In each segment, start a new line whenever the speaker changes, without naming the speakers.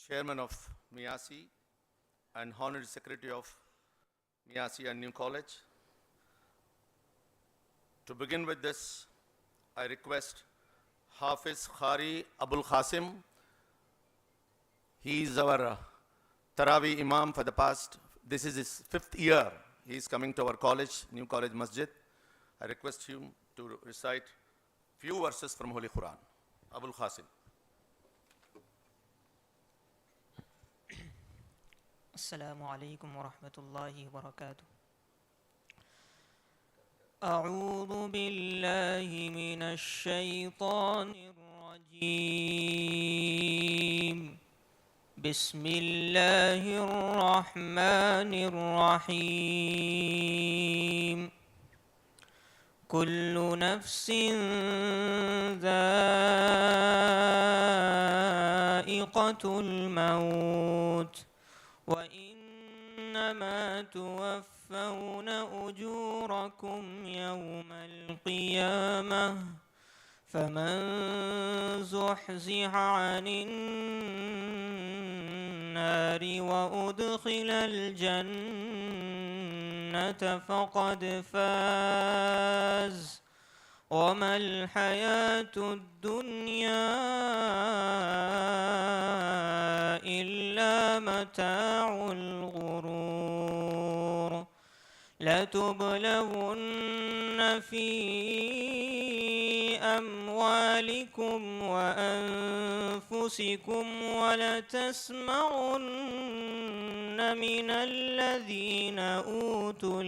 Chairman of Miyasi and Honorary Secretary of Miyasi and New College. To begin with this, I request Hafiz Khari Abul Qasim. He is our Taraweeh Imam for the past, this is his 5th year. He is coming to our college, New College Masjid. I request him to recite few verses from Holy Quran. Abul Qasim.
السلام عليكم ورحمة الله وبركاته. أعوذ بالله من الشيطان الرجيم. بسم الله الرحمن الرحيم. كل نفس ذائقة الموت وإنما توفون أجوركم يوم القيامة فمن زحزح عن النار وأدخل الجنة فقد فاز وما الحياة الدنيا إلا متاع الغرور. لتبلغن في أموالكم وأنفسكم ولتسمعن من الذين أوتوا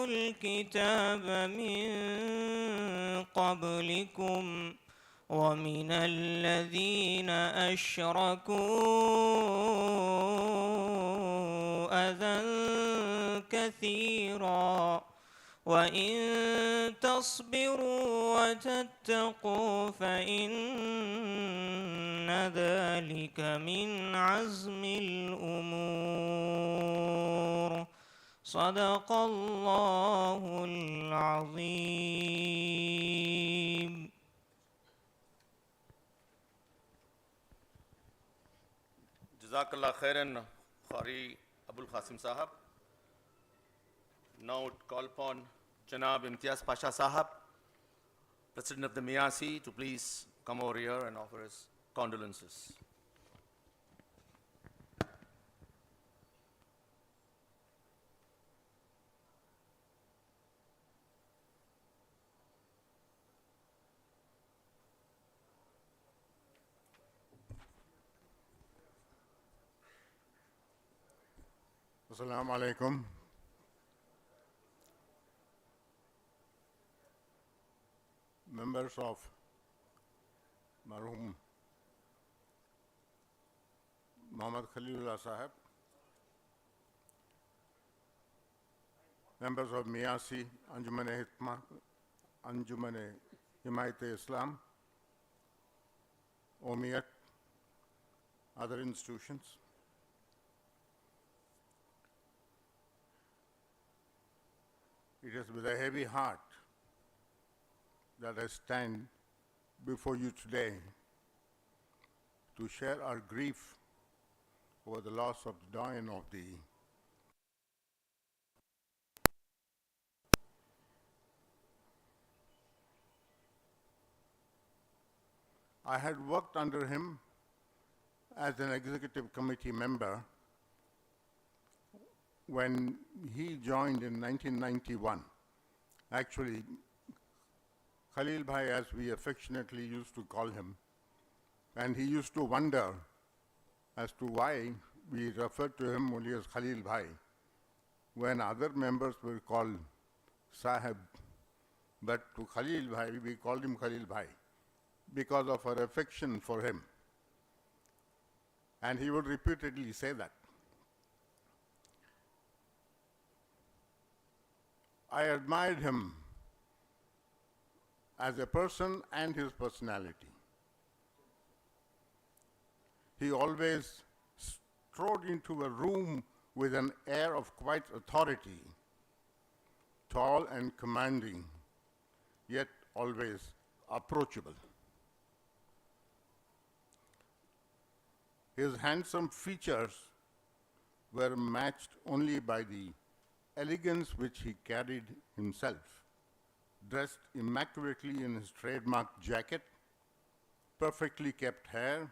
الكتاب من قبلكم ومن الذين أشركوا أذى كثيرا وإن تصبروا وتتقوا فإن ذلك من عزم الأمور. صدق الله العظيم.
Jazakallah khairan, Khari Abul Qasim Sahab. Now call upon Janab Imtiaz Pasha Sahab, President of the Miyasi, to please come over here and offer his condolences.
Assalamu alaikum. Members of Marhum Mohamed Khalilullah Sahib, members of Miyasi, Anjuman Islam, Omiyat, other institutions. It is with a heavy heart that I stand before you today to share our grief over the loss of the Doyen of the I had worked under him as an executive committee member when he joined in 1991. Actually, Khalil Bhai, as we affectionately used to call him, and he used to wonder as to why we referred to him only as Khalil Bhai, when other members were called Sahib, but to Khalil Bhai, we called him Khalil Bhai because of our affection for him. And he would repeatedly say that. I admired him as a person and his personality. He always strode into a room with an air of quiet authority tall and commanding, yet always approachable. His handsome features were matched only by the elegance which he carried himself, dressed immaculately in his trademark jacket, perfectly kept hair,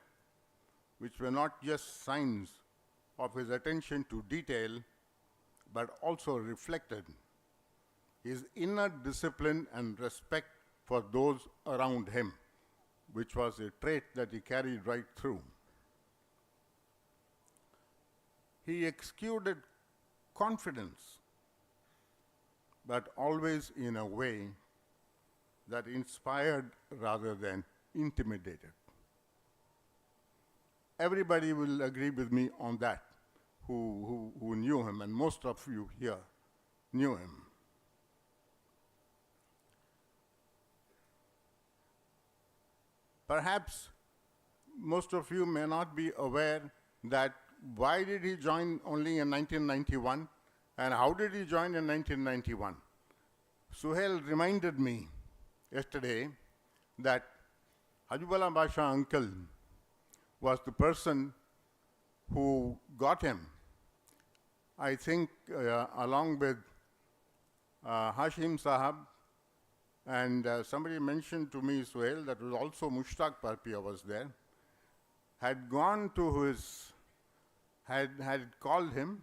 which were not just signs of his attention to detail, but also reflected his inner discipline and respect for those around him, which was a trait that he carried right through. He exuded confidence, but always in a way that inspired rather than intimidated. Everybody will agree with me on that who knew him, and most of you here knew him. Perhaps most of you may not be aware that why did he join only in 1991 and how did he join in 1991? Suhail reminded me yesterday that Hajibullah Basha uncle was the person who got him, I think, along with Hashim Sahib, and somebody mentioned to me, Suhail, that was also Mushtaq Parpia was there, had gone to his, had called him,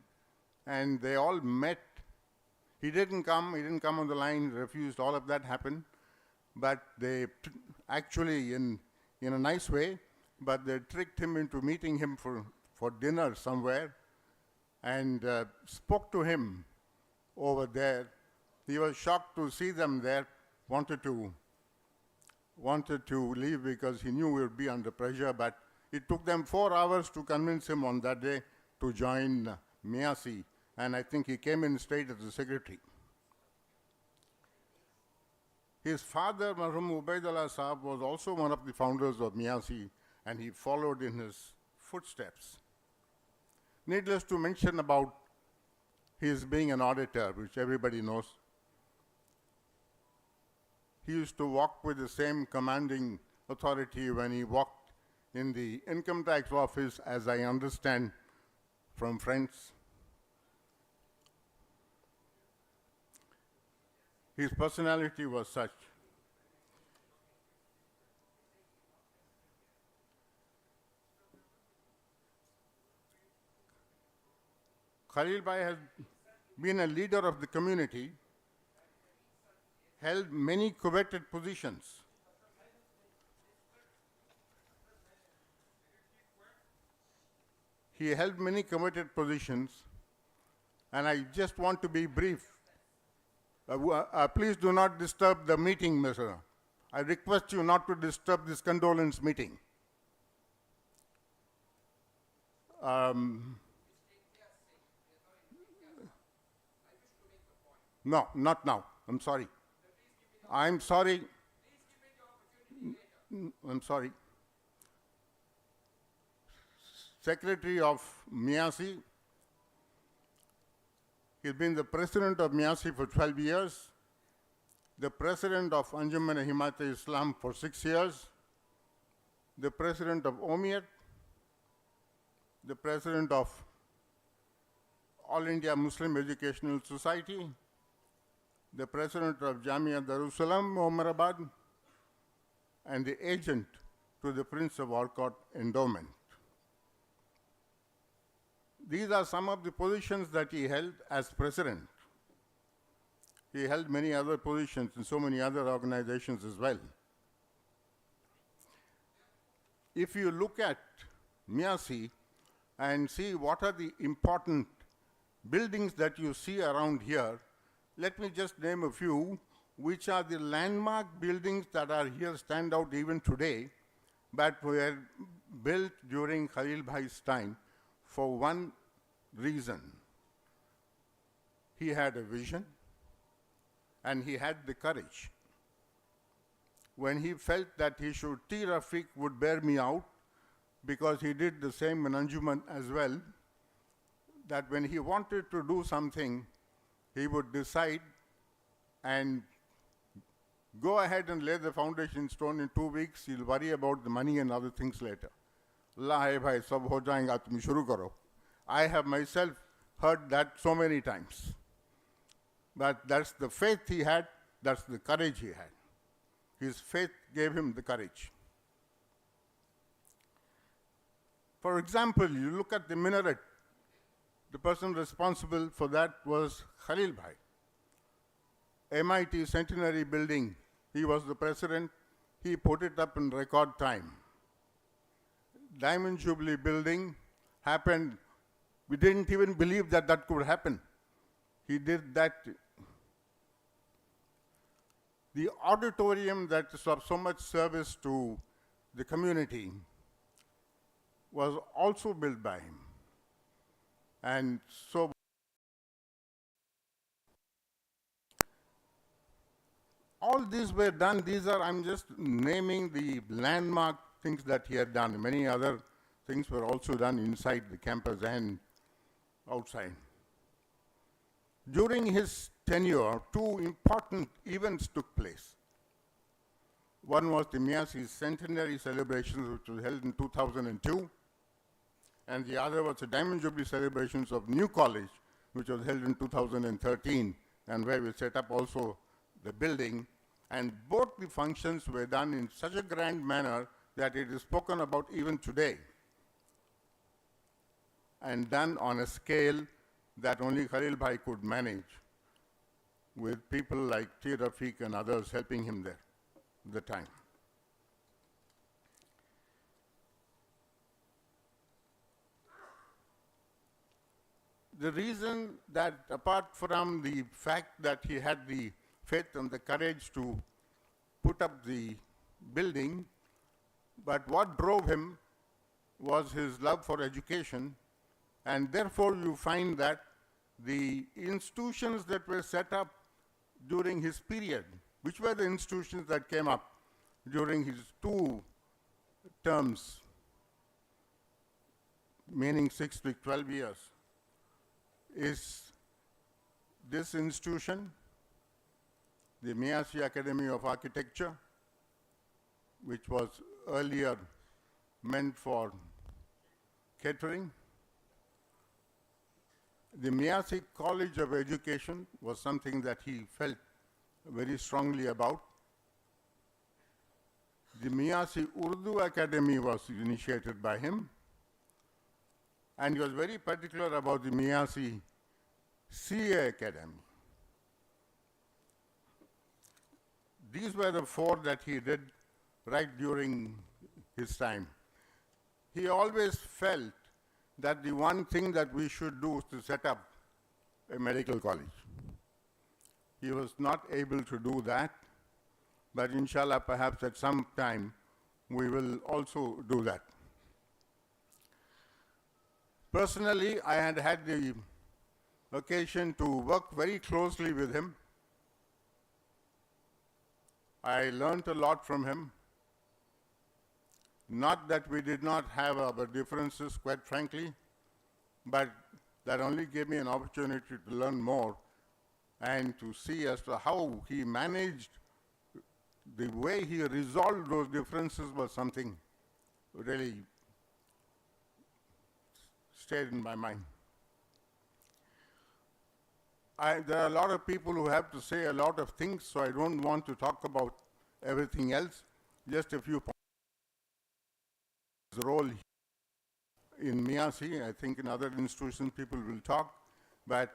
and they all met. He didn't come on the line, refused, all of that happened, but they actually, in a nice way, but they tricked him into meeting him for dinner somewhere, and spoke to him over there. He was shocked to see them there, wanted to leave because he knew he would be under pressure, but it took them 4 hours to convince him on that day to join Miasi, and I think he came in straight as the secretary. His father, Marhum Ubaidullah Sahib, was also one of the founders of Miasi, and he followed in his footsteps. Needless to mention about his being an auditor, which everybody knows. He used to walk with the same commanding authority when he walked in the income tax office, as I understand from friends. His personality was such. Khalil Bhai has been a leader of the community, held many coveted positions. He held many coveted positions, and I just want to be brief. Please do not disturb the meeting, Mr. I request you not to disturb this condolence meeting. No, not now. I'm sorry. I'm sorry. I'm sorry. Secretary of Miasi. He's been the president of Miasi for 12 years, the president of Anjuman Himayat Islam for 6 years, the president of OMIAT, the president of All India Muslim Educational Society, the president of Jamia Darus Salam, Mohamed, and the agent to the Prince of Orkot Endowment. These are some of the positions that he held as president. He held many other positions in so many other organizations as well. If you look at Miasi and see what are the important buildings that you see around here, let me just name a few, which are the landmark buildings that are here, stand out even today, but were built during Khalil Bhai's time for one reason. He had a vision and he had the courage. When he felt that he should, T. Rafiq would bear me out, because he did the same in Anjuman as well, that when he wanted to do something, he would decide and go ahead and lay the foundation stone in 2 weeks. He'll worry about the money and other things later. Allah hai bhai, sab ho jayega, tum shuru karo. I have myself heard that so many times. But that's the faith he had, that's the courage he had. His faith gave him the courage. For example, you look at the minaret. The person responsible for that was Khalil Bhai. MIT Centenary Building, he was the president. He put it up in record time. Diamond Jubilee Building happened. We didn't even believe that that could happen. He did that. The auditorium that is of so much service to the community was also built by him. And so all these were done. These are, I'm just naming the landmark things that he had done. Many other things were also done inside the campus and outside. During his tenure, two important events took place. One was the Miasi's centenary celebrations, which was held in 2002, and the other was the Diamond Jubilee celebrations of New College, which was held in 2013, and where we set up also the building. And both the functions were done in such a grand manner that it is spoken about even today, and done on a scale that only Khalil Bhai could manage, with people like T. Rafiq and others helping him there at the time. The reason that, apart from the fact that he had the faith and the courage to put up the building, but what drove him was his love for education, and therefore you find that the institutions that were set up during his period, which were the institutions that came up during his 2 terms, meaning 6 to 12 years, is this institution, the Udu Academy of Architecture, which was earlier meant for catering. The Udu College of Education was something that he felt very strongly about. The Udu Academy was initiated by him, and he was very particular about the CA Academy. These were the 4 that he did right during his time. He always felt that the one thing that we should do is to set up a medical college. He was not able to do that, but inshallah, perhaps at some time, we will also do that. Personally, I had had the occasion to work very closely with him. I learned a lot from him. Not that we did not have our differences, quite frankly, but that only gave me an opportunity to learn more and to see as to how he managed, the way he resolved those differences was something really stayed in my mind. There are a lot of people who have to say a lot of things, so I don't want to talk about everything else. Just a few points. His role in Miasi, I think in other institutions people will talk, but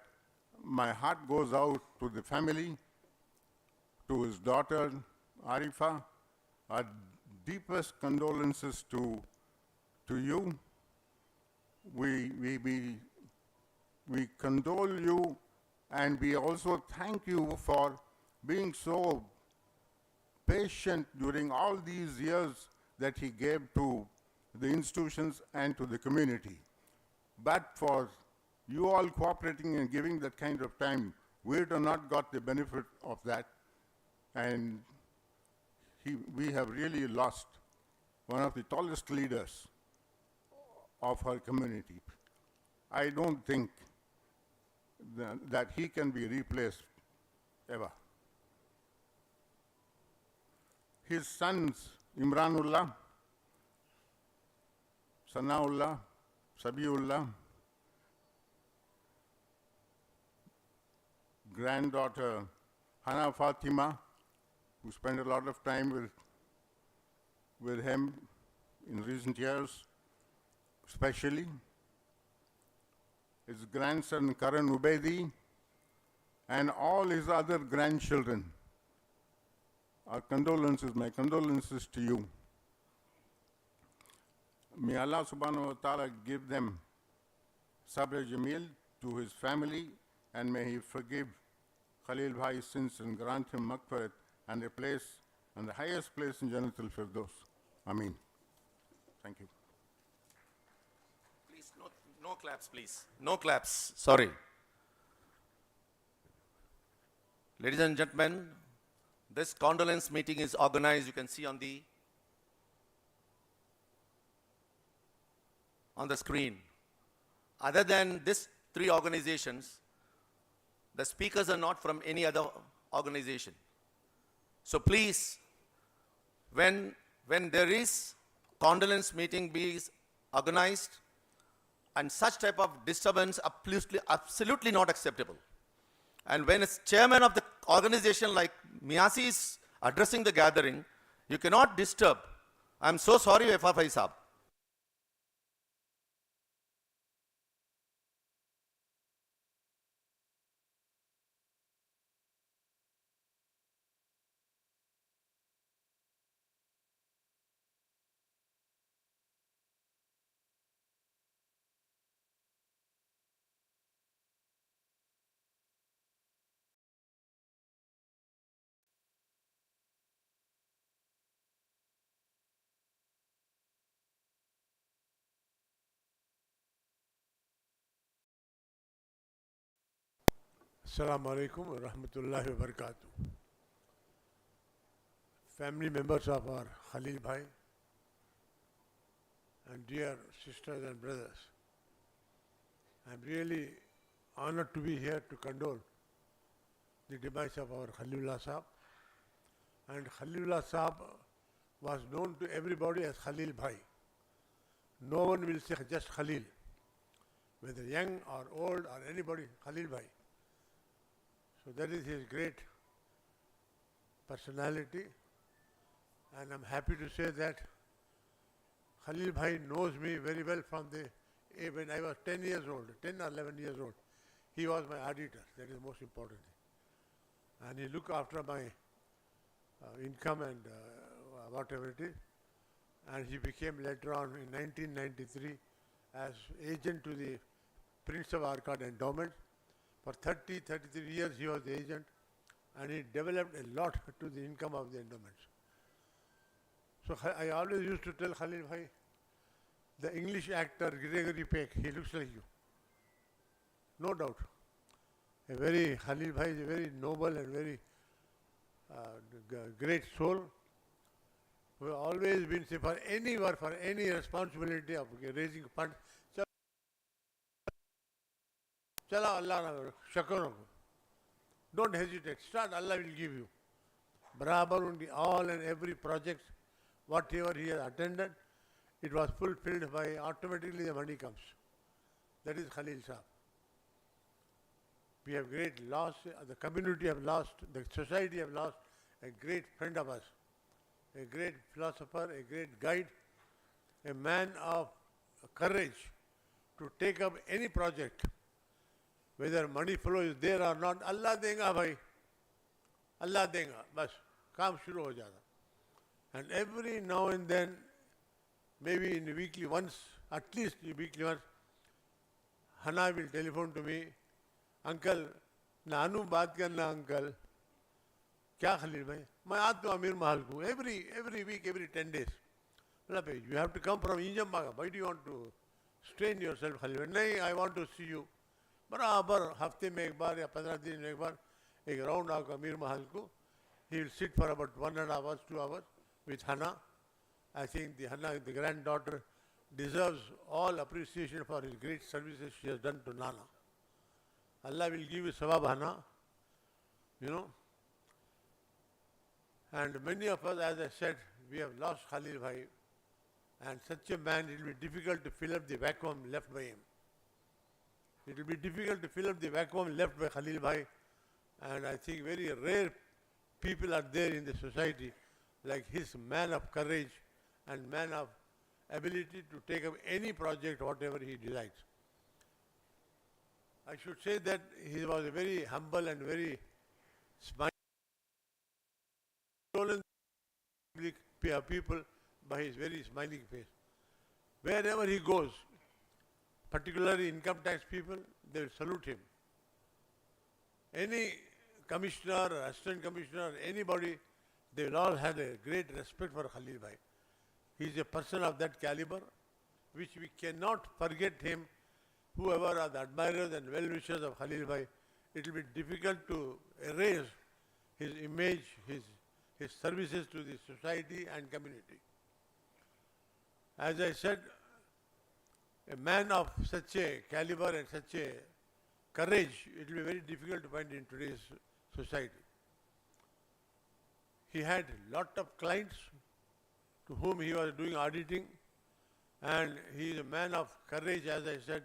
my heart goes out to the family, to his daughter, Arifa. Our deepest condolences to you. We condole you, and we also thank you for being so patient during all these years that he gave to the institutions and to the community. But for you all cooperating and giving that kind of time, we do not got the benefit of that, and we have really lost one of the tallest leaders of our community. I don't think that he can be replaced ever. his sons, Imranullah, Sanaullah, Sabiullah, granddaughter Hana Fatima, who spent a lot of time with him in recent years, especially, his grandson Karan Ubedi, and all his other grandchildren. Our condolences, my condolences to you. May Allah subhanahu wa ta'ala give them sabr jameel to his family, and may he forgive Khalil Bhai's sins and grant him maghfirat and a place, and the highest place in Jannatul Firdaus. Ameen. Thank you.
Please, no claps, please. No claps. Sorry. Ladies and gentlemen, this condolence meeting is organized, you can see on the screen. Other than these three organizations, the speakers are not from any other organization. So please, when there is condolence meeting be organized, and such type of disturbance absolutely not acceptable. And when a chairman of the organization like Miyasi is addressing the gathering, you cannot disturb. I'm so sorry, FFI Sahib.
Assalamu alaikum wa rahmatullahi wa barakatuh. Family members of our Khalil Bhai and dear sisters and brothers, I'm really honored to be here to condole the demise of our Khalilullah Sahib. And Khalilullah Sahib was known to everybody as Khalil Bhai. No one will say just Khalil, whether young or old or anybody, Khalil Bhai. So that is his great personality, and I'm happy to say that Khalil Bhai knows me very well from when I was 10 years old, 10 or 11 years old. He was my auditor, that is the most important thing. And he looked after my income and whatever it is. And he became later on in 1993 as agent to the Prince of Arcot Endowment. For 33 years he was the agent, and he developed a lot to the income of the endowments. So I always used to tell Khalil Bhai, the English actor Gregory Peck, he looks like you. No doubt. Khalil Bhai is a very noble and very great soul, who has always been, say, for any work, for any responsibility of raising funds, Chala Allah shakar. Don't hesitate. Start, Allah will give you. Barabar undi all and every project, whatever he has attended, it was fulfilled by automatically the money comes. That is Khalil Sahib. We have great loss, the community have lost, the society have lost a great friend of us, a great philosopher, a great guide, a man of courage to take up any project. Whether money flow is there or not, Allah denga bhai. Allah denga. Bas, kaam shuru ho jata. And every now and then, maybe in weekly once, at least weekly once, Hana will telephone to me, Uncle, Nanu baat karna uncle. Kya Khalil bhai? मैं आता हूँ Amir Mahal को. Every week, every 10 days. You have to come from Injambaga. Why do you want to strain yourself, Khalil bhai? नहीं, I want to see you. बराबर हफ्ते में एक बार या 15 दिन में एक बार एक राउंड आकर अमीर महल को he will sit for about 1.5 hours, 2 hours with Hana. I think the Hana, the granddaughter, deserves all appreciation for his great services she has done to Nana. Allah will give you sawab, Hana, you know. And many of us, as I said, we have lost Khalil Bhai, and such a man, it will be difficult to fill up the vacuum left by him. It will be difficult to fill up the vacuum left by Khalil Bhai, and I think very rare people are there in the society like his man of courage and man of ability to take up any project, whatever he decides. I should say that he was a very humble and very smiling people by his very smiling face. Wherever he goes, particularly income tax people, they will salute him. Any commissioner or assistant commissioner, anybody, they will all have a great respect for Khalil Bhai. He is a person of that caliber, which we cannot forget him. Whoever are the admirers and well-wishers of Khalil Bhai, it will be difficult to erase his image, his services to the society and community. As I said, a man of such a caliber and such a courage, it will be very difficult to find in today's society. He had a lot of clients to whom he was doing auditing, and he is a man of courage, as I said,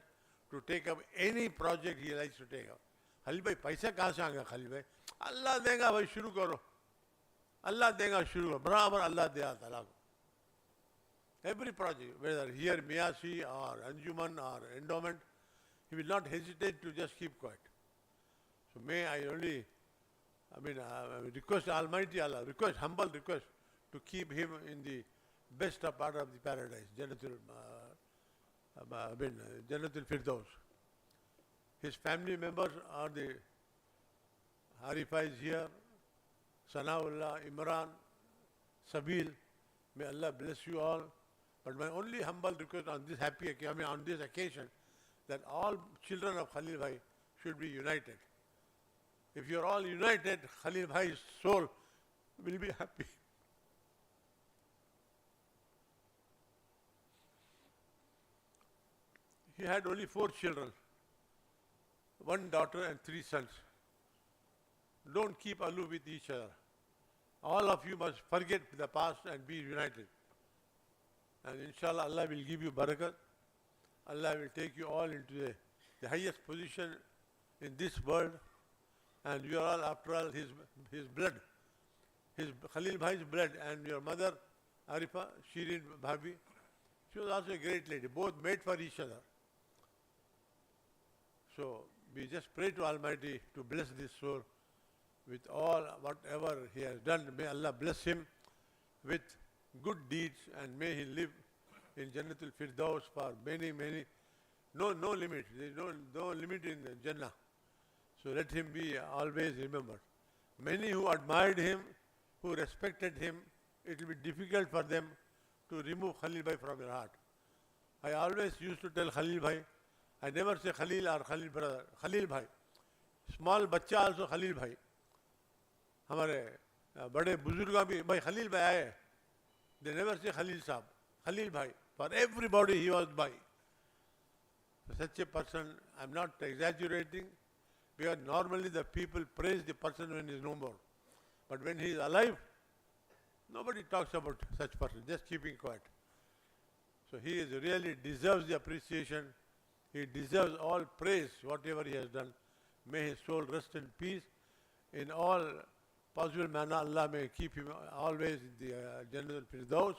to take up any project he likes to take up. Khalil Bhai, paisa kahan se aanga Khalil Bhai? Allah denga bhai, shuru karo. Allah denga, shuru karo. Barabar Allah deya ta'ala ko. Every project, whether here Miyasi or Anjuman or endowment, he will not hesitate to just keep quiet. So may I only, request Almighty Allah, humble request to keep him in the best part of the paradise, Jannatul Firdaus. His family members are the Harifa is here, Sanaullah, Imran, Sabil. May Allah bless you all. But my only humble request on this on this occasion, that all children of Khalil Bhai should be united. If you are all united, Khalil Bhai's soul will be happy. He had only 4 children, 1 daughter and 3 sons. Don't keep aloof with each other. All of you must forget the past and be united. And inshallah, Allah will give you barakat. Allah will take you all into the highest position in this world. And you are all, after all, his blood, his Khalil Bhai's blood. And your mother, Arifa, Shirin Bhabi, she was also a great lady, both made for each other. So we just pray to Almighty to bless this soul with all whatever he has done. May Allah bless him with good deeds, and may he live in Jannatul Firdaus for many, no limit. There is no limit in Jannah. So let him be always remembered. Many who admired him, who respected him, it will be difficult for them to remove Khalil Bhai from your heart. I always used to tell Khalil Bhai, I never say Khalil or Khalil brother, Khalil Bhai. Small bacha also Khalil Bhai. हमारे बड़े बुजुर्ग भी भाई Khalil Bhai आए. They never say Khalil Sahib, Khalil Bhai. For everybody he was Bhai. For such a person, I'm not exaggerating, because normally the people praise the person when he is no more. But when he is alive, nobody talks about such person, just keeping quiet. So he is really deserves the appreciation. He deserves all praise, whatever he has done. May his soul rest in peace. In all possible manner, Allah may keep him always in the Jannatul Firdaus.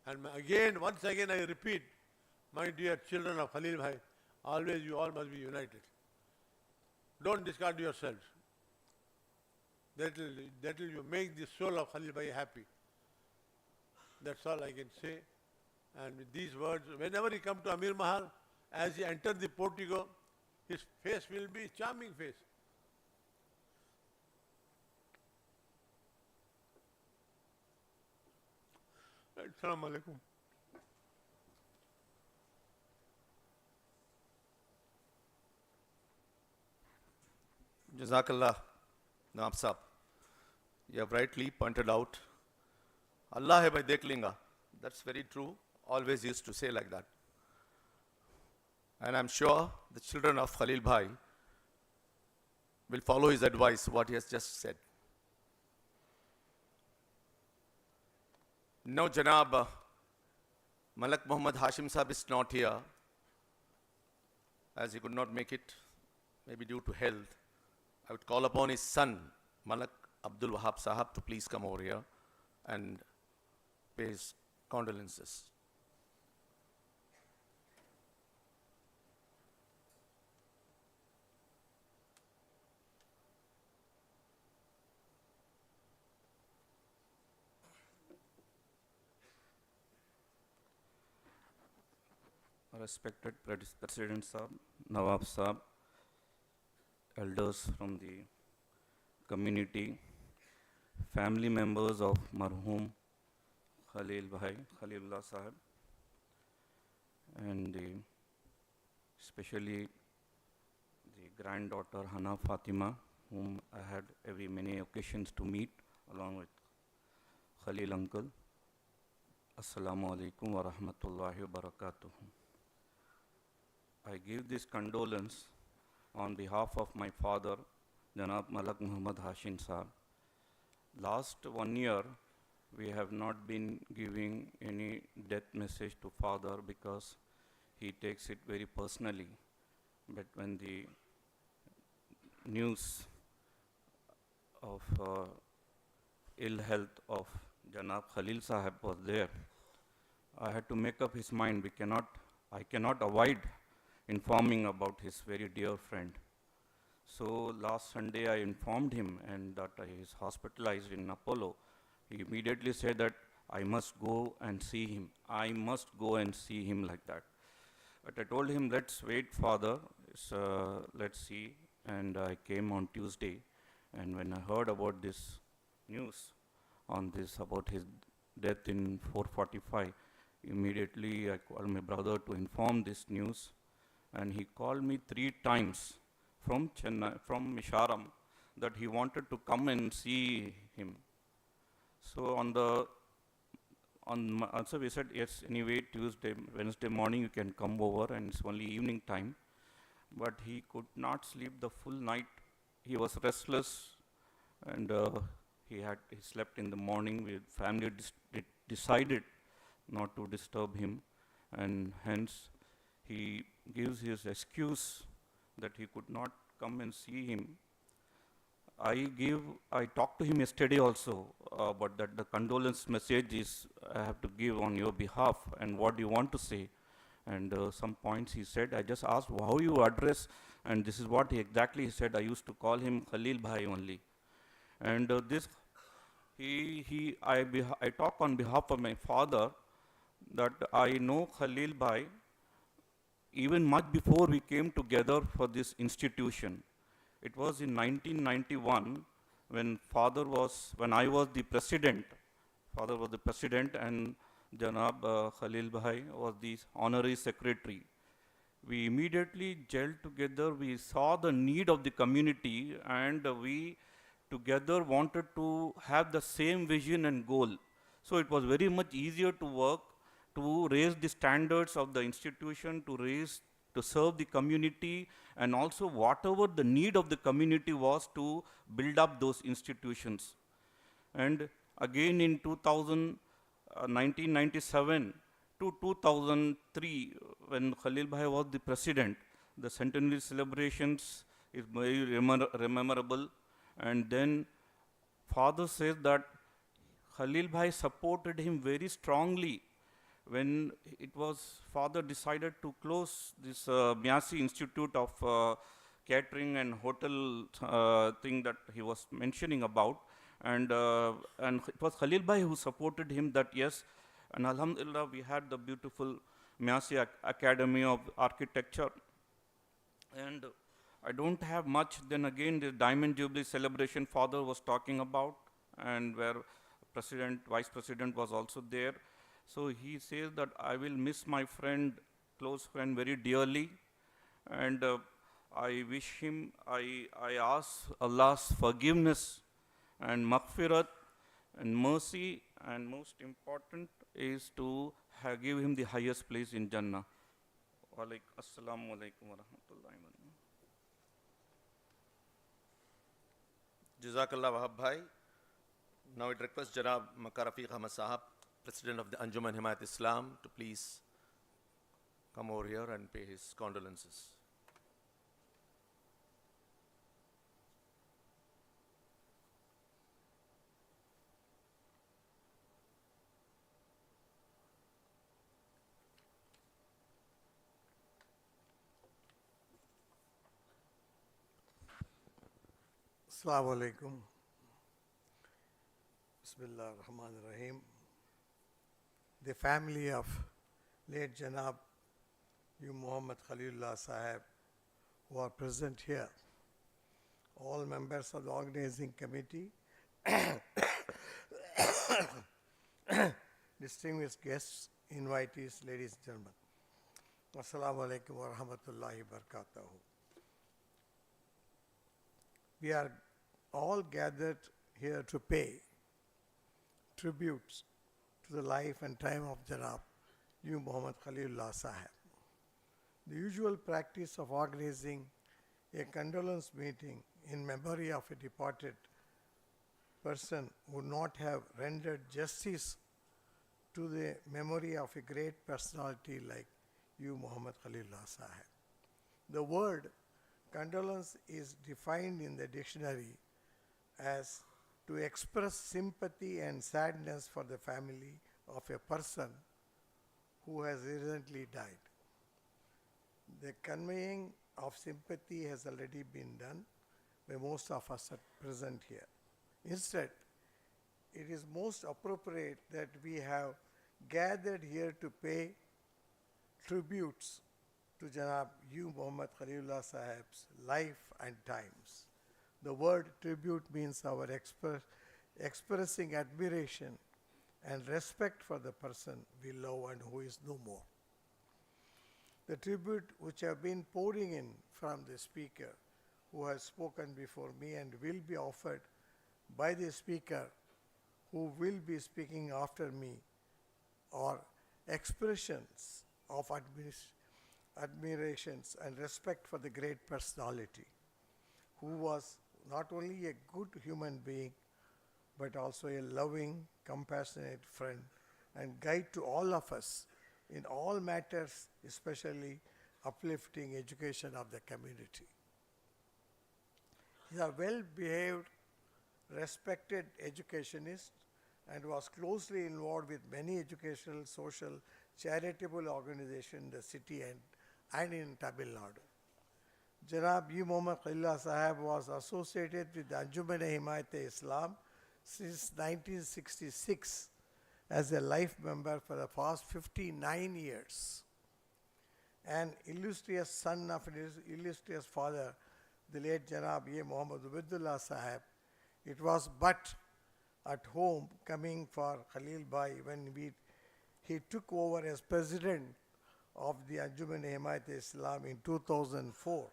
And once again I repeat, my dear children of Khalil Bhai, always you all must be united. Don't discard yourselves. That will you make the soul of Khalil Bhai happy. That's all I can say. And with these words, whenever he comes to Amir Mahal, as he enters the portico, his face will be charming face. Assalamu alaikum.
Jazakallah, Nawab Sahib. You have rightly pointed out, Allah hai bhai dekh lenga. That's very true. Always used to say like that. And I'm sure the children of Khalil Bhai will follow his advice, what he has just said. No, Janab, Malak Muhammad Hashim Sahib is not here, as he could not make it, maybe due to health. I would call upon his son, Malak Abdul Wahab Sahab, to please come over here and pay his condolences.
Respected President Sahib, Nawab Sahib, elders from the community, family members of marhum Khalilullah Sahib, and especially the granddaughter Hana Fatima, whom I had many occasions to meet along with Khalil uncle. Assalamu alaikum wa rahmatullahi wa barakatuh. I give this condolence on behalf of my father, Janab Malak Muhammad Hashim Sahib. Last 1 year, we have not been giving any death message to father because he takes it very personally. But when the news of ill health of Janab Khalil Sahib was there, I had to make up his mind. I cannot avoid informing about his very dear friend. So last Sunday I informed him and that he is hospitalized in Apollo. He immediately said that I must go and see him. I must go and see him like that. But I told him, let's wait, father, let's see. And I came on Tuesday, and when I heard about this news about his death in 4:45, immediately I called my brother to inform this news. And he called me 3 times from Chennai, from Misharam, that he wanted to come and see him. So so we said, yes, anyway, Wednesday morning you can come over, and it's only evening time. But he could not sleep the full night. He was restless, and he slept in the morning. The family decided not to disturb him, and hence he gives his excuse that he could not come and see him. I talked to him yesterday also, but that the condolence message I have to give on your behalf, and what do you want to say? And some points he said, I just asked how you address, and this is what he exactly said. I used to call him Khalil Bhai only. And I talk on behalf of my father, that I know Khalil Bhai even much before we came together for this institution. It was in 1991 when I was the president. Father was the president, and Janab Khalil Bhai was the honorary secretary. We immediately gelled together. We saw the need of the community, and we together wanted to have the same vision and goal. So it was very much easier to work, to raise the standards of the institution, to serve the community, and also whatever the need of the community was, to build up those institutions. And again in 1997 to 2003, when Khalil Bhai was the president, the centenary celebrations is very memorable. And then father says that Khalil Bhai supported him very strongly when it was father decided to close this Myasi Institute of Catering and Hotel thing that he was mentioning about. And it was Khalil Bhai who supported him, that yes, and Alhamdulillah, we had the beautiful Myasi Academy of Architecture. And I don't have much. Then again, the Diamond Jubilee celebration father was talking about, and where Vice President was also there. So he says that I will miss my close friend very dearly, and I wish him, I ask Allah's forgiveness and maghfirat and mercy, and most important is to give him the highest place in Jannah. Assalamu alaikum wa rahmatullahi wa barakatuh.
Jazakallah Wahab Bhai. Now it requests Janab Makarafi Ahmed Sahab President of the Anjuman Himayat Islam, to please come over here and pay his condolences.
Assalamu alaikum. Bismillah ar-Rahman ar-Rahim. The family of late Janab Mohamed Khalilullah Sahib, who are present here, all members of the organizing committee, distinguished guests, invitees, ladies and gentlemen. Assalamu alaikum wa rahmatullahi wa barakatuhu. We are all gathered here to pay tributes to the life and time of Janab Mohamed Khalilullah Sahib. The usual practice of organizing a condolence meeting in memory of a departed person would not have rendered justice to the memory of a great personality like Mohamed Khalilullah Sahib. The word condolence is defined in the dictionary as to express sympathy and sadness for the family of a person who has recently died. The conveying of sympathy has already been done by most of us are present here. Instead, it is most appropriate that we have gathered here to pay tributes to Janab Mohamed Khalilullah Sahib's life and times. The word tribute means our expressing admiration and respect for the person we love and who is no more. The tribute which have been pouring in from the speaker who has spoken before me and will be offered by the speaker who will be speaking after me are expressions of admirations and respect for the great personality who was not only a good human being but also a loving, compassionate friend and guide to all of us in all matters, especially uplifting education of the community. He is a well-behaved, respected educationist and was closely involved with many educational, social, charitable organizations in the city and in Tamil Nadu. Janab Mohamed Khalilullah Sahib was associated with the Anjuman Himayat Islam since 1966 as a life member for the past 59 years. An illustrious son of his illustrious father, the late Janab Mohamed Ubedullah Sahib, it was but at home coming for Khalil Bhai when he took over as president of the Anjuman Himayat Islam in 2004,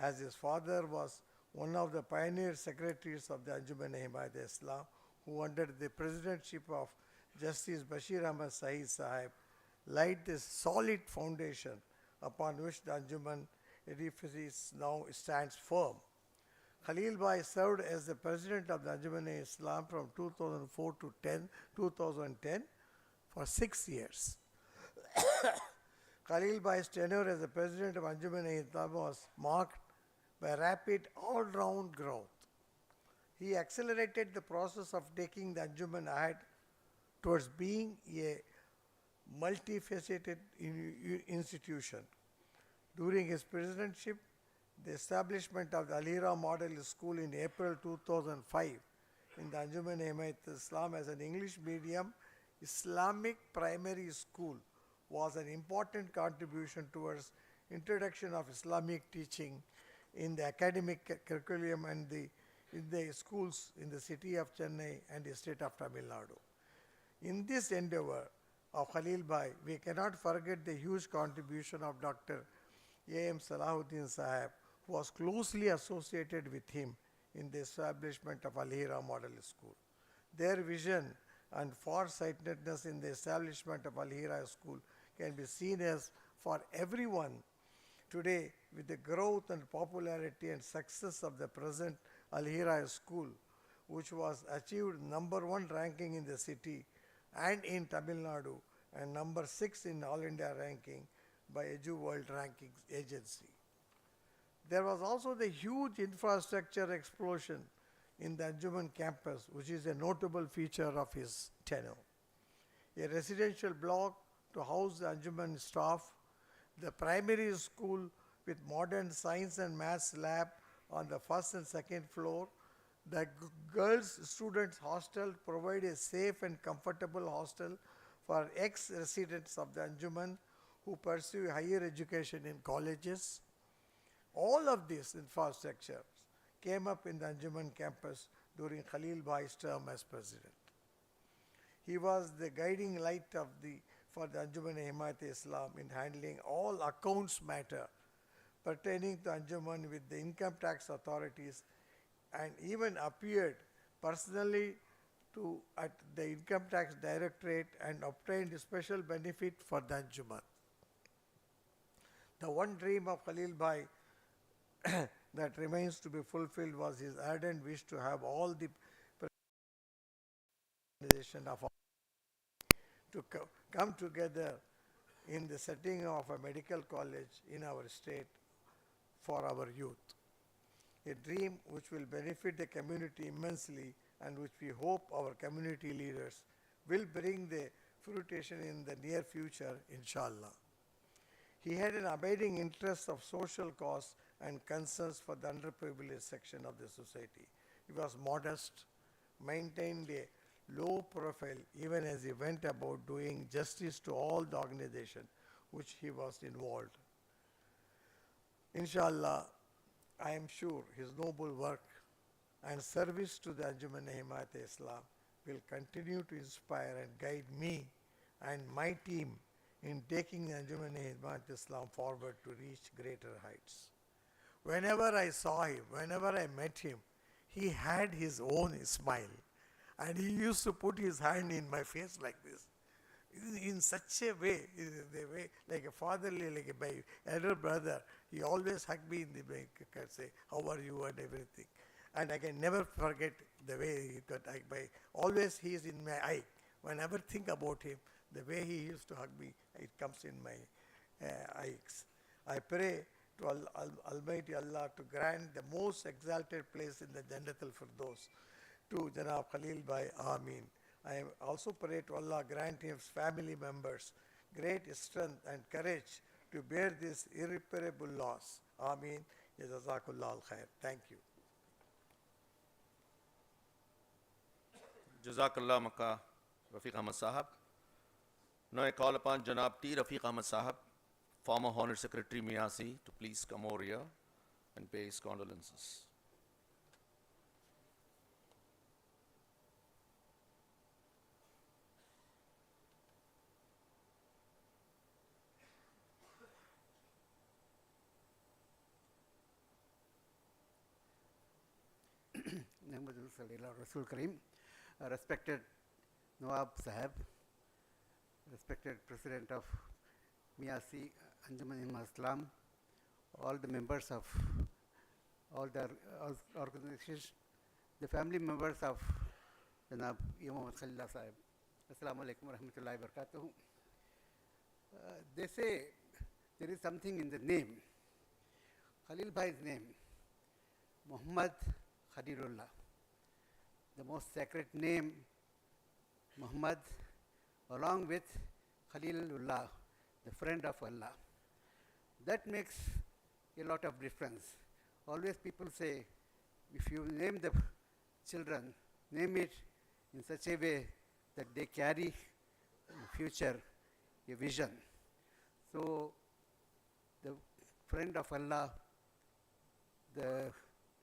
as his father was one of the pioneer secretaries of the Anjuman Himayat Islam, who under the presidentship of Justice Bashir Ahmed Sahib laid this solid foundation upon which the Anjuman edifice now stands firm. Khalil Bhai served as the president of the Anjuman Islam from 2004 to 2010 for 6 years. Khalil Bhai's tenure as the president of Anjuman Islam was marked by rapid all-round growth. He accelerated the process of taking the Anjuman ahead towards being a multifaceted institution. During his presidentship, the establishment of the Al-Hira Model School in April 2005 in the Anjuman Himayat Islam as an English medium Islamic primary school was an important contribution towards introduction of Islamic teaching in the academic curriculum and in the schools in the city of Chennai and the state of Tamil Nadu. In this endeavor of Khalil Bhai, we cannot forget the huge contribution of Dr. A.M. Salahuddin Sahib, who was closely associated with him in the establishment of Al-Hira Model School. Their vision and far-sightedness in the establishment of Al-Hira School can be seen as for everyone today with the growth and popularity and success of the present Al-Hira School, which was achieved #1 ranking in the city
and in Tamil Nadu, and number 6 in All India ranking by Edu World Rankings Agency. There was also the huge infrastructure explosion in the Anjuman campus, which is a notable feature of his tenure. A residential block to house the Anjuman staff, the primary school with modern science and maths lab on the first and second floor, the girls students hostel provide a safe and comfortable hostel for ex-residents of the Anjuman who pursue higher education in colleges. All of these infrastructures came up in the Anjuman campus during Khalil Bhai's term as president. He was the guiding light for the Anjuman-e-Himayat-e-Islam in handling all accounts matter pertaining to Anjuman with the income tax authorities, and even appeared personally at the income tax directorate and obtained special benefit for the Anjuman. The one dream of Khalil Bhai that remains to be fulfilled was his ardent wish to have all the organization of all to come together in the setting of a medical college in our state for our youth. A dream which will benefit the community immensely and which we hope our community leaders will bring the fruition in the near future, inshallah. He had an abiding interest of social cause and concerns for the underprivileged section of the society. He was modest, maintained a low profile even as he went about doing justice to all the organization which he was involved. Inshallah, I am sure his noble work and service to the Anjuman-e-Himayat-e-Islam will continue to inspire and guide me and my team in taking the Anjuman-e-Himayat-e-Islam forward to reach greater heights. Whenever I saw him, whenever I met him, he had his own smile. And he used to put his hand in my face like this. In such a way, like a fatherly, like my elder brother, he always hugged me in the back and say, how are you and everything. And I can never forget the way he got always he is in my eye. Whenever I think about him, the way he used to hug me, it comes in my eyes. I pray to Almighty Allah to grant the most exalted place in the Jannatul Firdaus to Janab Khalil Bhai, Ameen. I also pray to Allah grant his family members great strength and courage to bear this irreparable loss. Ameen. Jazakallah al-khair. Thank you.
Jazakallah Makkah Rafiq Ahmed Sahib. Now I call upon Janab T. Rafiq Ahmed Sahib, former Honor Secretary Miyasi, to please come over here and pay his condolences.
Rasul Kareem, respected Nawab Sahib, respected President of Miyasi Anjuman-e-Islam, all the members of all the organizations, the family members of Janab Imam Khalilullah Sahib. Assalamu alaikum wa rahmatullahi wa barakatuh. They say there is something in the name. Khalil Bhai's name, Mohamed Khalilullah, the most sacred name, Muhammad, along with Khalilullah, the friend of Allah. That makes a lot of difference. Always people say, if you name the children, name it in such a way that they carry in future a vision. So, the friend of Allah, the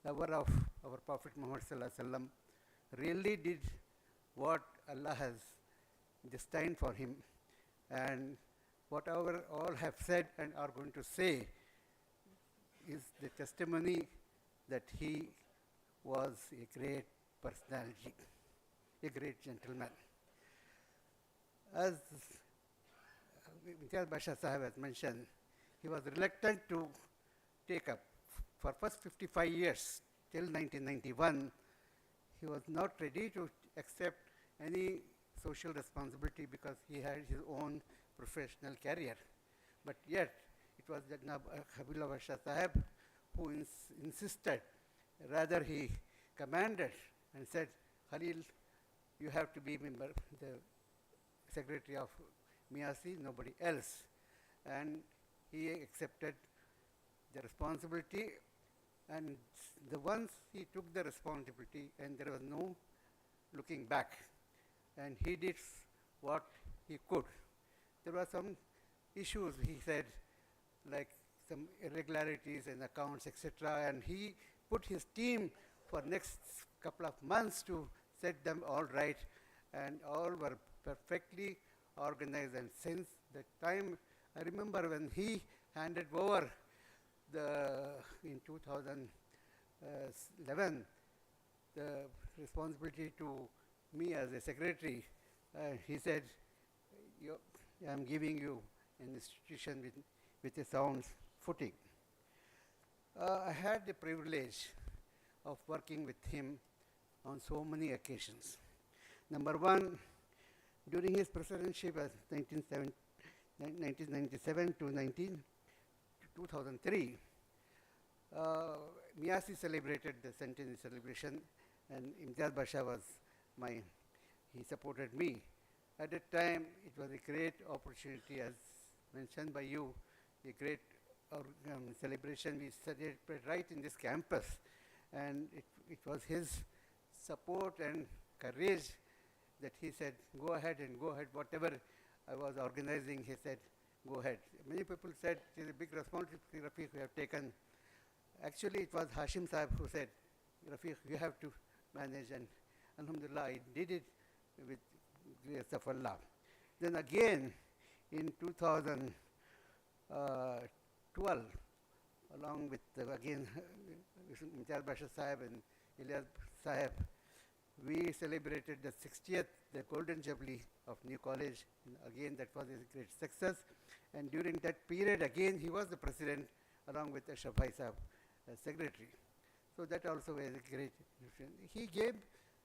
lover of our Prophet Muhammad Sallallahu Alaihi Wasallam, really did what Allah has destined for him, and whatever all have said and are going to say is the testimony that he was a great personality, a great gentleman. As Imtiaz Basha Sahib has mentioned, he was reluctant to take up. For first 55 years, till 1991, he was not ready to accept any social responsibility because he had his own professional career. But yet, it was Janab Khalilullah Sahib who insisted, rather he commanded and said, Khalil, you have to be member, the secretary of Miasi, nobody else. And he accepted the responsibility, and the once he took the responsibility and there was no looking back, and he did what he could. There were some issues, he said, like some irregularities in accounts, etc., and he put his team for next couple of months to set them all right, and all were perfectly organized. And since the time, I remember when he handed over in 2011, the responsibility to me as a secretary, he said, I'm giving you an institution with a sound footing. I had the privilege of working with him on so many occasions. Number one, during his presidency of 1997 to 2003, Miasi celebrated the centenary celebration, and Imtiaz Basha he supported me. At that time, it was a great opportunity, as mentioned by you, a great celebration we celebrated right in this campus. And it was his support and courage that he said, go ahead, whatever I was organizing, he said, go ahead. Many people said, it is a big responsibility, Rafiq, you have taken. Actually, it was Hashim Sahib who said, Rafiq, you have to manage, and alhamdulillah, I did it with grace of Allah. Then again, in 2012, along with, again, Imtiaz Basha Sahib and Ilyas Sahib, we celebrated the 60th, the Golden Jubilee of New College. And again, that was a great success. And during that period, again, he was the president, along with Ashraf Bhai Sahib as secretary. So that also was a great institution. He gave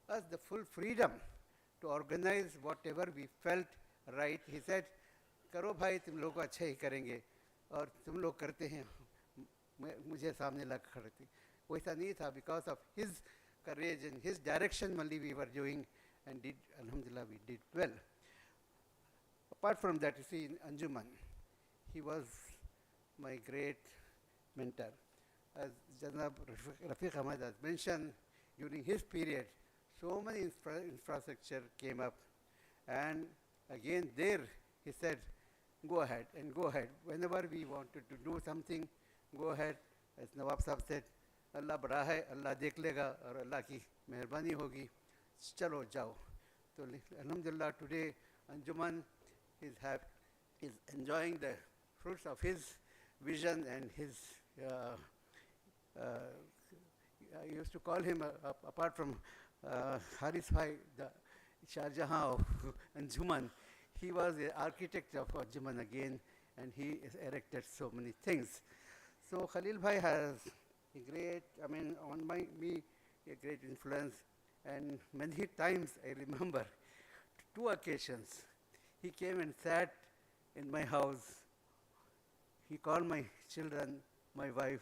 us the full freedom to organize whatever we felt right. He said, करो भाई तुम लोग अच्छा ही करेंगे और तुम लोग करते हैं मुझे सामने लग खड़े थे वैसा नहीं था because of his courage and his direction only we were doing and did alhamdulillah we did well. Apart from that, you see, in Anjuman, he was my great mentor. As Janab Rafiq Ahmed has mentioned, during his period, so many infrastructure came up, and again there he said, go ahead and go ahead. Whenever we wanted to do something, go ahead. As Nawab Sahib said, Allah bada hai, Allah dekh lega, aur Allah ki mehrbani hogi, chalo jao. So alhamdulillah, today Anjuman is enjoying the fruits of his vision and his, I used to call him, apart from Haris Bhai, the Shah Jahan of Anjuman, he was the architect of Anjuman again, and he has erected so many things. So Khalil Bhai has a great, on me, a great influence, and many times I remember 2 occasions, he came and sat in my house. He called my children, my wife,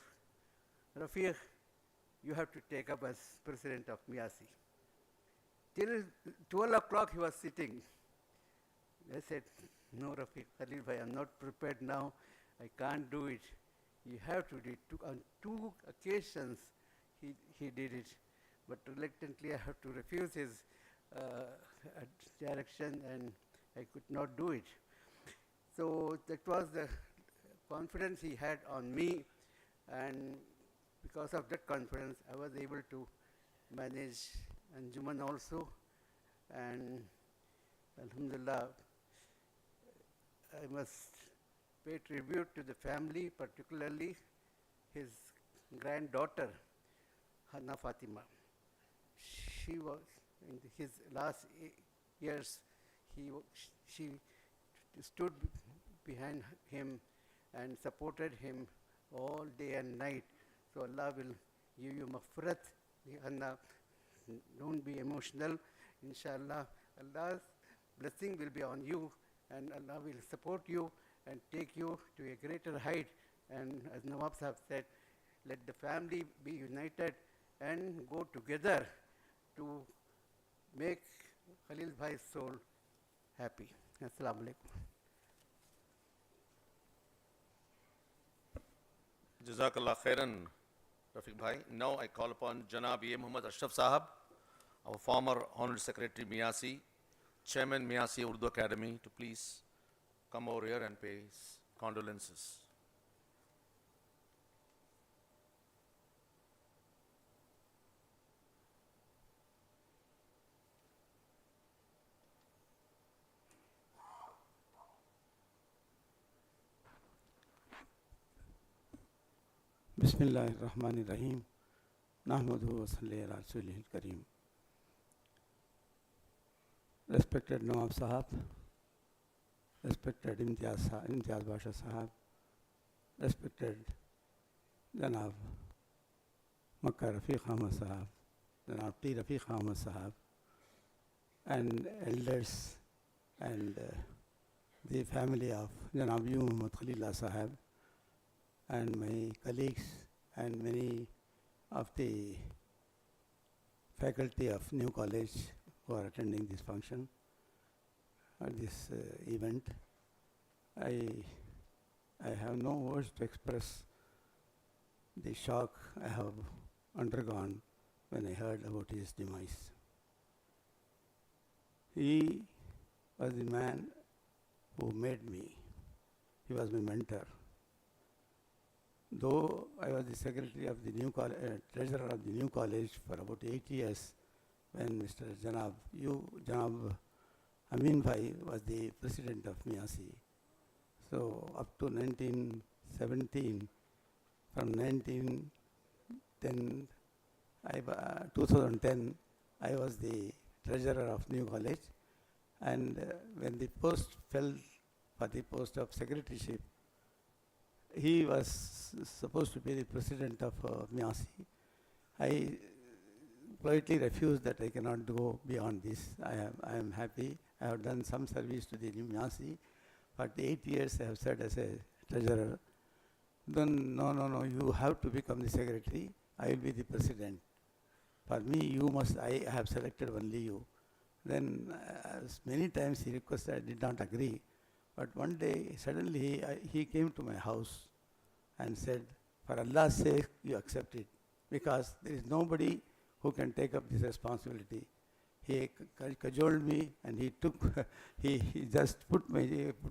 Rafiq, you have to take up as president of Miasi. Till 12 o'clock he was sitting. I said, no, Rafiq, Khalil Bhai, I'm not prepared now. I can't do it. You have to do it. On 2 occasions he did it. But reluctantly I have to refuse his direction, and I could not do it. So that was the confidence he had on me, and because of that confidence, I was able to manage Anjuman also, and alhamdulillah, I must pay tribute to the family, particularly his granddaughter, Hanna Fatima. She was, in his last years, she stood behind him and supported him all day and night. So Allah will give you maghfirat. Hanna, don't be emotional. Inshallah, Allah's blessing will be on you, and Allah will support you and take you to a greater height. And as Nawab Sahib said, let the family be united and go together to make Khalil Bhai's soul happy. Assalamu alaikum.
Jazakallah khairan, Rafiq Bhai. Now I call upon Janab A. Muhammad Ashraf Sahib, our former Honorary Secretary Miyasi, Chairman Miyasi Urdu Academy, to please come over here and pay his condolences.
Bismillahirrahmanirrahim. Nahmaduhu wa salli ala rasulihil kareem. Respected Nawab Sahab, respected Imtiaz Basha Sahab, respected Janab Makkah Rafiq Ahmed Sahab, Janab T. Rafiq Ahmed Sahab, and elders and the family of Janab U. Muhammad Khalilullah Sahab, and my colleagues and many of the faculty of New College who are attending this function or this event. I have no words to express the shock I have undergone when I heard about his demise. He was the man who made me. He was my mentor. Though I was the secretary of the new college, treasurer of the new college for about 8 years, when Mr. Janab Amin Bhai was the president of Miyasi. So up to 1917, from 2010, I was the treasurer of new college, and when the post fell for the post of secretaryship, he was supposed to be the president of Miyasi. I politely refused that I cannot go beyond this. I am happy. I have done some service to the new Miyasi. For 8 years I have served as a treasurer. Then, no, you have to become the secretary. I will be the president. For me, I have selected only you. Then many times he requested, I did not agree. But one day, suddenly, he came to my house and said, for Allah's sake, you accept it, because there is nobody who can take up this responsibility. He cajoled me, and he just put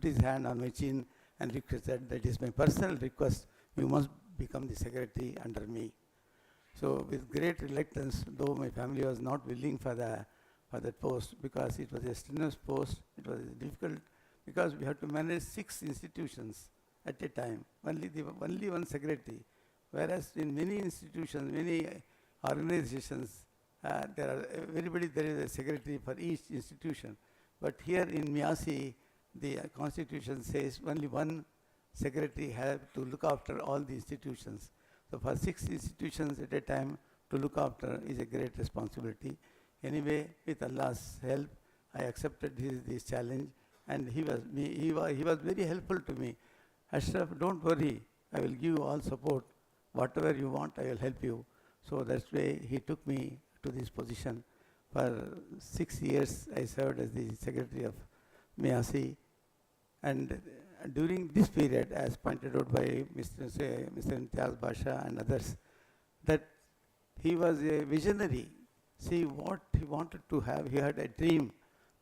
his hand on my chin and requested, that is my personal request, you must become the secretary under me. So with great reluctance, though my family was not willing for that post, because it was a strenuous post, it was difficult, because we had to manage 6 institutions at a time, only one secretary. Whereas in many institutions, many organizations, there is a secretary for each institution. But here in Miyasi, the constitution says only one secretary has to look after all the institutions. So for 6 institutions at a time to look after is a great responsibility. Anyway, with Allah's help, I accepted this challenge. And he was very helpful to me. Ashraf, don't worry, I will give you all support. Whatever you want, I will help you. So that's why he took me to this position. For 6 years, I served as the secretary of Miyasi. And during this period, as pointed out by Mr. Imtiaz Basha and others, that he was a visionary. See what he wanted to have. He had a dream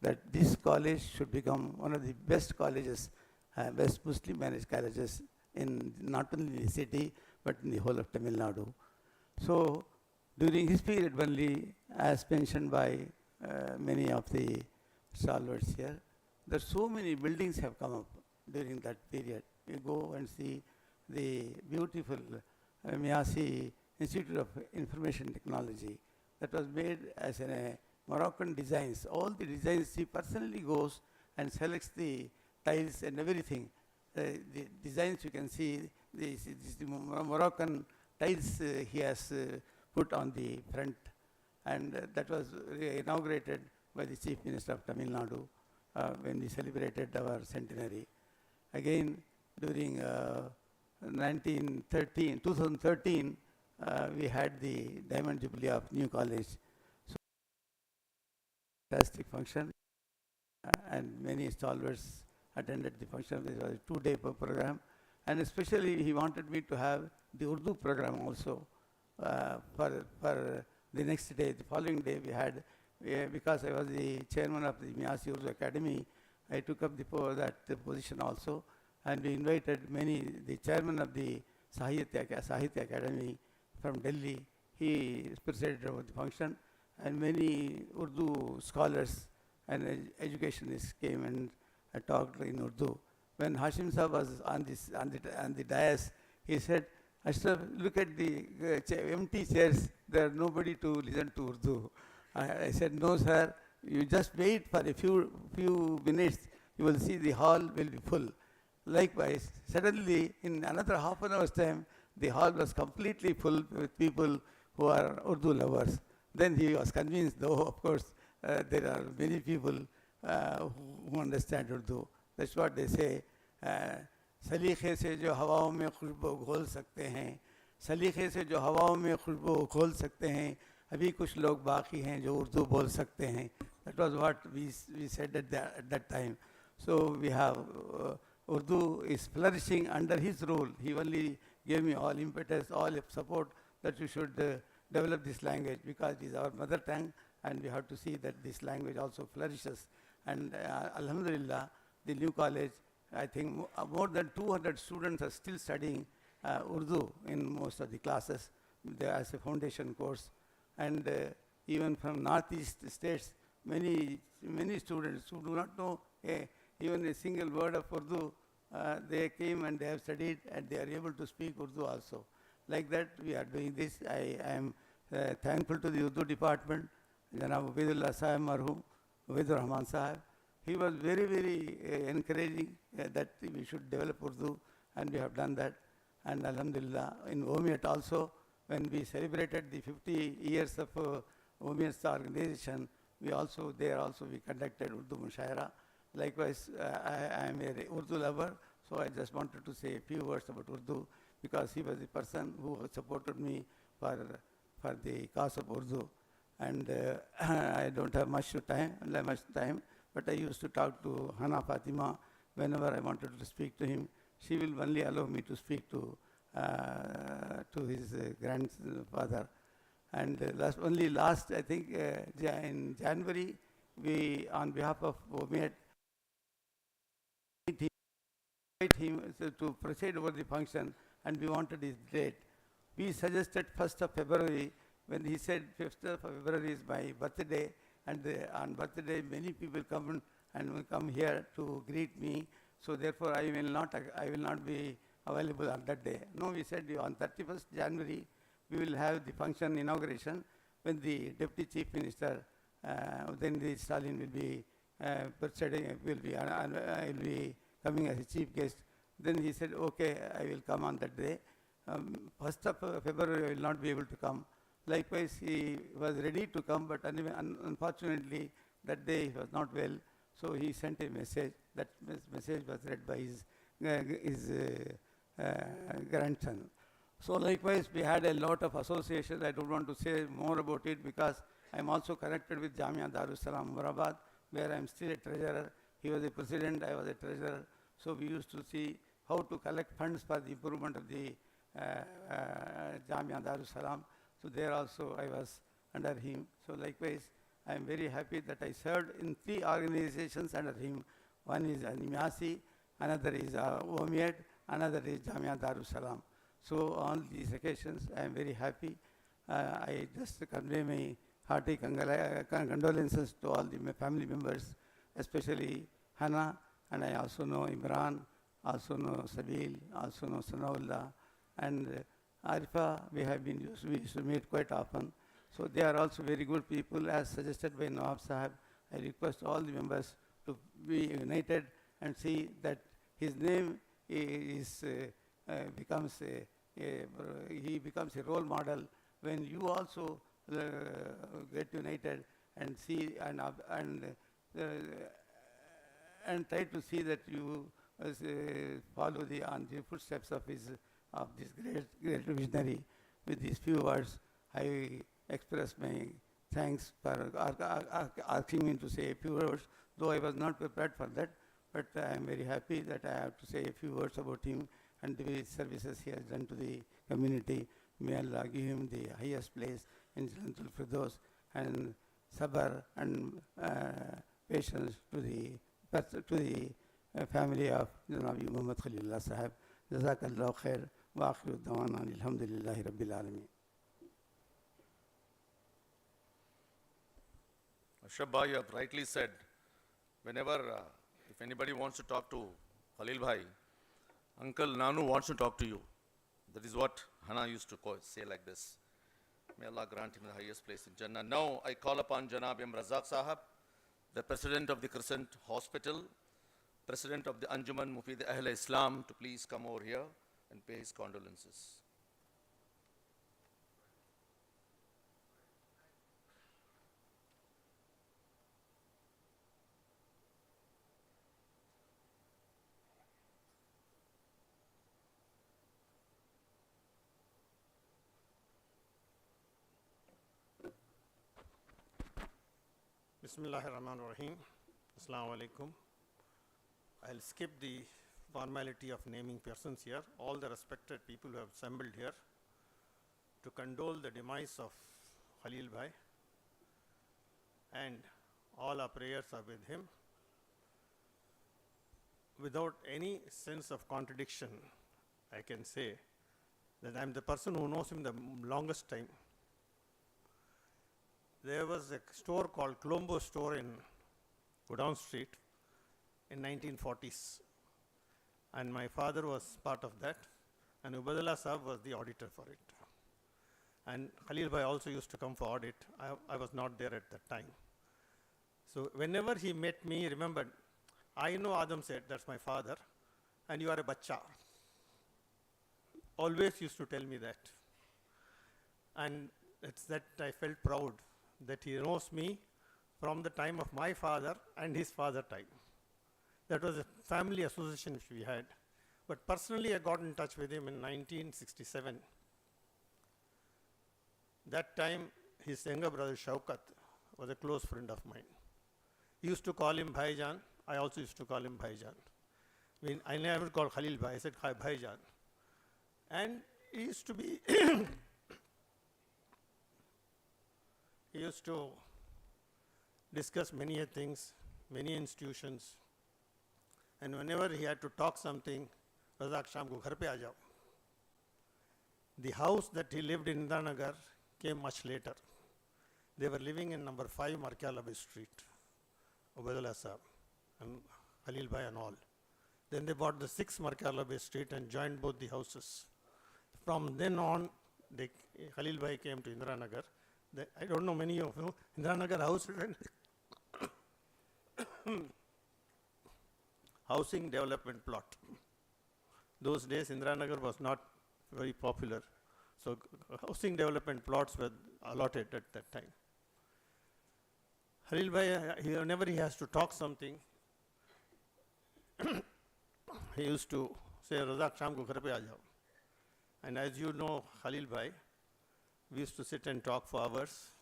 that this college should become one of the best colleges, best Muslim managed colleges in not only the city, but in the whole of Tamil Nadu. So during his period only, as mentioned by many of the stalwarts here, that so many buildings have come up during that period. You go and see the beautiful Miyasi Institute of Information Technology that was made as a Moroccan designs. All the designs, he personally goes and selects the tiles and everything. The designs you can see, the Moroccan tiles he has put on the front, and that was inaugurated by the Chief Minister of Tamil Nadu when we celebrated our centenary. Again, during 2013, we had the Diamond Jubilee of New College. So, fantastic function, and many stalwarts attended the function. This was a 2-day program, and especially he wanted me to have the Urdu program also for the next day. The following day we had, because I was the chairman of the Miasi Udu Academy, I took up that position also, and we invited the chairman of the Sahitya Academy from Delhi. He presided over the function, and many Urdu scholars and educationists came and talked in Urdu. When Hashim Sahib was on the dais, he said, "Ashraf, look at the empty chairs. There are nobody to listen to Urdu." I said, "No, sir. You just wait for a few minutes. You will see the hall will be full." Likewise, suddenly, in another half an hour's time, the hall was completely full with people who are Urdu lovers. Then he was convinced, though, of course, there are many people who understand Urdu. That's what they say. सलीखे से जो हवाओं में खुशबू घोल सकते हैं, सलीखे से जो हवाओं में खुशबू घोल सकते हैं, अभी कुछ लोग बाकी हैं जो उर्दू बोल सकते हैं. That was what we said at that time. So we have Urdu is flourishing under his rule. He only gave me all impetus, all support that you should develop this language, because it is our mother tongue, and we have to see that this language also flourishes. And Alhamdulillah, the new college, I think more than 200 students are still studying Urdu in most of the classes as a foundation course. And even from northeast states, many students who do not know even a single word of Urdu, they came and they have studied, and they are able to speak Urdu also. Like that, we are doing this. I am thankful to the Urdu department, Janab Ubedullah Sahib Marhum, Ubedur Rahman Sahib. He was very, very encouraging that we should develop Urdu, and we have done that. And Alhamdulillah, in OMIAT also, when we celebrated the 50 years of OMIAT's organization, we conducted Urdu Mushaira. Likewise, I am a Urdu lover, so I just wanted to say a few words about Urdu, because he was the person who supported me for the cause of Urdu. And I don't have much time, but I used to talk to Hana Fatima whenever I wanted to speak to him. She will only allow me to speak to his grandfather. And last, I think, in January, we, on behalf of OMIAT, invite him to preside over the function, and we wanted his date. We suggested 1st of February, when he said 5th of February is my birthday, and on birthday many people come here to greet me. So therefore, I will not be available on that day. No, we said on 31st January we will have the function inauguration, when the Deputy Chief Minister, then the Stalin will be presiding, will be coming as a chief guest. Then he said, okay, I will come on that day. 1st of February I will not be able to come. Likewise, he was ready to come, but unfortunately that day he was not well. So he sent a message. That message was read by his grandson. So likewise, we had a lot of associations. I don't want to say more about it, because I am also connected with Jamia Darus Salam, Murabad, where I am still a treasurer. He was a president, I was a treasurer. So we used to see how to collect funds for the improvement of the Jamia Darus Salam. So there also I was under him. So likewise, I am very happy that I served in 3 organizations under him. One is Miasi, another is OMIAT, another is Jamia Darus Salam. So on these occasions, I am very happy. I just convey my hearty condolences to all my family members, especially Hana, and I also know Imran, also know Sabil, also know Sanaullah, and Arifa. We used to meet quite often. So they are also very good people, as suggested by Nawab Sahib. I request all the members to be united and see that his name becomes a role model when you also get united and see and try to see that you follow on the footsteps of this great visionary. With these few words, I express my thanks for asking me to say a few words, though I was not prepared for that, but I am very happy that I have to say a few words about him and the services he has done to the community. May Allah give him the highest place in Jannatul Firdaus, and sabr and patience to the family of Janabi Muhammad Khalilullah Sahib. Jazakallah khair wa akhiru dawana alhamdulillahi rabbil alameen.
Ashraf Bhai, you have rightly said, whenever, if anybody wants to talk to Khalil Bhai, Uncle Nanu wants to talk to you. That is what Hana used to say like this. May Allah grant him the highest place in Jannah. Now I call upon Janab M. Razak Sahib, the President of the Crescent Hospital, President of the Anjuman Mufid Ahl Islam, to please come over here and pay his condolences.
Bismillahirrahmanirrahim. Assalamu alaikum. I'll skip the formality of naming persons here. All the respected people who have assembled here to condole the demise of Khalil Bhai, and all our prayers are with him. Without any sense of contradiction, I can say that I'm the person who knows him the longest time. There was a store called Colombo store in Godown Street in 1940s, and my father was part of that, and Ubadullah Sahib was the auditor for it. And Khalil Bhai also used to come for audit. I was not there at that time. So whenever he met me, he remembered, I know Adam said, that's my father, and you are a bacha. Always used to tell me that. And it's that I felt proud that he knows me from the time of my father and his father time. That was a family association which we had. But personally, I got in touch with him in 1967. That time, his younger brother Shaukat was a close friend of mine. He used to call him Bhaijan. I also used to call him Bhaijan. I never called Khalil Bhai. I said Bhaijan. And he used to be he used to discuss many things, many institutions, and whenever he had to talk something, Razak Sham ko ghar pe aa jao. The house that he lived in Indranagar came much later. They were living in number 5 Markyalabi Street, Ubaidullah Sahib and Khalil Bhai and all. Then they bought the 6 Markyalabi Street and joined both the houses. From then on, Khalil Bhai came to Indranagar. I don't know many of you, Indranagar house housing development plot. Those days, Indranagar was not very popular. So housing development plots were allotted at that time. Khalil Bhai, whenever he has to talk something, he used to say, Razak Sham ko ghar pe aa jao. And as you know, Khalil Bhai, we used to sit and talk for hours.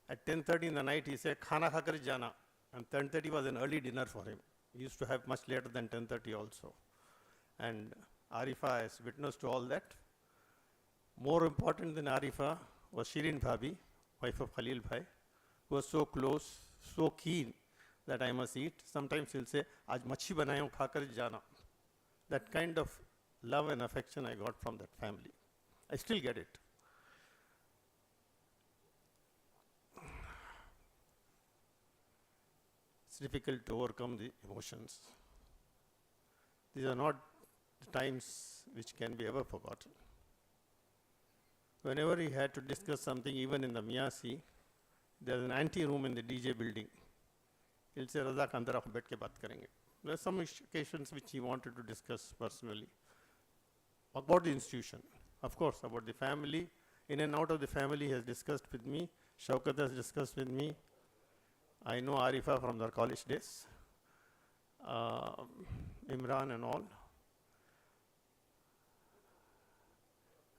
At 10:30 in the night, he said, Khana kha kar jana. And 10:30 was an early dinner for him. He used to have much later than 10:30 also. And Arifa is witness to all that. More important than Arifa was Shirin Bhabi, wife of Khalil Bhai, who was so close, so keen that I must eat. Sometimes he'll say, Aaj machi banayo kha kar jana. That kind of love and affection I got from that family. I still get it. It's difficult to overcome the emotions. These are not the times which can be ever forgotten. Whenever he had to discuss something, even in the Miyasi, there's an ante-room in the DJ building. He'll say, Razak, andar aap baith ke baat karenge. There are some occasions which he wanted to discuss personally. About the institution, of course, about the family. In and out of the family, he has discussed with me. Shaukat has discussed with me. I know Arifa from their college days. Imran and all.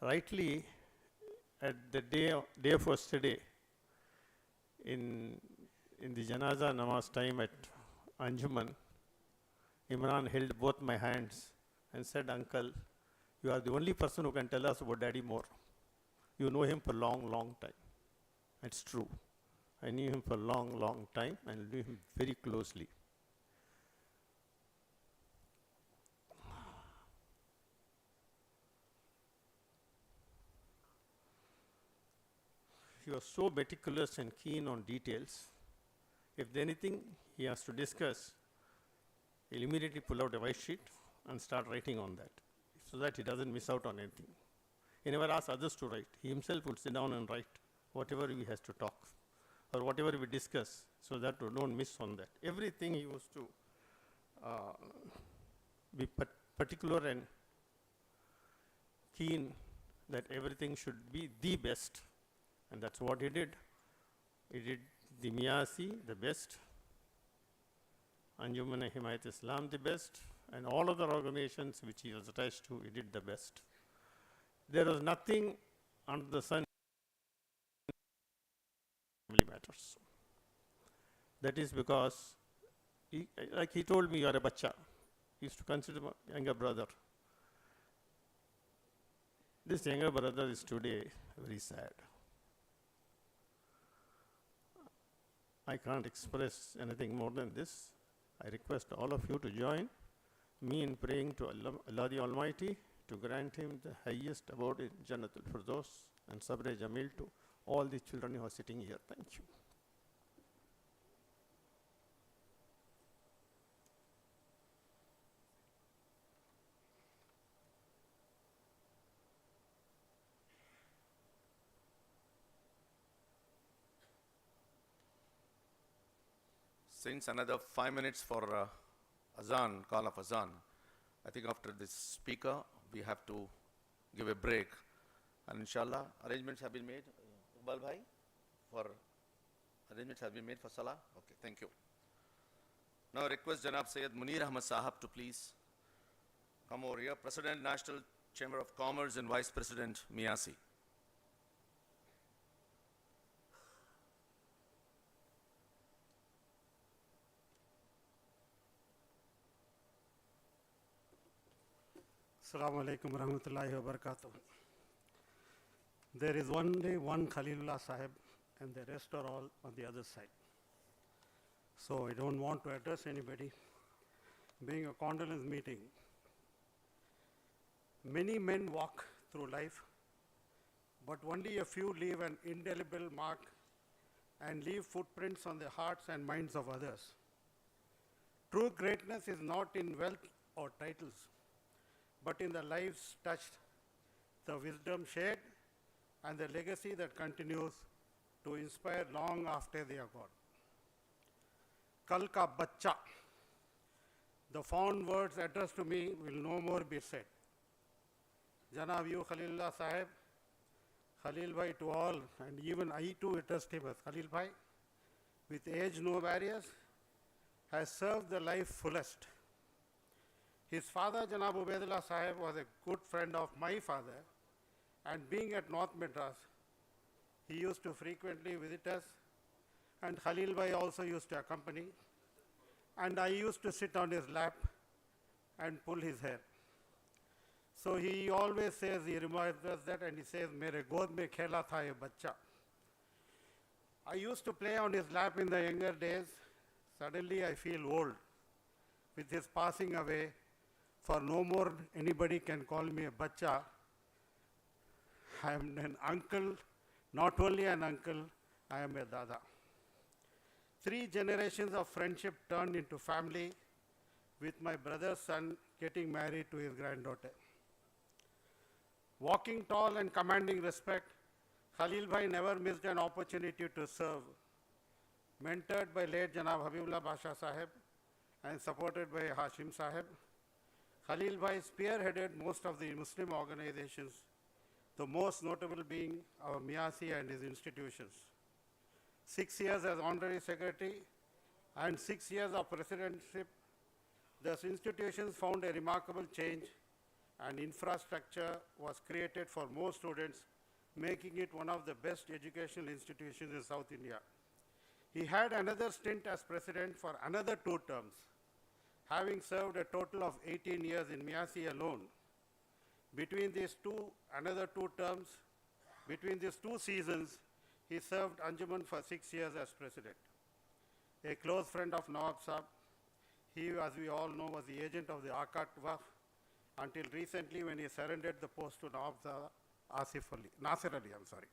Rightly, at the day of yesterday, in the janaza namaz time at Anjuman, Imran held both my hands and said, "Uncle, you are the only person who can tell us about Daddy more. You know him for a long, long time." It's true. I knew him for a long, long time and knew him very closely. He was so meticulous and keen on details. If there's anything he has to discuss, he'll immediately pull out a white sheet and start writing on that, so that he doesn't miss out on anything. He never asked others to write. He himself would sit down and write whatever he has to talk or whatever we discuss, so that we don't miss on that. Everything he used to be particular and keen that everything should be the best. And that's what he did. He did the Miyasi the best, Anjuman Himayat Islam the best, and all other organizations which he was attached to, he did the best. There was nothing under the sun family matters. That is because, like he told me, you are a bacha. He used to consider my younger brother. This younger brother is today very sad. I can't express anything more than this. I request all of you to join me in praying to Allah the Almighty to grant him the highest abode in Jannatul Firdaus and Sabr Jamil to all the children who are sitting here. Thank you.
Since another 5 minutes for Azan, call of Azan, I think after this speaker, we have to give a break. And inshallah, arrangements have been made, Iqbal Bhai, arrangements have been made for Salah? Okay, thank you. Now I request Janab Sayyid Munir Ahmad Sahib to please come over here, President, National Chamber of Commerce and Vice President, Miyasi.
Assalamu alaikum warahmatullahi wabarakatuh. There is only one Khalilullah Sahib and the rest are all on the other side. So I don't want to address anybody. Being a condolence meeting, many men walk through life, but only a few leave an indelible mark and leave footprints on the hearts and minds of others. True greatness is not in wealth or titles, but in the lives touched, the wisdom shared, and the legacy that continues to inspire long after they are gone. Kal ka bachcha. The fond words addressed to me will no more be said. Janab you Khalilullah Sahib, Khalil Bhai to all, and even I too addressed him as Khalil Bhai, with age no barriers, has served the life fullest. His father, Janab Ubaidullah Sahib, was a good friend of my father, and being at North Madras, he used to frequently visit us, and Khalil Bhai also used to accompany, and I used to sit on his lap and pull his hair. So he always says, he reminds us that, and he says, "Mere god mein khela tha ye bachcha." I used to play on his lap in the younger days. Suddenly I feel old. With his passing away, for no more anybody can call me a bachcha. I am an uncle, not only an uncle, I am a dada. 3 generations of friendship turned into family, with my brother's son getting married to his granddaughter. Walking tall and commanding respect, Khalil Bhai never missed an opportunity to serve. Mentored by late Janab Habibullah Basha Sahib and supported by Hashim Sahib, Khalil Bhai spearheaded most of the Muslim organizations, the most notable being our Miyasi and his institutions. 6 years as honorary secretary and 6 years of presidentship Thus, institutions found a remarkable change and infrastructure was created for more students, making it one of the best educational institutions in South India. He had another stint as president for another 2 terms, having served a total of 18 years in Miasi alone. Between these two seasons, he served Anjuman for 6 years as president. A close friend of Nawab Sahib, he, as we all know, was the agent of the Akat Waqf until recently when he surrendered the post to Nawab Nasir Ali.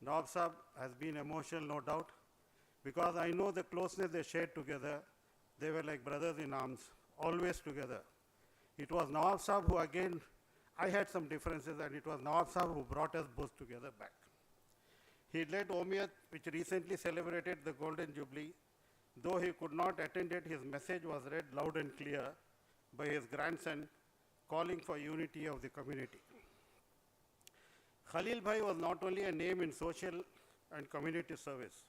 Nawab Sahib has been emotional, no doubt, because I know the closeness they shared together. They were like brothers in arms, always together. It was Nawab Sahib who, again, I had some differences, and it was Nawab Sahib who brought us both together back. He led Omiyat, which recently celebrated the Golden Jubilee. Though he could not attend it, his message was read loud and clear by his grandson, calling for unity of the community. Khalil Bhai was not only a name in social and community service.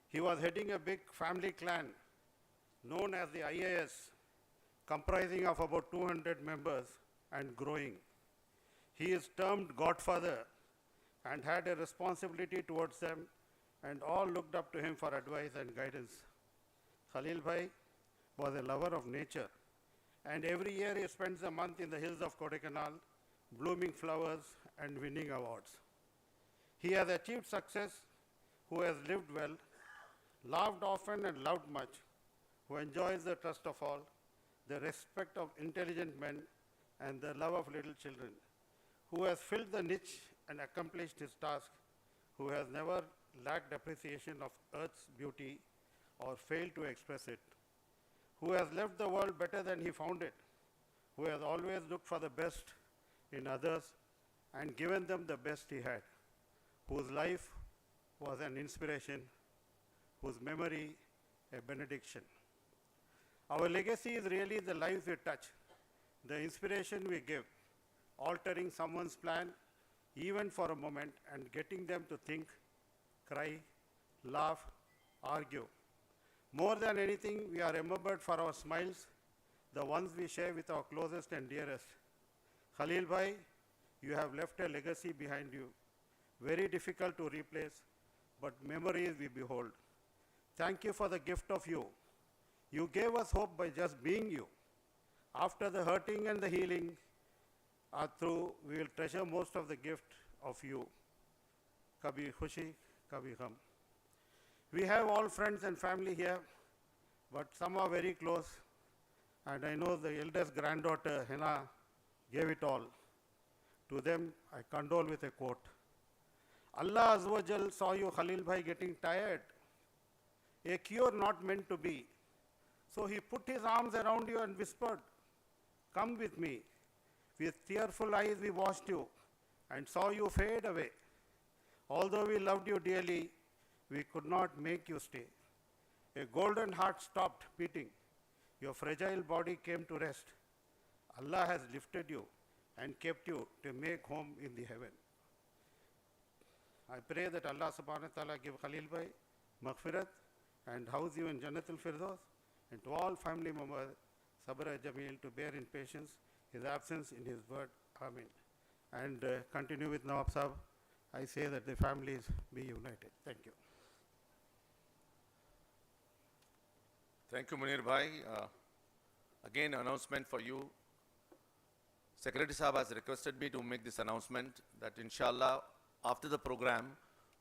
He was heading a big family clan known as the IAS, comprising of about 200 members and growing. He is termed Godfather and had a responsibility towards them, and all looked up to him for advice and guidance. Khalil Bhai was a lover of nature, and every year he spends a month in the hills of Kodaikanal, blooming flowers and winning awards. He has achieved success, who has lived well, laughed often and loved much, who enjoys the trust of all, the respect of intelligent men, and the love of little children, who has filled the niche and accomplished his task, who has never lacked appreciation of earth's beauty or failed to express it, who has left the world better than he found it, who has always looked for the best in others and given them the best he had, whose life was an inspiration, whose memory a benediction. Our legacy is really the lives we touch, the inspiration we give, altering someone's plan even for a moment and getting them to think, cry, laugh, argue. More than anything, we are remembered for our smiles, the ones we share with our closest and dearest. Khalil Bhai, you have left a legacy behind you, very difficult to replace, but memories we behold. Thank you for the gift of you. You gave us hope by just being you. After the hurting and the healing are through, we will treasure most of the gift of you. Kabhi khushi, kabhi gham. We have all friends and family here, but some are very close. And I know the eldest granddaughter, Hena, gave it all. To them, I condole with a quote. Allah Azza wa Jal saw you, Khalil Bhai, getting tired. A cure not meant to be. So he put his arms around you and whispered, come with me. With tearful eyes we watched you and saw you fade away. Although we loved you dearly, we could not make you stay. A golden heart stopped beating. Your fragile body came to rest. Allah has lifted you and kept you to make home in the heaven. I pray that Allah subhanahu wa ta'ala give Khalil Bhai maghfirat and house you in Jannatul Firdaus, and to all family members, Sabra Jamil, to bear in patience his absence in his word. Amen. And continue with Nawab Sahib. I say that the families be united. Thank you.
Thank you, Munir Bhai. Again, announcement for you. Secretary Sahib has requested me to make this announcement that inshallah, after the program,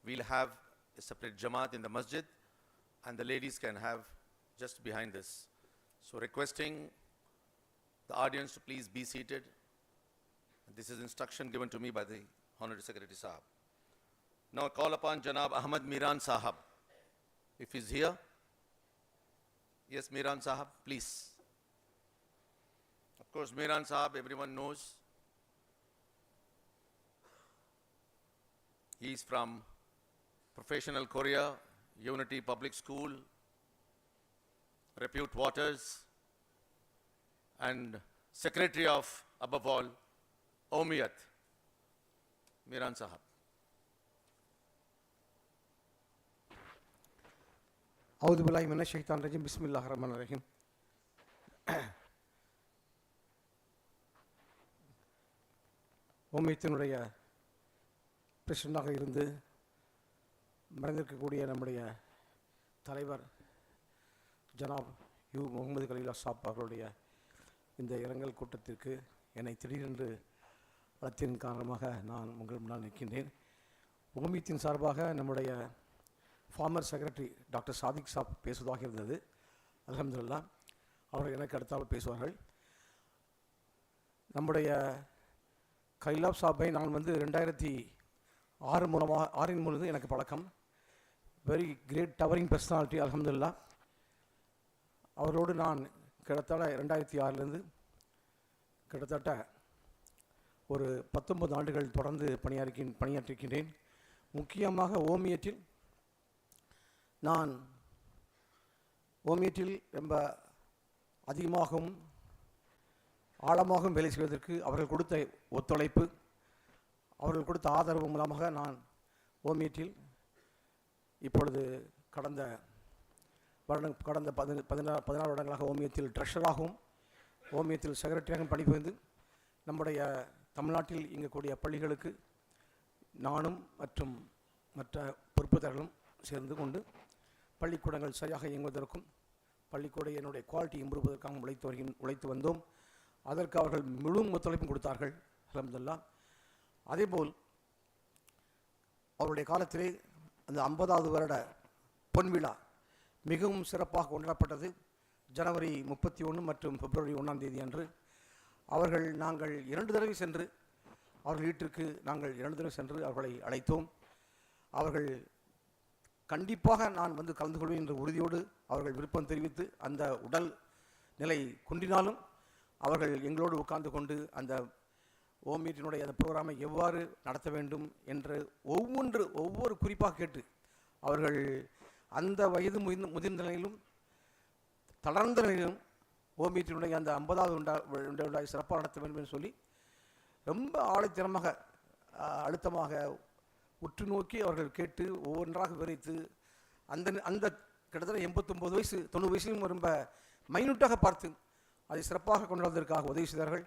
we'll have a separate Jamaat in the masjid, and the ladies can have just behind this. So requesting the audience to please be seated. This is instruction given to me by the Honorary Secretary Sahib. Now call upon Janab Ahmed Miran Sahib, if he's here. Yes, Miran Sahib, please. Of course, Miran Sahib, everyone knows. He is from Professional Korea, Unity Public School, Repute Waters, and Secretary of, above all, Omiyat, Miran Sahib.
Audu billahi minash shaitan rajim. Bismillahir Rahmanir Rahim. ஓமியத்தினுடைய பிரசிடண்டாக இருந்து மறைந்திருக்கக்கூடிய நம்முடைய தலைவர் ஜனாப் முகமது கலீலுல்லாஹ் சாப் அவர்களுடைய இந்த இரங்கல் கூட்டத்திற்கு என்னை திடீரென்று அழைத்ததன் காரணமாக நான் உங்கள் முன்னால் நிற்கின்றேன். ஓமியத்தின் சார்பாக நம்முடைய ஃபார்மர் செக்ரட்டரி டாக்டர் சாதிக் சாப் பேசுவதாக இருந்தது. அல்ஹம்துலில்லாஹ் அவர்கள் எனக்கு அடுத்தால் பேசுவார்கள். நம்முடைய கலீலுல்லாஹ் சாப்பை நான் 2006 மூலமாக எனக்கு பழக்கம். வெரி கிரேட் டவரிங் பர்சனாலிட்டி அல்ஹம்துலில்லாஹ். அவரோடு நான் கிட்டத்தட்ட 2006 கிட்டத்தட்ட ஒரு 19 ஆண்டுகள் தொடர்ந்து பணியாற்றிருக்கின்றேன். முக்கியமாக ஓமியத்தில் நான் ரொம்ப அதிகமாகவும் ஆழமாகவும் வேலை செய்வதற்கு அவர்கள் கொடுத்த ஒத்துழைப்பு, அவர்கள் கொடுத்த ஆதரவு மூலமாக நான் ஓமியத்தில் இப்பொழுது கடந்த 16 வருடங்களாக ஓமியத்தில் ட்ரெஷராகவும் ஓமியத்தில் செக்ரட்டரியாகவும் பணிபுரிந்து நம்முடைய தமிழ்நாட்டில் இயங்கக்கூடிய பள்ளிகளுக்கு நானும் மற்றும் மற்ற பொறுப்புதாரர்களும் சேர்ந்து கொண்டு பள்ளிக்கூடங்கள் சரியாக இயங்குவதற்கும் பள்ளிக்கூட என்னுடைய குவாலிட்டி இம்ப்ரூவ் பண்ணுவதற்காக உழைத்து வந்தோம். அதற்கு அவர்கள் முழு ஒத்துழைப்பும் கொடுத்தார்கள் அல்ஹம்துலில்லாஹ். அதேபோல் அவருடைய காலத்திலே அந்த 50வது வருட பொன்விழா மிகவும் சிறப்பாக கொண்டாடப்பட்டது. ஜனவரி 31 மற்றும் பிப்ரவரி 1ஆம் தேதி அன்று நாங்கள் 2 தடவை சென்று அவர்கள் வீட்டிற்கு அவர்களை அழைத்தோம். அவர்கள் கண்டிப்பாக நான் வந்து கலந்து கொள்வேன் என்ற உறுதியோடு அவர்கள் விருப்பம் தெரிவித்து அந்த உடல் நிலை குன்றினாலும் அவர்கள் எங்களோடு உட்கார்ந்து கொண்டு அந்த ஓமியத்தினுடைய அந்த ப்ரோக்ராமை எவ்வாறு நடத்த வேண்டும் என்று ஒவ்வொரு குறிப்பாக கேட்டு அவர்கள் அந்த வயது முதிர்ந்த நிலையிலும் தளர்ந்த நிலையிலும் ஓமியத்தினுடைய அந்த 50வது சிறப்பாக நடத்த வேண்டும் என்று சொல்லி ரொம்ப ஆழத்திறமாக அழுத்தமாக உற்று நோக்கி அவர்கள் கேட்டு ஒவ்வொன்றாக விவரித்து அந்த கிட்டத்தட்ட 89 வயசு 90 வயசிலும் ரொம்ப மைனூட்டாக பார்த்து அதை சிறப்பாக கொண்டாடுவதற்காக உதவி செய்தார்கள்.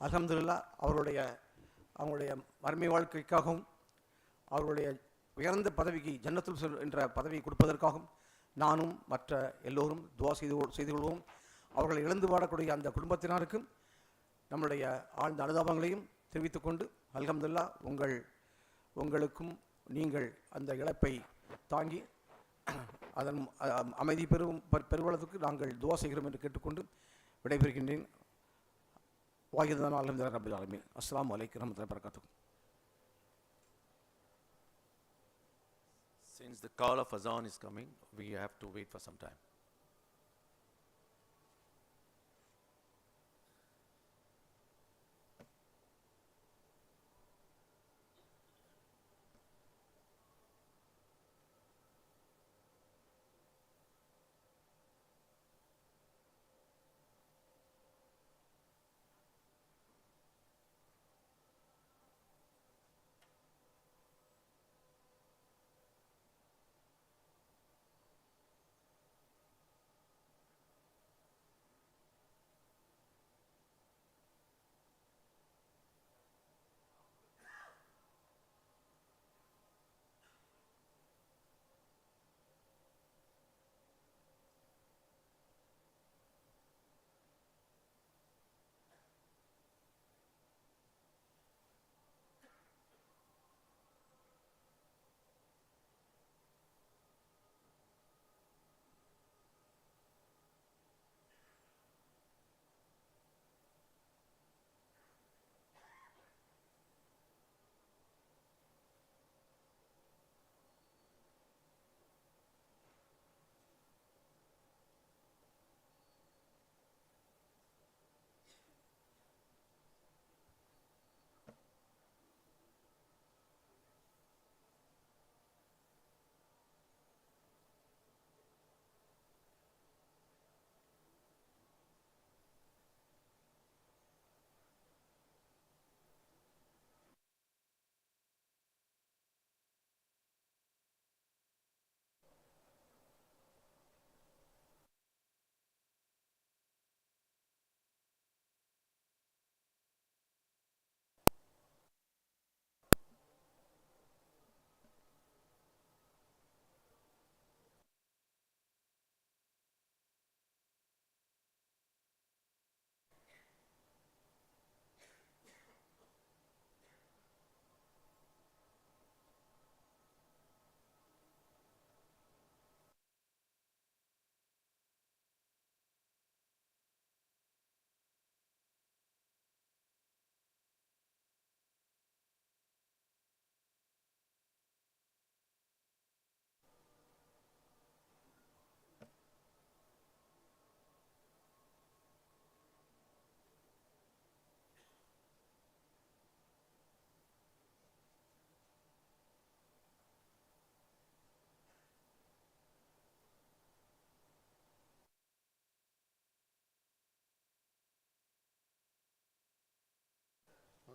அல்ஹம்துலில்லாஹ் அவங்களுடைய மறுமை வாழ்க்கைக்காகவும் அவர்களுடைய உயர்ந்த பதவிக்கு ஜன்னத்துல் என்ற பதவியை கொடுப்பதற்காகவும் நானும் மற்ற எல்லோரும் துவா செய்து கொள்வோம். அவர்களை இழந்து வாடக்கூடிய அந்த குடும்பத்தினருக்கும் நம்முடைய ஆழ்ந்த அனுதாபங்களையும் தெரிவித்துக்கொண்டு அல்ஹம்துலில்லாஹ் உங்களுக்கும் நீங்கள் அந்த இழப்பை தாங்கி அதன் அமைதி பெறுவதற்கு நாங்கள் துவா செய்கிறோம் என்று கேட்டுக்கொண்டு விடைபெறுகின்றேன். வாஹிதனா அல்ஹம்துலில்லாஹி ரப்பில் ஆலமீன். அஸ்ஸலாமு அலைக்கும் வரஹ்மத்துல்லாஹி வபரகாத்துஹு.
Since the call of azan is coming, we have to wait for some time.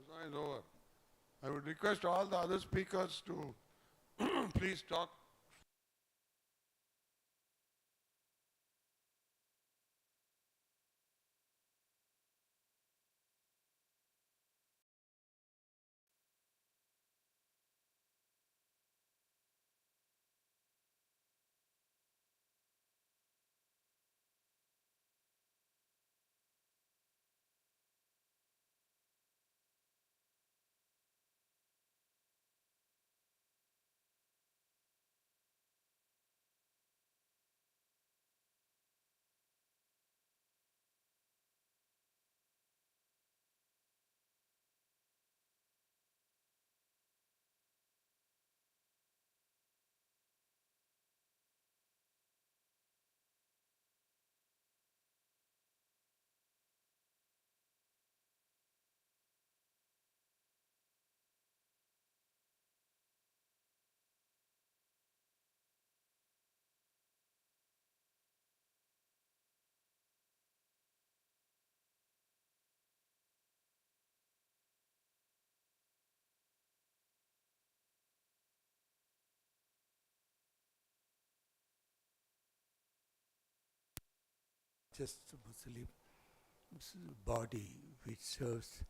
Azan is over. I would request all the other speakers to please talk.
Just a Muslim body which serves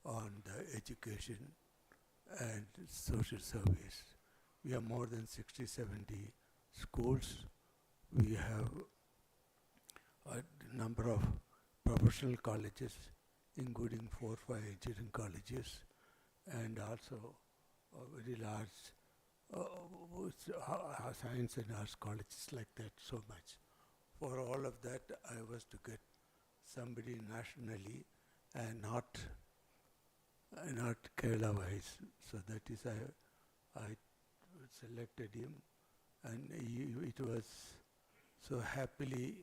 on the education and social service. We have more than 60, 70 schools. We have a number of professional colleges, including 4 or 5 engineering colleges, and also a very large science and arts colleges like that, so much. For all of that, I was to get somebody nationally and not Kerala-wise. So that is I selected him, and it was so happily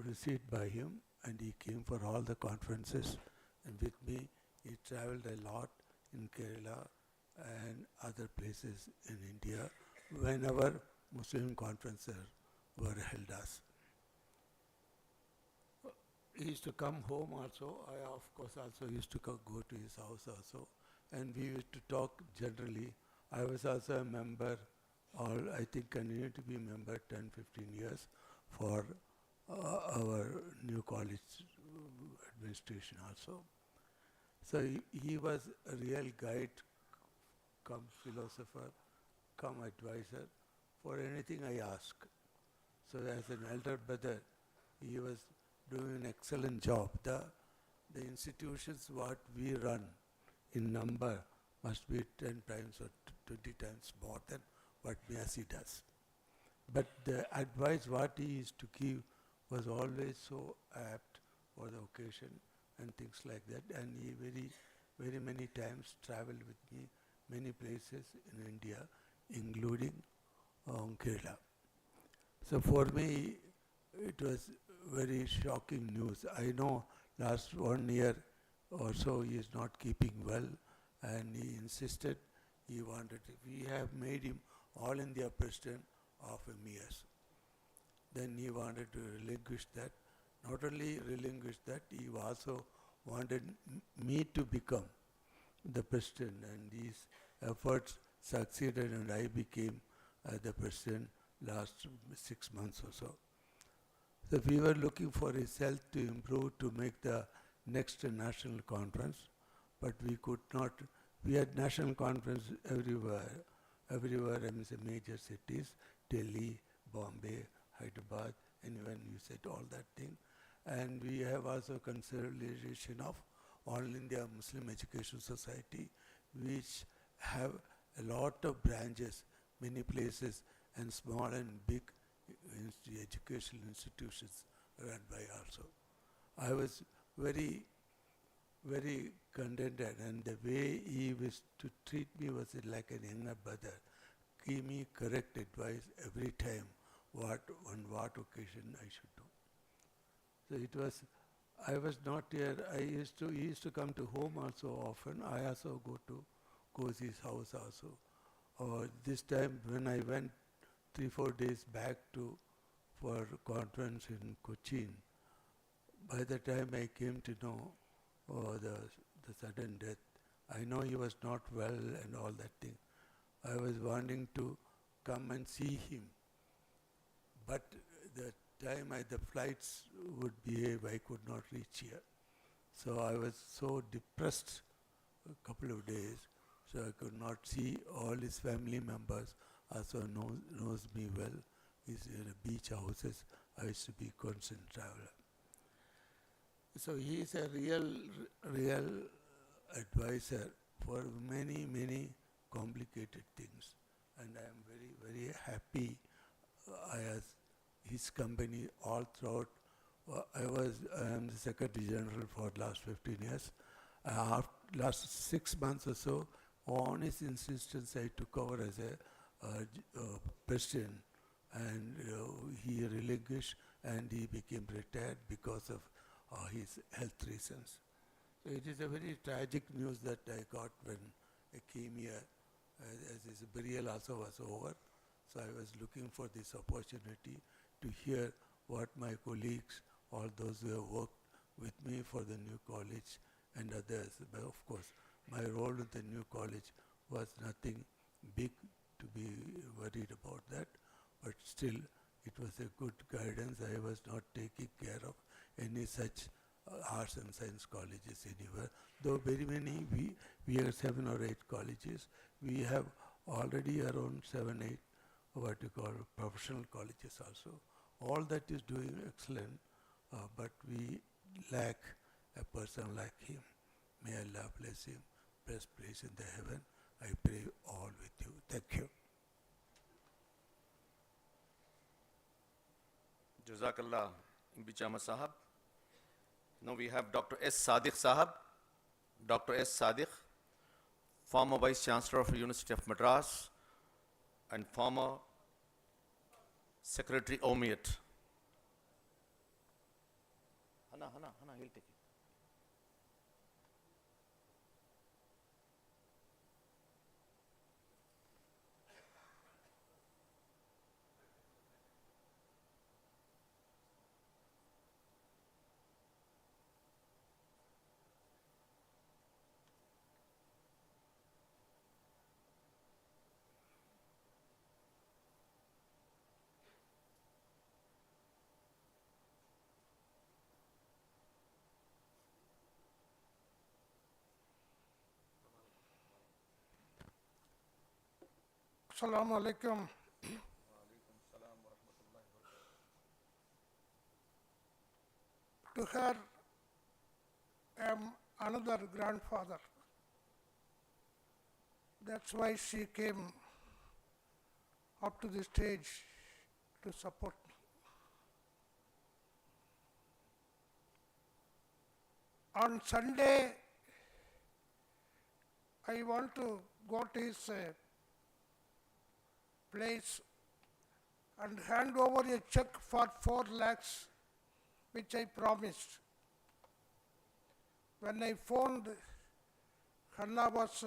received by him, and he came for all the conferences, and with me he traveled a lot in Kerala and other places in India whenever Muslim conferences were held us. He used to come home also. I, of course, also used to go to his house also. And we used to talk generally. I was also a member, or I think continued to be a member 10, 15 years for our new college administration also. So he was a real guide, come philosopher, come advisor for anything I ask. So as an elder brother, he was doing an excellent job. The institutions what we run in number must be 10 times or 20 times more than what Miasi does. But the advice what he used to give was always so apt for the occasion and things like that. And he very many times traveled with me many places in India, including Kerala. So for me, it was very shocking news. I know last 1 year or so he is not keeping well, and he insisted he wanted, we have made him All India President of MES. Then he wanted to relinquish that. Not only relinquish that, he also wanted me to become the president, and these efforts succeeded, and I became the president last 6 months or so. So we were looking for his health to improve to make the next national conference, but we could not. We had national conference everywhere, I mean the major cities, Delhi, Bombay, Hyderabad, and when you said all that thing. And we have also consolidation of All India Muslim Education Society, which have a lot of branches, many places, and small and big educational institutions run by also. I was very contented, and the way he was to treat me was like an younger brother. Give me correct advice every time on what occasion I should do. So it was, I was not here. He used to come to home also often. I also go to his house also. This time when I went 3-4 days back for a conference in Cochin, by the time I came to know the the sudden death. I know he was not well and all that thing. I was wanting to come and see him. But the time the flights would behave, I could not reach here. So I was so depressed a couple of days, so I could not see all his family members. Also knows me well. He's in the beach houses. I used to be constant traveler. So he is a real advisor for many complicated things. And I am very happy I have his company all throughout. I am the Secretary General for the last 15 years. Last 6 months or so, on his insistence, I took over as a president, and he relinquished and he became retired because of his health reasons. So it is a very tragic news that I got when I came here, as his burial also was over. So I was looking for this opportunity to hear what my colleagues, all those who have worked with me for the new college and others. But of course, my role in the new college was nothing big to be worried about that, but still it was a good guidance. I was not taking care of any such arts and science colleges anywhere. Though very many, we have 7 or 8 colleges. We have already around 7, 8 what you call professional colleges also. All that is doing excellent, but we lack a person like him. May Allah bless him, best place in the heaven. I pray all with you. Thank you.
Jazakallah, Bichama Sahab. Now we have Dr. S. Sadiq Sahab. Dr. S. Sadiq, former Vice Chancellor of the University of Madras and former Secretary Omiyat. Hana, he'll take it.
Assalamu alaikum. To her, I am another grandfather. That's why she came up to the stage to support me. On Sunday, I want to go to his place and hand over a check for 4 lakhs, which I promised. When I phoned, Khanna was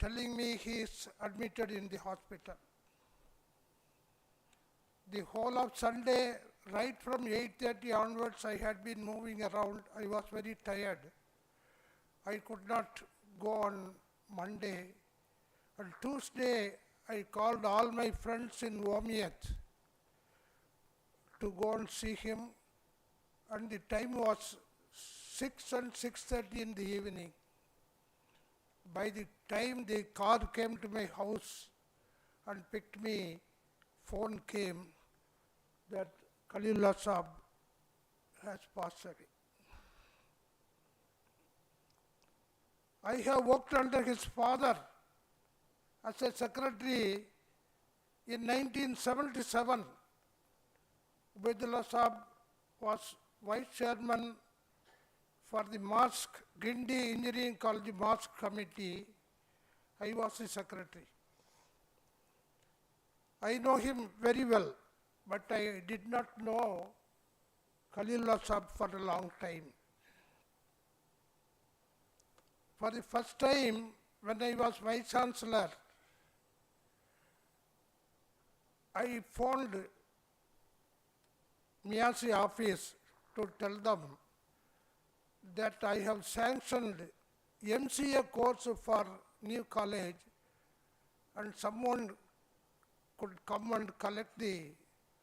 telling me he is admitted in the hospital. The whole of Sunday, right from 8:30 onwards, I had been moving around. I was very tired. I could not go on Monday. On Tuesday, I called all my friends in Omiyat to go and see him, and the time was 6 and 6:30 in the evening. By the time the car came to my house and picked me, phone came that Khalilullah Sahib has passed away. I have worked under his father as a secretary in 1977. Ubaidullah Sahib was vice chairman for the mosque, Gindi Engineering College Mosque Committee. I was the secretary. I know him very well, but I did not know Khalilullah Sahib for a long time. For the first time, when I was Vice Chancellor, I phoned Miasi office to tell them that I have sanctioned MCA course for new college, and someone could come and collect the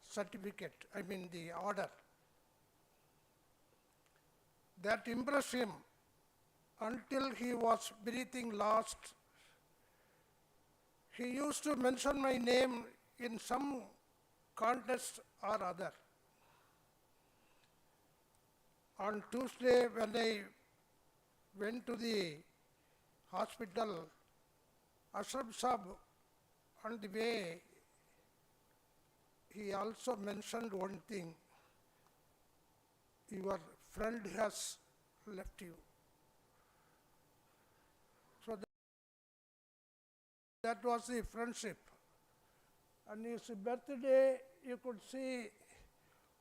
certificate, I mean the order. That impressed him until he was breathing last. He used to mention my name in some contest or other. On Tuesday, when I went to the hospital, Ashraf Sahib, on the way, he also mentioned one thing: your friend has left you. So that was the friendship. And his birthday, you could see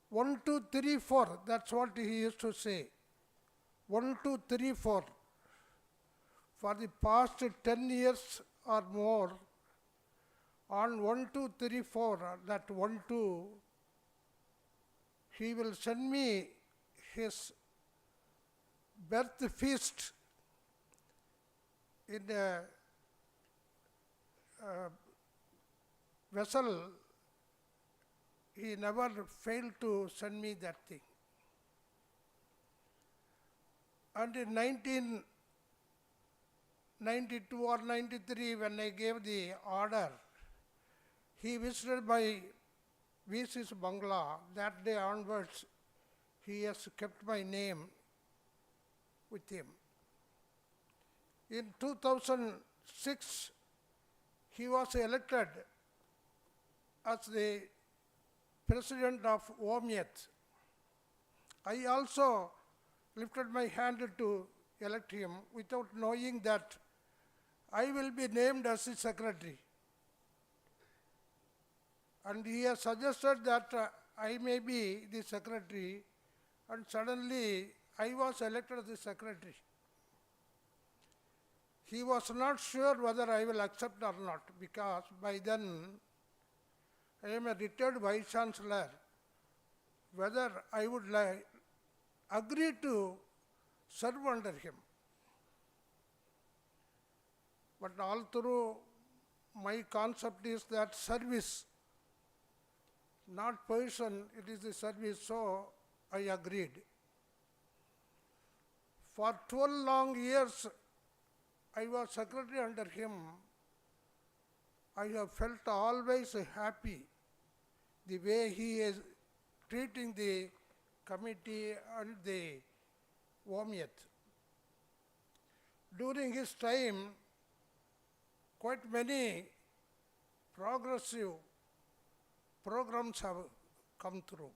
1, 2, 3, 4. That's what he used to say. 1, 2, 3, 4. For the past 10 years or more, on 1, 2, 3, 4, that 1, 2, he will send me his birth feast in a vessel. He never failed to send me that thing. And in 1992 or 93, when I gave the order, he visited my VC's bungalow. That day onwards, he has kept my name with him. In 2006, he was elected as the president of OMIET. I also lifted my hand to elect him without knowing that I will be named as the secretary. And he has suggested that I may be the secretary, and suddenly I was elected as the secretary. He was not sure whether I will accept or not, because by then I am a retired vice chancellor, whether I would agree to serve under him. But all through, my concept is that service, not person, it is the service, so I agreed. For 12 long years, I was secretary under him. I have felt always happy the way he is treating the committee and the OMIET. During his time, quite many progressive programs have come through.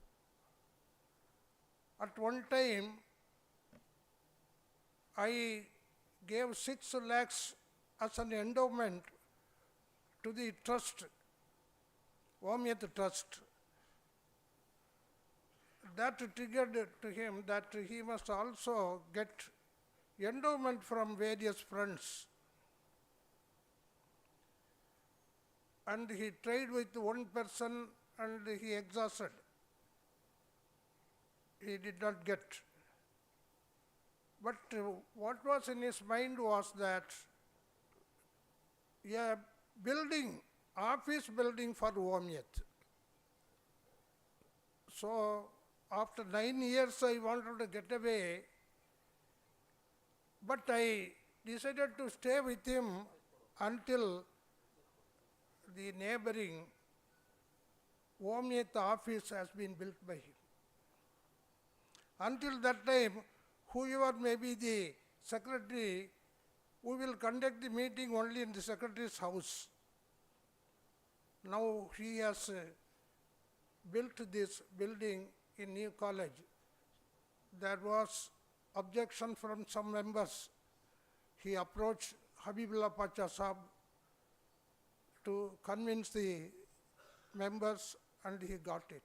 At one time, I gave 6 lakhs as an endowment to the trust, OMIET trust. That triggered to him that he must also get endowment from various friends. And he tried with one person and he exhausted. He did not get. But what was in his mind was that a building, office building for OMIET. So after 9 years I wanted to get away, but I decided to stay with him until the neighboring OMIET office has been built by him. Until that time, whoever may be the secretary, we will conduct the meeting only in the secretary's house. Now he has built this building in New College. There was objection from some members. He approached Habibullah Pacha Sahib to convince the members, and he got it.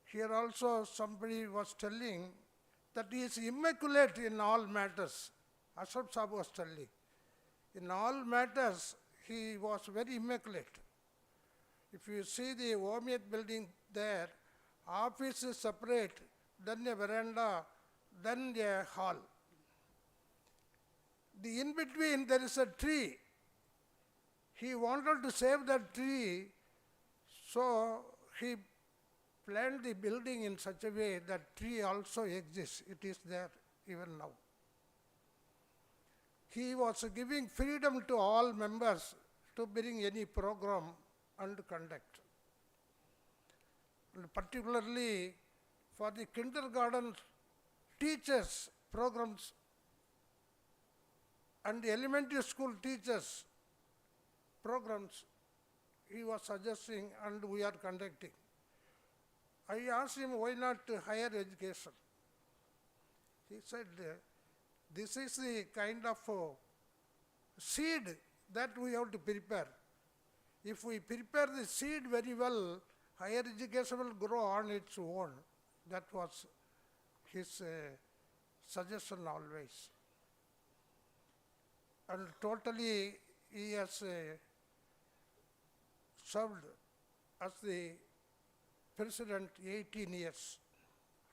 Here also somebody was telling that he is immaculate in all matters. Ashraf Sahib was telling. In all matters, he was very immaculate. If you see the OMIET building there, office is separate, then a veranda, then a hall. the in between there is a tree. He wanted to save that tree, so he planned the building in such a way that tree also exists. It is there even now. He was giving freedom to all members to bring any program and conduct. And particularly for the kindergarten teachers programs and the elementary school teachers programs, he was suggesting and we are conducting. I asked him, why not higher education? He said, this is the kind of seed that we have to prepare. If we prepare the seed very well, higher education will grow on its own. That was his suggestion always. And totally he has served as the president 18 years,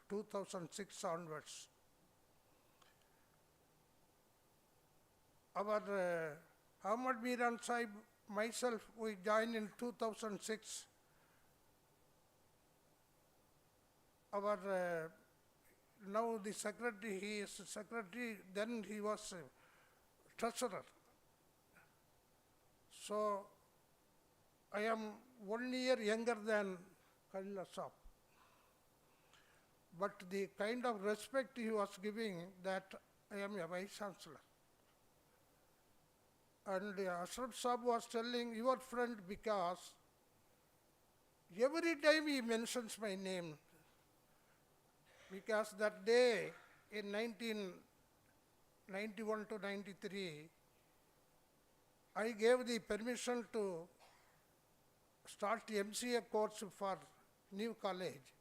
2006 onwards. Our Ahmed Miran Sahib, myself, we joined in 2006. Our now the secretary, he is secretary, then he was treasurer. So I am 1 year younger than Khalilullah Sahib. But the kind of respect he was giving, that I am a vice chancellor. And Ashraf Sahib was telling, your friend, because every time he mentions my name, because that day in 1991 to 93, I gave the permission to start the MCA course for new college.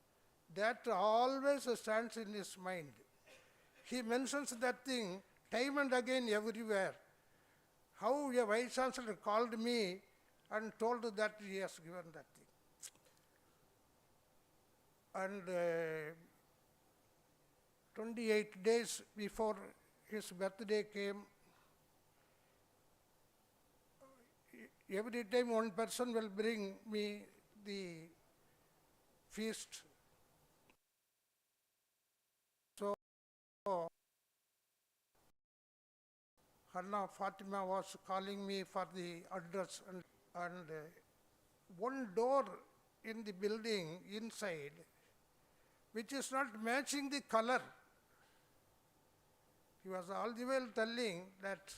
That always stands in his mind. He mentions that thing time and again everywhere. How a vice chancellor called me and told that he has given that thing. And 28 days before his birthday came, every time one person will bring me the feast. So Hanna Fatima was calling me for the address, and one door in the building inside, which is not matching the color. He was all the while telling that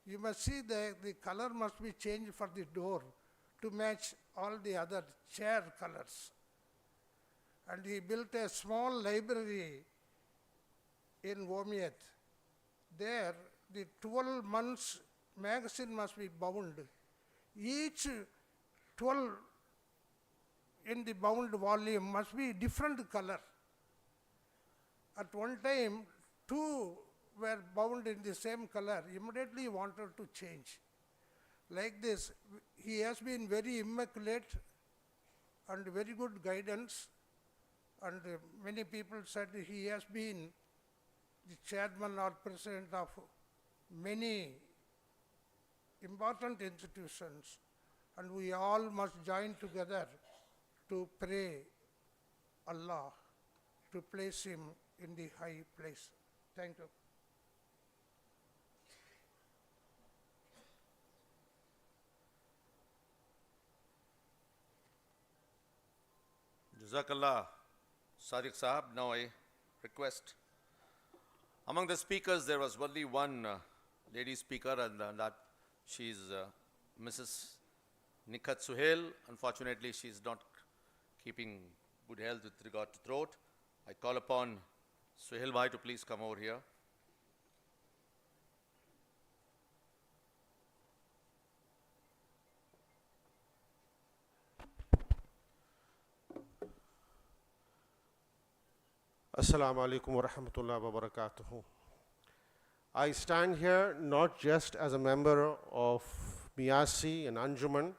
you must see the color must be changed for the door to match all the other chair colors. And he built a small library in Mohamed. There, the 12 months magazine must be bound. Each 12 in the bound volume must be different color. At one time, 2 were bound in the same color. Immediately he wanted to change. Like this, he has been very immaculate and very good guidance. And many people said he has been the chairman or president of many important institutions. And we all must join together to pray Allah to place him in the high place. Thank you.
Jazakallah, Sadiq Sahab. Now I request, among the speakers there was only one lady speaker, and that she is Mrs. Nikhat Suhail. Unfortunately, she is not keeping good health with regard to throat. I call upon Suhail Bhai to please come over here.
Assalamu alaikum wa rahmatullahi wa barakatuhu. I stand here not just as a member of Miyasi and Anjuman,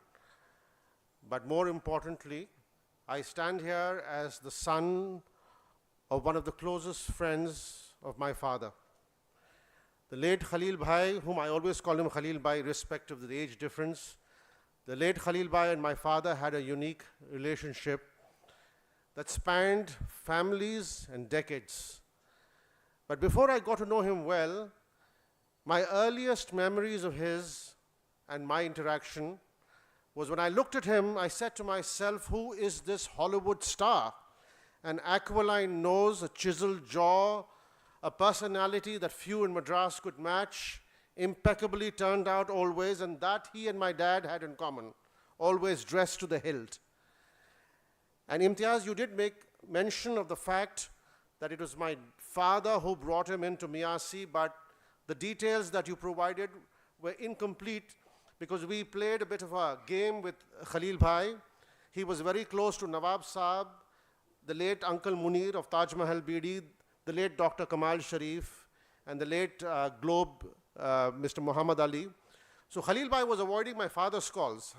but more importantly, I stand here as the son of one of the closest friends of my father. The late Khalil Bhai, whom I always call him Khalil Bhai, irrespective of the age difference. The late Khalil Bhai and my father had a unique relationship that spanned families and decades. But before I got to know him well, my earliest memories of his and my interaction was when I looked at him, I said to myself, who is this Hollywood star? An aquiline nose, a chiseled jaw, a personality that few in Madras could match, impeccably turned out always, and that he and my dad had in common, always dressed to the hilt. And Imtiaz, you did make mention of the fact that it was my father who brought him into Miyasi, but the details that you provided were incomplete because we played a bit of a game with Khalil Bhai. He was very close to Nawab Sahib, the late Uncle Munir of Taj Mahal BD, the late Dr. Kamal Sharif, and the late Globe, Mr. Muhammad Ali. So Khalil Bhai was avoiding my father's calls.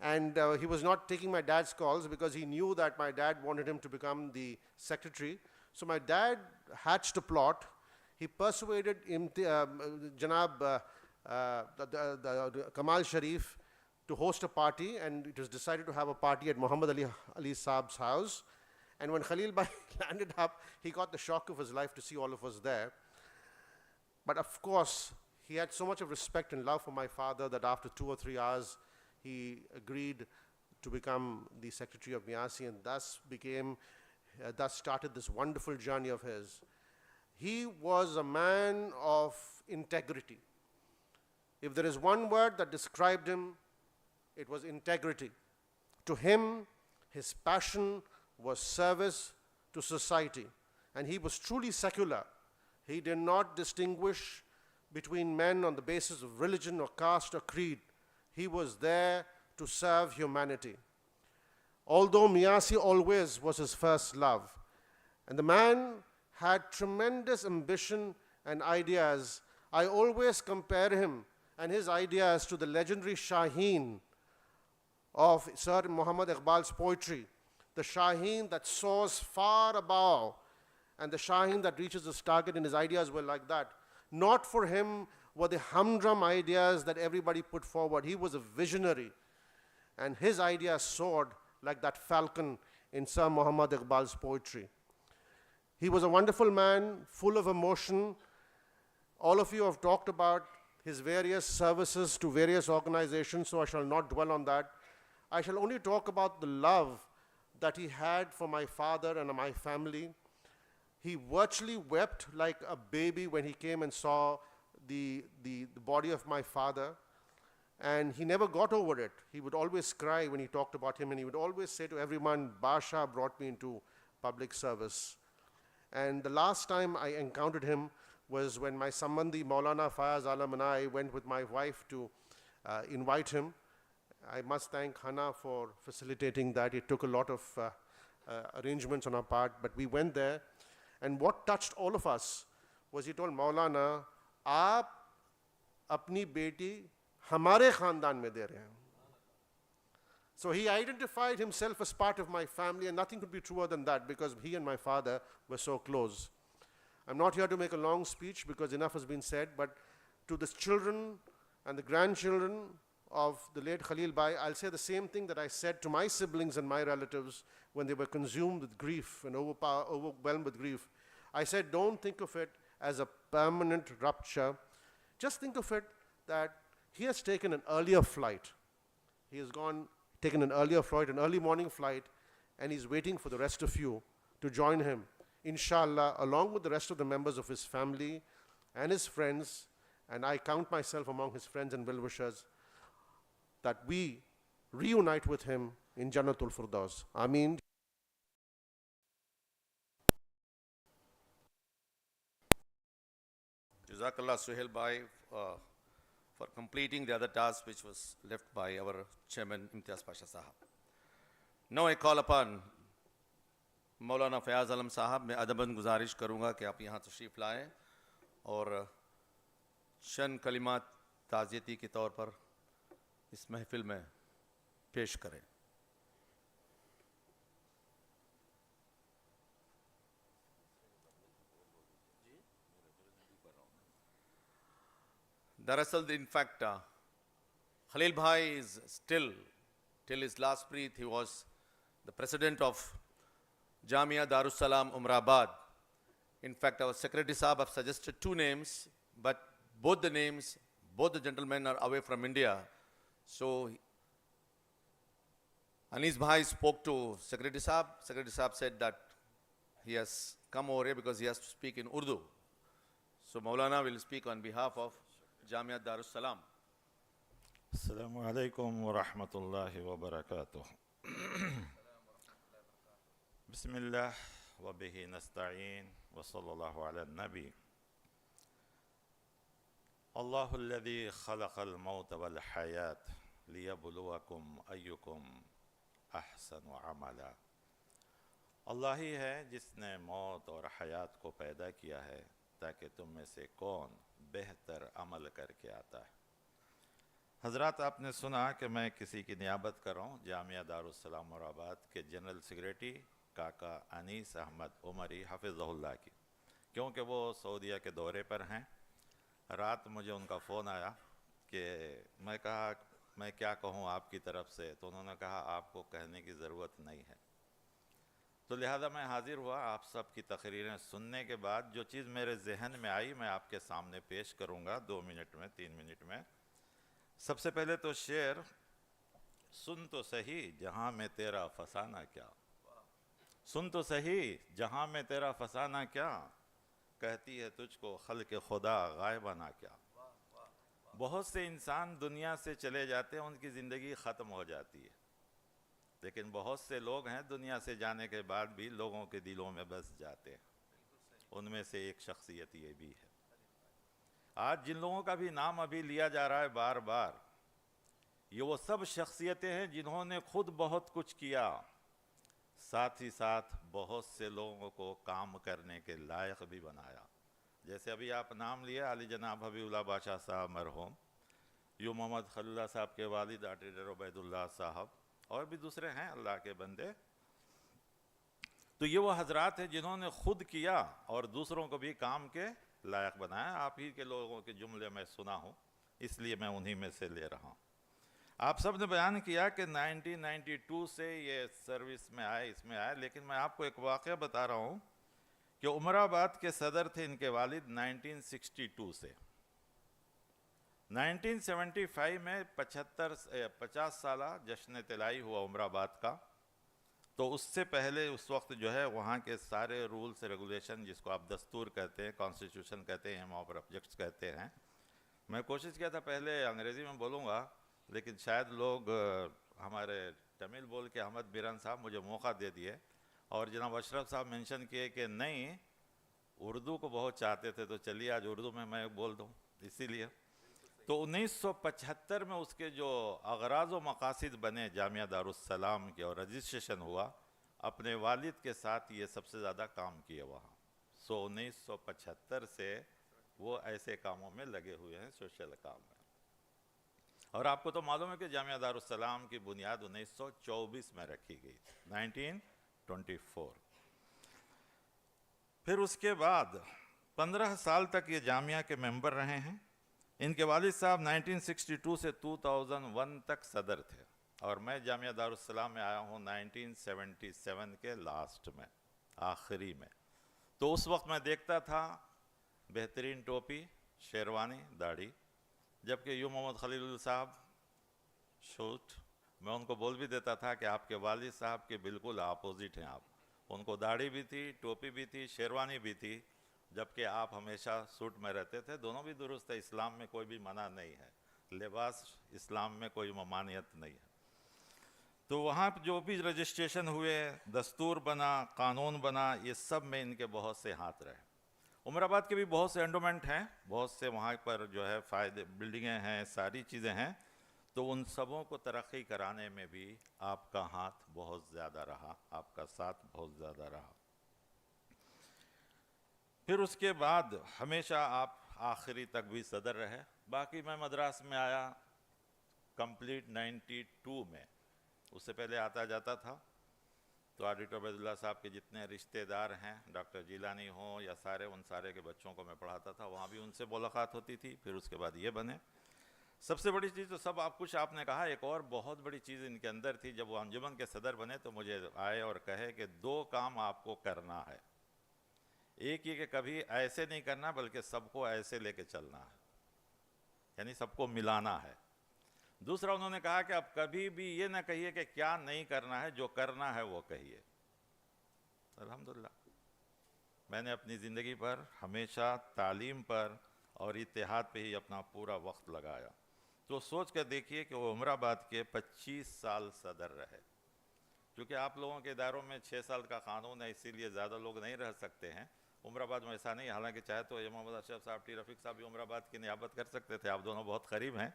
And he was not taking my dad's calls because he knew that my dad wanted him to become the secretary. So my dad hatched a plot. He persuaded Janab Kamal Sharif to host a party, and it was decided to have a party at Muhammad Ali Saab's house. And when Khalil Bhai landed up, he got the shock of his life to see all of us there. But of course, he had so much of respect and love for my father that after 2 or 3 hours, he agreed to become the secretary of Miyasi, and thus started this wonderful journey of his. He was a man of integrity. If there is one word that described him, it was integrity. To him, his passion was service to society, and he was truly secular. He did not distinguish between men on the basis of religion or caste or creed. He was there to serve humanity. Although Miyasi always was his first love, and the man had tremendous ambition and ideas, I always compare him and his ideas to the legendary Shaheen of Sir Muhammad Iqbal's poetry, the Shaheen that soars far above, and the Shaheen that reaches its target, and his ideas were like that. Not for him were the humdrum ideas that everybody put forward. He was a visionary, and his ideas soared like that falcon in Sir Muhammad Iqbal's poetry. He was a wonderful man, full of emotion. All of you have talked about his various services to various organizations, so I shall not dwell on that. I shall only talk about the love that he had for my father and my family. He virtually wept like a baby when he came and saw the body of my father, and he never got over it. He would always cry when he talked about him, and he would always say to everyone, Basha brought me into public service. And the last time I encountered him was when my Sambandhi Maulana Fayaz Alam and I went with my wife to invite him. I must thank Hana for facilitating that. It took a lot of arrangements on our part, but we went there. And what touched all of us was he told Maulana, "Aap apni beti hamare khandan mein de rahe hain." So he identified himself as part of my family, and nothing could be truer than that because he and my father were so close. I'm not here to make a long speech because enough has been said, but to the children and the grandchildren of the late Khalil Bhai, I'll say the same thing that I said to my siblings and my relatives when they were consumed with grief and overwhelmed with grief. I said, don't think of it as a permanent rupture. Just think of it that he has taken an earlier flight. He has taken an earlier flight, an early morning flight, and he's waiting for the rest of you to join him, inshallah, along with the rest of the members of his family and his friends, and I count myself among his friends and well-wishers, that we reunite with him in Jannatul Firdaus. Ameen.
Jazakallah Suhail Bhai for completing the other task which was left by our chairman Imtiaz Pasha Sahab. Now I call upon मौलाना फयाज आलम साहब, मैं अदबन गुजारिश करूँगा कि आप यहाँ तशरीफ़ लाएँ और चंद कलिमात ताज़ियती के तौर पर इस महफ़िल में पेश करें. Daraasal, in fact, Khalil Bhai is still, till his last breath, he was the president of Jamia Darus Salam, Umrabad. In fact, our Secretary Sahib have suggested two names, but both the gentlemen are away from India. So, Anis Bhai spoke to Secretary Sahib. Secretary Sahib said that he has come over here because he has to speak in Urdu. So, Maulana will speak on behalf of Jamia Darus Salam.
السلام عليكم ورحمة الله وبركاته. بسم الله وبه نستعين وصلى الله على النبي. الله الذي خلق الموت والحياة ليبلوكم أيكم أحسن عملا. اللہ ہی ہے جس نے موت اور حیات کو پیدا کیا ہے تاکہ تم میں سے کون بہتر عمل کر کے آتا ہے. حضرات، آپ نے سنا کہ میں کسی کی نیابت کر رہا ہوں، جامعہ دارالسلام مرآباد کے جنرل سیکریٹری کاکا انیس احمد عمری حفظہ اللہ کی، کیونکہ وہ سعودیہ کے دورے پر ہیں. رات مجھے ان کا فون آیا کہ میں کہا میں کیا کہوں آپ کی طرف سے، تو انہوں نے کہا آپ کو کہنے کی ضرورت نہیں ہے. تو لہذا میں حاضر ہوا. آپ سب کی تقریریں سننے کے بعد جو چیز میرے ذہن میں آئی میں آپ کے سامنے پیش کروں گا 2 منٹ میں 3 منٹ میں. سب سے پہلے تو شعر، سن تو سہی جہاں میں تیرا فسانہ کیا، سن تو سہی جہاں میں تیرا فسانہ کیا، کہتی ہے تجھ کو خلق خدا غائبانہ کیا. بہت سے انسان دنیا سے چلے جاتے ہیں، ان کی زندگی ختم ہو جاتی ہے، لیکن بہت سے لوگ ہیں دنیا سے جانے کے بعد بھی لوگوں کے دلوں میں بس جاتے ہیں. ان میں سے ایک شخصیت یہ بھی ہے. آج جن لوگوں کا بھی نام ابھی لیا جا رہا ہے بار بار، یہ وہ سب شخصیتیں ہیں جنہوں نے خود بہت کچھ کیا، ساتھ ہی ساتھ بہت سے لوگوں کو کام کرنے کے لائق بھی بنایا. جیسے ابھی آپ نام لیے علی جناب حبیب اللہ بادشاہ صاحب مرحوم، یوں محمد خلیلullah صاحب کے والد آرٹیٹر عبید اللہ صاحب، اور بھی دوسرے ہیں اللہ کے بندے. تو یہ وہ حضرات ہیں جنہوں نے خود کیا اور دوسروں کو بھی کام کے لائق بنایا. آپ ہی کے لوگوں کے جملے میں سنا ہوں، اس لیے میں انہی میں سے لے رہا ہوں. آپ سب نے بیان کیا کہ 1992 سے یہ سروس میں آئے، اس میں آئے، لیکن میں آپ کو ایک واقعہ بتا رہا ہوں کہ عمر آباد کے صدر تھے ان کے والد 1962 سے. 1975 میں 50 سالہ جشن طلائی ہوا عمر آباد کا. تو اس سے پہلے اس وقت جو ہے وہاں کے سارے رولز ریگولیشن، جس کو آپ دستور کہتے ہیں، کانسٹیٹیوشن کہتے ہیں، موب آبجیکٹس کہتے ہیں. میں کوشش کیا تھا پہلے انگریزی میں بولوں گا، لیکن شاید لوگ ہمارے تمل بول کے احمد بیرن صاحب مجھے موقع دے دیے، اور جناب اشرف صاحب منشن کیے کہ نہیں اردو کو بہت چاہتے تھے، تو چلیے آج اردو میں بول دوں. اسی لیے تو 1975 میں اس کے جو اغراض و مقاصد بنے جامعہ دارالسلام کے اور رجسٹریشن ہوا، اپنے والد کے ساتھ یہ سب سے زیادہ کام کیے وہاں. 1975 سے وہ ایسے کاموں میں لگے ہوئے ہیں، سوشل کام میں. اور آپ کو تو معلوم ہے کہ جامعہ دارالسلام کی بنیاد 1924 میں رکھی گئی، 1924. پھر اس کے بعد 15 سال تک یہ جامعہ کے ممبر رہے ہیں. ان کے والد صاحب 1962 سے 2001 تک صدر تھے، اور میں جامعہ دارالسلام میں آیا ہوں 1977 کے لاسٹ میں، آخری میں. تو اس وقت میں دیکھتا تھا بہترین ٹوپی، شیروانی، داڑھی، جبکہ یوں محمد خلیلullah صاحب شوٹ، میں ان کو بول بھی دیتا تھا کہ آپ کے والد صاحب کے بالکل اپوزٹ ہیں آپ. ان کو داڑھی بھی تھی، ٹوپی بھی تھی، شیروانی بھی تھی، جبکہ آپ ہمیشہ سوٹ میں رہتے تھے. دونوں بھی درست ہے، اسلام میں کوئی بھی منع نہیں ہے، لباس اسلام میں کوئی ممانعت نہیں ہے. تو وہاں جو بھی رجسٹریشن ہوئے، دستور بنا، قانون بنا، یہ سب میں ان کے بہت سے ہاتھ رہے. عمر آباد کے بھی بہت سے انڈومنٹ ہیں، بہت سے وہاں پر جو ہے فائدے، بلڈنگیں ہیں، ساری چیزیں ہیں. تو ان سبوں کو ترقی کرانے میں بھی آپ کا ہاتھ بہت زیادہ رہا، آپ کا ساتھ بہت زیادہ رہا. پھر اس کے بعد ہمیشہ آپ آخری تک بھی صدر رہے. باقی میں مدراس میں آیا کمپلیٹ 92 میں، اس سے پہلے آتا جاتا تھا. تو ऑडिटर अबैदुल्लाह साहब के जितने रिश्तेदार हैं, डॉक्टर जिलानी हों या सारे, उन सारे के बच्चों को मैं पढ़ाता था, वहाँ भी उनसे मुलाकात होती थी। फिर उसके बाद ये बने। सबसे बड़ी चीज़ तो सब आप कुछ आपने कहा, एक और बहुत बड़ी चीज़ इनके अंदर थी। जब वो अंजुमन के सदर बने तो मुझे आए और कहे कि 2 काम आपको करना है। एक ये कि कभी ऐसे नहीं करना बल्कि सबको ऐसे लेके चलना है, यानी सबको मिलाना है। दूसरा उन्होंने कहा कि आप कभी भी ये ना कहिए कि क्या नहीं करना है, जो करना है वो कहिए। अल्हम्दुलिल्लाह मैंने अपनी ज़िंदगी पर हमेशा तालीम पर और इत्तेहाद पे ही अपना पूरा वक्त लगाया। तो सोच कर देखिए कि वो उमराबाद के 25 साल सदर रहे। क्योंकि आप लोगों के इदारों में 6 साल का कानून है, इसीलिए ज़्यादा लोग नहीं रह सकते हैं। उमराबाद में ऐसा नहीं, हालांकि चाहे तो ये मोहम्मद अशरफ साहब, टी रफ़ीक साहब भी उमराबाद की नियाबत कर सकते थे, आप दोनों बहुत करीब हैं।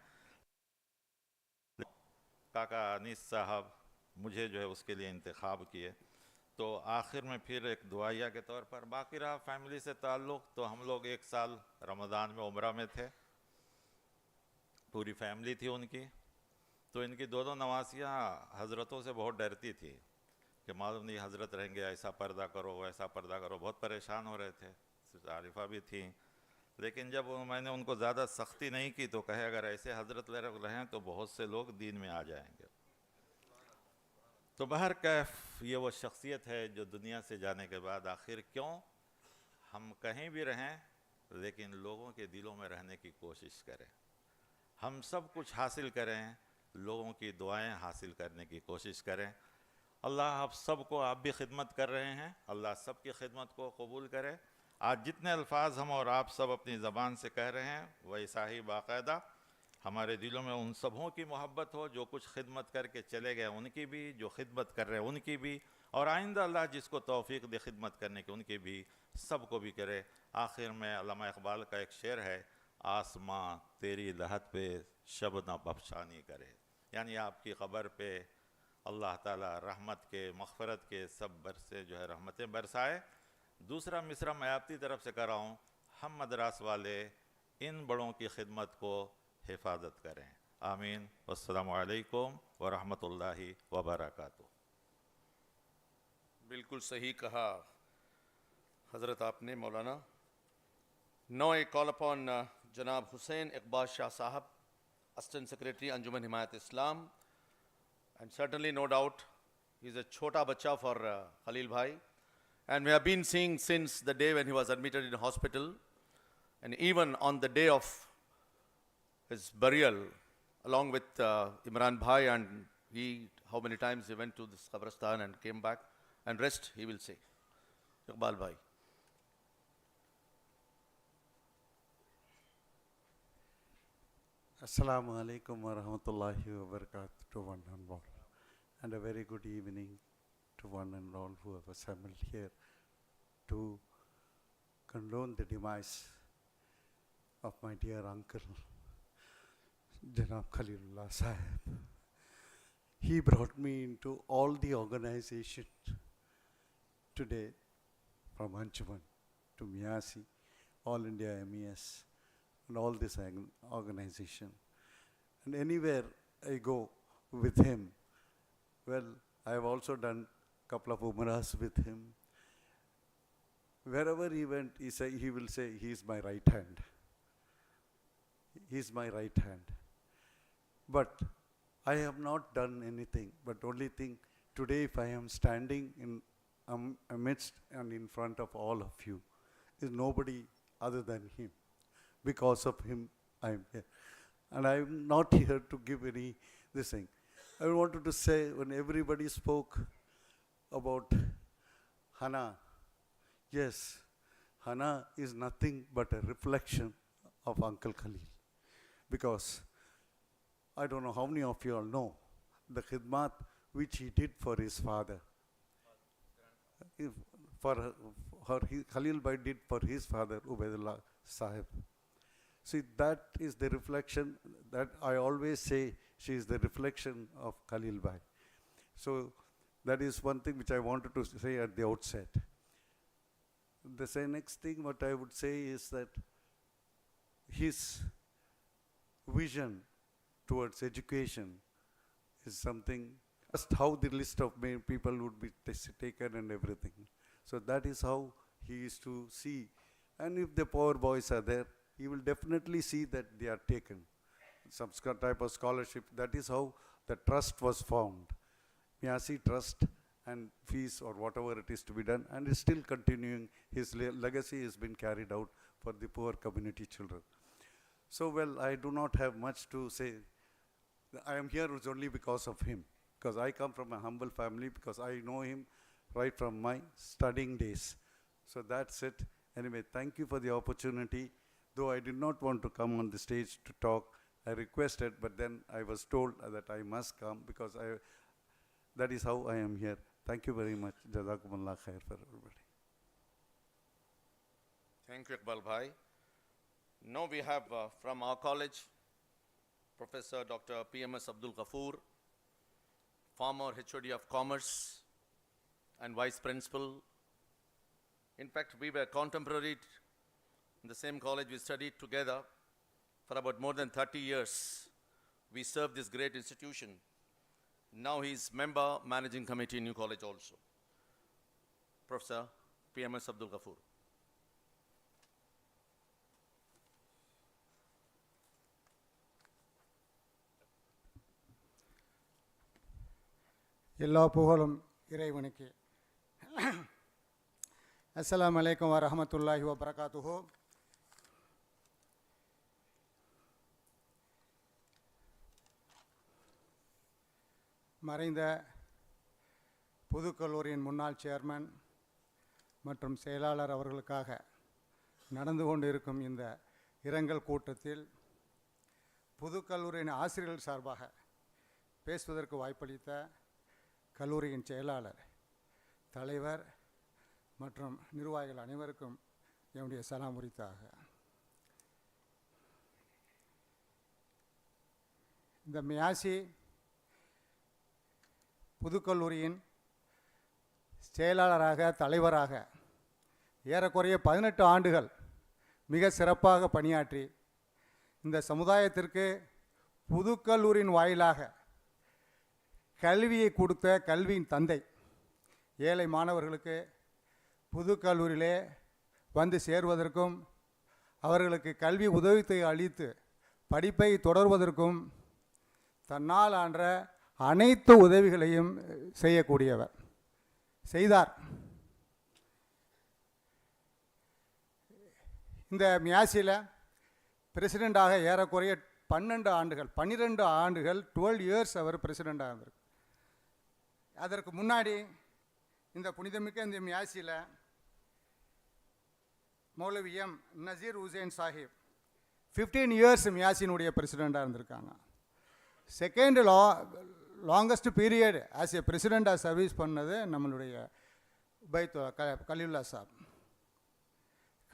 काका अनीस साहब मुझे जो है उसके लिए इंतखाब किए। तो आखिर में फिर एक दुआया के तौर पर बाकी रहा फैमिली से ताल्लुक़। तो हम लोग 1 साल रमज़ान में उम्रा में थे, पूरी फैमिली थी उनकी। तो इनकी दोनों नवासियाँ हज़रतों से बहुत डरती थी कि मालूम नहीं हज़रत रहेंगे, ऐसा पर्दा करो वैसा पर्दा करो, बहुत परेशान हो रहे थे। आरिफा भी थी, लेकिन जब मैंने उनको ज़्यादा सख्ती नहीं की तो कहे अगर ऐसे हज़रत रहें तो बहुत से लोग दीन में आ जाएंगे। तो बहर कैफ ये वो शख्सियत है जो दुनिया से जाने के बाद आखिर क्यों हम कहीं भी रहें लेकिन लोगों के दिलों में रहने की कोशिश करें। हम सब कुछ हासिल करें, लोगों की दुआएं हासिल करने की कोशिश करें। अल्लाह आप सबको, आप भी खिदमत कर रहे हैं, अल्लाह सब की खिदमत को कबूल करे। आज जितने अल्फाज हम और आप सब अपनी ज़बान से कह रहे हैं वैसा ही बाकायदा हमारे दिलों में उन सबों की मोहब्बत हो जो कुछ खिदमत करके चले गए, उनकी भी, जो खिदमत कर रहे हैं उनकी भी, और आइंदा अल्लाह जिसको तौफीक दे खिदमत करने की उनकी भी, सबको भी करे। आखिर में अल्लामा इकबाल का एक शेर है, आसमां तेरी लहत पे शब न बख्शानी करे, यानी आपकी ख़बर पे अल्लाह ताला रहमत के, मग़फ़रत के सब बरसे जो है रहमतें बरसाए। दूसरा मिसरा मैं आपकी तरफ से कर रहा हूँ, हम मदरास वाले इन बड़ों की खिदमत को हिफाजत करें। आमीन। वस्सलामु अलैकुम व रहमतुल्लाहि व बरकातुहू।
बिल्कुल सही कहा हज़रत आपने मौलाना। Now I call upon Janab Hussain Iqbal Shah Sahib, Assistant Secretary Anjuman Himayat Islam, and certainly no doubt he is a chota bacha for Khalil Bhai, and we have been seeing since the day when he was admitted in hospital, and even on the day of his burial along with Imran Bhai, and he, how many times he went to this Qabristan and came back, and rest he will say. Iqbal Bhai.
Assalamu alaikum wa rahmatullahi wa barakatuh to one and all. And a very good evening to one and all who have assembled here to condone the demise of my dear uncle, Janab Khalilullah Sahib. He brought me into all the organization today, from Anjuman to Miyasi, All India MES, and all this organization. And anywhere I go with him, well, I have also done a couple of umrahs with him. Wherever he went, he will say, he is my right hand. He is my right hand. But I have not done anything, but only thing, today if I am standing in amidst and in front of all of you, is nobody other than him. Because of him, I am here. And I am not here to give any this thing. I wanted to say, when everybody spoke about Hana, yes, Hana is nothing but a reflection of Uncle Khalil. Because I don't know how many of you all know the khidmat which he did for his father. Khalil Bhai did for his father, Ubaidullah Sahib. See, that is the reflection that I always say, she is the reflection of Khalil Bhai. So that is one thing which I wanted to say at the outset. The next thing what I would say is that his vision towards education is something
just how the list of people would be taken and everything. So that is how he used to see. And if the poor boys are there, he will definitely see that they are taken. Some type of scholarship. That is how the trust was formed. Miasi Trust and fees or whatever it is to be done, and is still continuing. His legacy has been carried out for the poor community children. So, well, I do not have much to say. I am here only because of him, because I come from a humble family, because I know him right from my studying days. So that's it. Anyway, thank you for the opportunity. Though I did not want to come on the stage to talk, I requested, but then I was told that I must come because that is how I am here. Thank you very much. Jazakumullah khair for everybody.
Thank you, Iqbal Bhai. Now we have from our college, Professor Dr. PMS Abdul Ghafoor, former HOD of Commerce and Vice Principal. In fact, we were contemporary in the same college. We studied together for about more than 30 years. We served this great institution. Now he is member managing committee in New College also. Professor PMS Abdul Ghafoor.
எல்லா புகழும் இறைவனுக்கு. அஸ்ஸலாமு அலைக்கும் வரஹ்மத்துல்லாஹி வபரகாத்துஹு. மறைந்த புதுக்கல்லூரியின் முன்னாள் chairman மற்றும் செயலாளர் அவர்களுக்காக நடந்து கொண்டிருக்கும் இந்த இரங்கல் கூட்டத்தில் புதுக்கல்லூரியின் ஆசிரியர்கள் சார்பாக பேசுவதற்கு வாய்ப்பளித்த கல்லூரியின் செயலாளர், தலைவர் மற்றும் நிர்வாகிகள் அனைவருக்கும் என்னுடைய சலாம் உரித்தாக. இந்த மியாசி புதுக்கல்லூரியின் செயலாளராக, தலைவராக ஏறக்குறைய 18 ஆண்டுகள் மிக சிறப்பாக பணியாற்றி இந்த சமுதாயத்திற்கு புதுக்கல்லூரியின் வாயிலாக கல்வியை கொடுத்த கல்வியின் தந்தை. ஏழை மாணவர்களுக்கு புதுக்கல்லூரியிலே வந்து சேர்வதற்கும் அவர்களுக்கு கல்வி உதவித்தொகை அளித்து படிப்பை தொடர்வதற்கும் தன்னால் ஆன்ற அனைத்து உதவிகளையும் செய்யக்கூடியவர், செய்தார். இந்த மியாசியில் பிரசிடெண்டாக ஏறக்குறைய 12 ஆண்டுகள் 12 இயர்ஸ் அவர் பிரசிடெண்டாக இருந்தார். அதற்கு முன்னாடி இந்த புனிதமிக்க இந்த மியாசியில் மௌலவி எம் நசீர் ஹுசைன் சாஹிப் 15 இயர்ஸ் மியாசினுடைய பிரசிடெண்டாக இருந்திருக்காங்க. Second longest period as a பிரசிடெண்டாக சர்வீஸ் பண்ணது நம்மளுடைய கலீலுல்லா சாப்.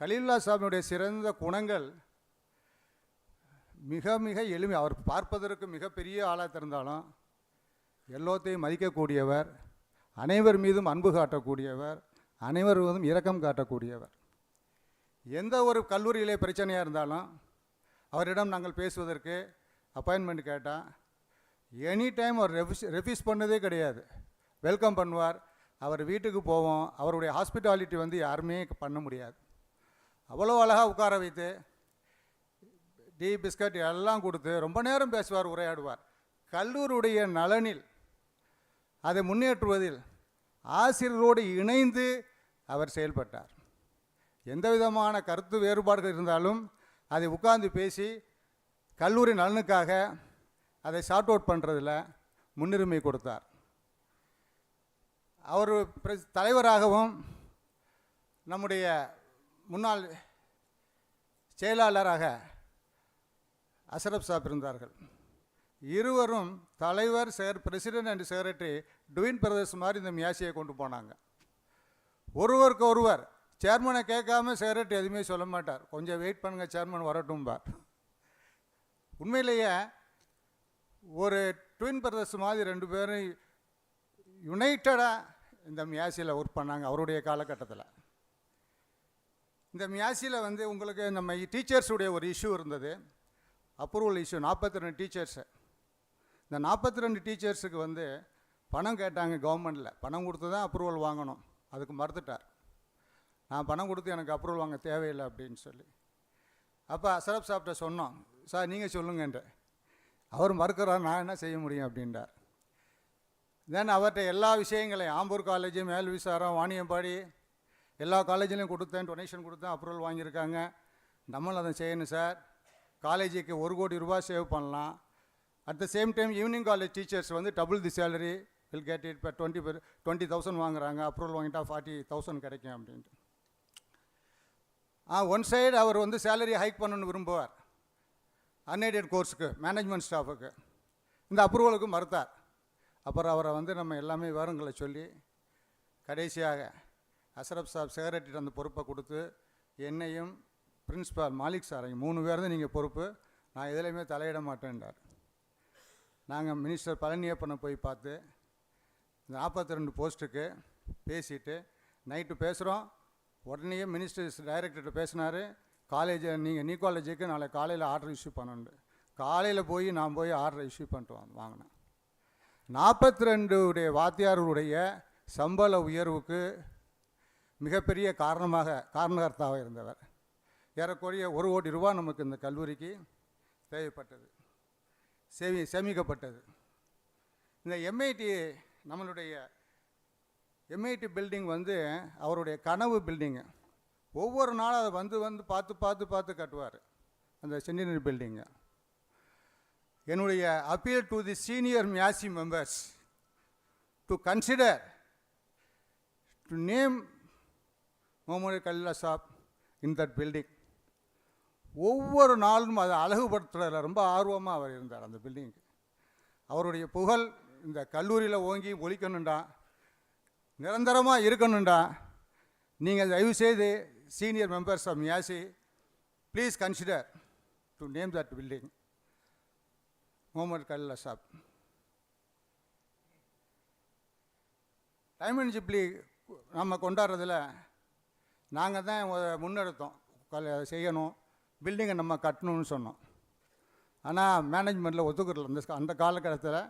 கலீலுல்லா சாப்பினுடைய சிறந்த குணங்கள் மிக மிக எளிமை. அவர் பார்ப்பதற்கு மிகப்பெரிய ஆளாக இருந்தாலும் எல்லோத்தையும் மதிக்கக்கூடியவர், அனைவர் மீதும் அன்பு காட்டக்கூடியவர், அனைவர் மீதும் இரக்கம் காட்டக்கூடியவர். எந்த ஒரு கல்லூரியிலே பிரச்சனையாக இருந்தாலும் அவரிடம் நாங்கள் பேசுவதற்கு அப்பாயின்மெண்ட் கேட்டால் எனி டைம் அவர் ரெஃப்யூஸ் பண்ணதே கிடையாது. வெல்கம் பண்ணுவார். அவர் வீட்டுக்கு போவோம். அவருடைய ஹாஸ்பிட்டாலிட்டி வந்து யாருமே பண்ண முடியாது. அவ்வளோ அழகாக உட்கார வைத்து டீ பிஸ்கட் எல்லாம் கொடுத்து ரொம்ப நேரம் பேசுவார், உரையாடுவார். கல்லூரியுடைய நலனில் அதை முன்னேற்றுவதில் ஆசிரியரோடு இணைந்து அவர் செயல்பட்டார். எந்த விதமான கருத்து வேறுபாடுகள் இருந்தாலும் அதை உட்கார்ந்து பேசி கல்லூரி நலனுக்காக அதை சார்ட் அவுட் பண்ணுறதில் முன்னுரிமை கொடுத்தார். அவர் தலைவராகவும் நம்முடைய முன்னாள் செயலாளராக அசரப் சாப் இருந்தார்கள். இருவரும் தலைவர், president and secretary twin brothers மாதிரி இந்த மியாசியை கொண்டு போனாங்க. ஒருவருக்கு ஒருவர் சேர்மனை கேட்காம செக்ரட்டரி எதுவுமே சொல்ல மாட்டார். கொஞ்சம் வெயிட் பண்ணுங்கள், சேர்மன் வரட்டும்பார். உண்மையிலேயே ஒரு ட்வின் பிரதர்ஸ் மாதிரி 2 பேரும் யுனைட்டடாக இந்த மியாசியில் ஒர்க் பண்ணாங்க அவருடைய காலகட்டத்தில். இந்த மியாசியில் வந்து உங்களுக்கு நம்ம டீச்சர்ஸுடைய ஒரு இஷ்யூ இருந்தது, அப்ரூவல் இஷ்யூ. 42 டீச்சர்ஸு. இந்த 42 டீச்சர்ஸுக்கு வந்து பணம் கேட்டாங்க கவர்மெண்ட்டில். பணம் கொடுத்து தான் அப்ரூவல் வாங்கணும், அதுக்கு மறுத்துட்டார். நான் பணம் கொடுத்து எனக்கு அப்ரூவல் வாங்க தேவையில்லை அப்படின்னு சொல்லி. அப்போ அசரப் சாப்பிட்ட சொன்னோம், சார் நீங்கள் சொல்லுங்கன்ற. அவர் மறுக்கிறார், நான் என்ன செய்ய முடியும் அப்படின்றார். தென் அவர்கிட்ட எல்லா விஷயங்களையும் ஆம்பூர் காலேஜ், மேல் விசாரம், வாணியம்பாடி எல்லா காலேஜ்லேயும் கொடுத்தேன், டொனேஷன் கொடுத்தேன், அப்ரூவல் வாங்கியிருக்காங்க. நம்மளும் அதை செய்யணும் சார். காலேஜுக்கு 1 கோடி ரூபாய் சேவ் பண்ணலாம். At the same time evening college teachers வந்து double the salary will get it. இப்போ 20,000 வாங்குறாங்க, அப்ரூவல் வாங்கிட்டா 40,000 கிடைக்கும் அப்படின்ட்டு. ஒன் சைடு அவர் வந்து சேலரி ஹைக் பண்ணணும்னு விரும்புவார், அன்எய்டட் கோர்ஸுக்கு, மேனேஜ்மெண்ட் ஸ்டாஃபுக்கு. இந்த அப்ரூவலுக்கு மறுத்தார். அப்புறம் அவரை வந்து நம்ம எல்லாமே விவரங்களை சொல்லி கடைசியாக அசரப் சாப் செக்ரட்டரி அந்த பொறுப்பை கொடுத்து என்னையும் பிரின்ஸிபால் மாலிக் சாரையும் 3 பேர் தான் நீங்கள் பொறுப்பு, நான் எதுலையுமே தலையிட மாட்டேன்றார். நாங்கள் மினிஸ்டர் பழனியப்பனை போய் பார்த்து 42 போஸ்ட்டுக்கு பேசிட்டு நைட்டு பேசுகிறோம். உடனே மினிஸ்டர் டைரக்டர்கிட்ட பேசினார், காலேஜை நீ காலேஜுக்கு நாளை காலையில் ஆர்டர் இஷ்யூ பண்ணணுண்டு. காலையில் போய் நான் போய் ஆர்டர் இஷ்யூ பண்ணிட்டு வாங்கினேன். 42 வாத்தியார்களுடைய சம்பள உயர்வுக்கு மிகப்பெரிய காரணகர்த்தாக இருந்தவர். ஏறக்குறைய 1 கோடி ரூபா நமக்கு இந்த கல்லூரிக்கு தேவைப்பட்டது, சேமிக்கப்பட்டது. இந்த எம்ஐடி, நம்மளுடைய எம்ஐடி பில்டிங் வந்து அவருடைய கனவு பில்டிங்கு. ஒவ்வொரு நாளும் அதை வந்து பார்த்து கட்டுவார் அந்த சென்டினரி பில்டிங்கை. என்னுடைய appeal to the senior MEASI members to consider to name Mohammed Khalilullah Sahab in that building. ஒவ்வொரு நாளும் அதை அழகுபடுத்துறதுல ரொம்ப ஆர்வமாக அவர் இருந்தார் அந்த பில்டிங்க்கு. அவருடைய புகழ் இந்த கல்லூரியில் ஓங்கி ஒழிக்கணுண்டா, நிரந்தரமாக இருக்கணுண்டா, நீங்கள் தயவுசெய்து senior members of MEASI please consider to name that building Mohammed Khalilullah Sahab. Diamond jubilee நம்ம கொண்டாடுறதில் நாங்கள் தான் முன்னெடுத்தோம், செய்யணும், பில்டிங்கை நம்ம கட்டணும்னு சொன்னோம். ஆனால் மேனேஜ்மெண்ட்டில் ஒத்துக்கிறல. அந்த காலகட்டத்தில்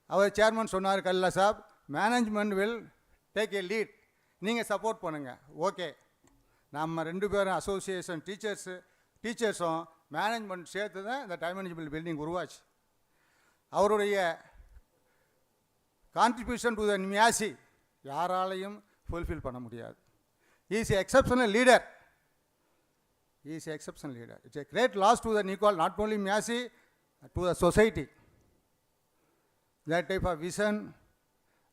அவர் சேர்மன் சொன்னார், கலில்லா சாப் management will take a lead, நீங்கள் சப்போர்ட் பண்ணுங்கள். ஓகே, நம்ம 2 பேரும் அசோசியேஷன் டீச்சர்ஸும் மேனேஜ்மெண்ட் சேர்த்து தான் இந்த டைமண்ட் ஜூப்ளி பில்டிங் உருவாச்சு. அவருடைய கான்ட்ரிபியூஷன் டு த மியாசி யாராலையும் ஃபுல்ஃபில் பண்ண முடியாது. He is an exceptional leader. He is an exceptional leader. It's a great loss to the Nicol, not only Miasi, to the society. That type of vision,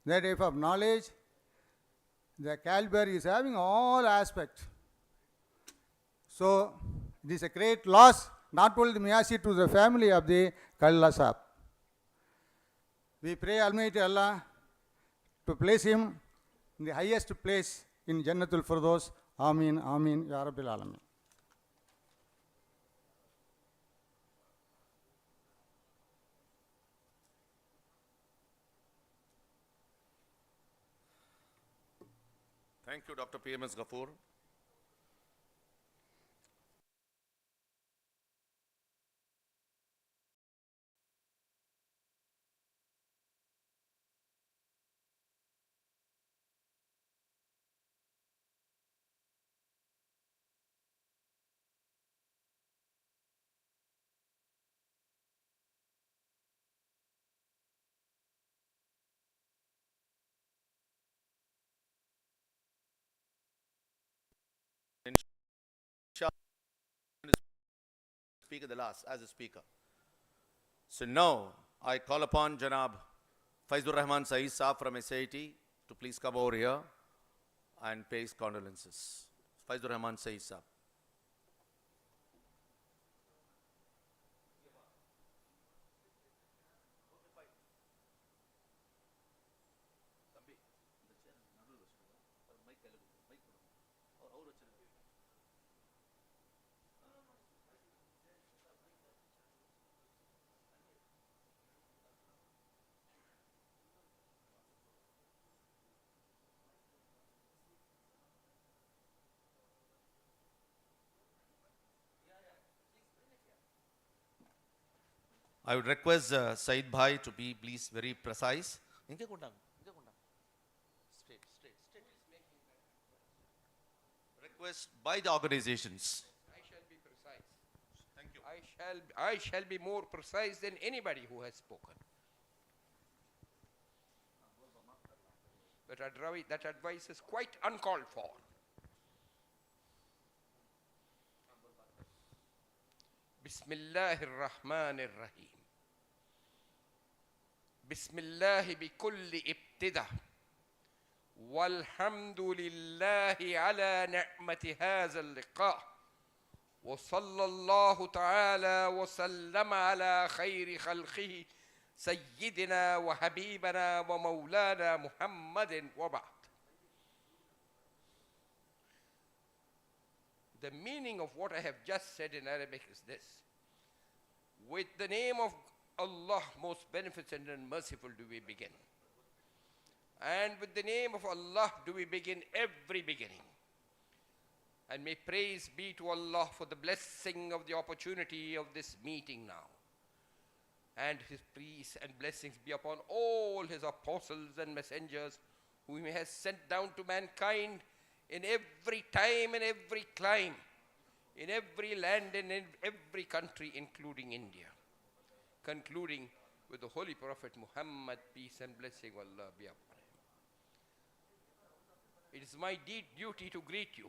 that type of knowledge, the caliber is having all aspects. So, it is a great loss, not only the Miasi, to the family of the Khalilullah Sahib. We pray Almighty Allah to place him in the highest place in Jannatul Firdaus. Ameen, Ameen, Ya Rabbil Alameen.
Thank you, Dr. P.M.S. Ghafoor. Speaker the last as a speaker. So now I call upon Janab Faizur Rahman Saeed Saab from SAT to please come over here and pay his condolences. Faizur Rahman Saeed Saab. I would request Said Bhai to be please very precise. இங்கே கொண்டாங்க, இங்கே கொண்டாங்க. Straight. Request by the organizations.
I shall be precise.
Thank you.
I shall be more precise than anybody who has spoken. That advice is quite uncalled for. Bismillahir Rahmanir Rahim. Bismillah bikulli ibtida. والحمد لله على نعمة هذا اللقاء وصلى الله تعالى وسلم على خير خلقه سيدنا وحبيبنا ومولانا محمد وبعد. The meaning of what I have just said in Arabic is this: with the name of Allah, most beneficent and merciful, do we begin. And with the name of Allah do we begin every beginning. And may praise be to Allah for the blessing of the opportunity of this meeting now. And His peace and blessings be upon all His apostles and messengers whom He has sent down to mankind in every time and every clime, in every land and in every country, including India. Concluding with the Holy Prophet Muhammad, peace and blessing of Allah be upon him. It is my duty to greet you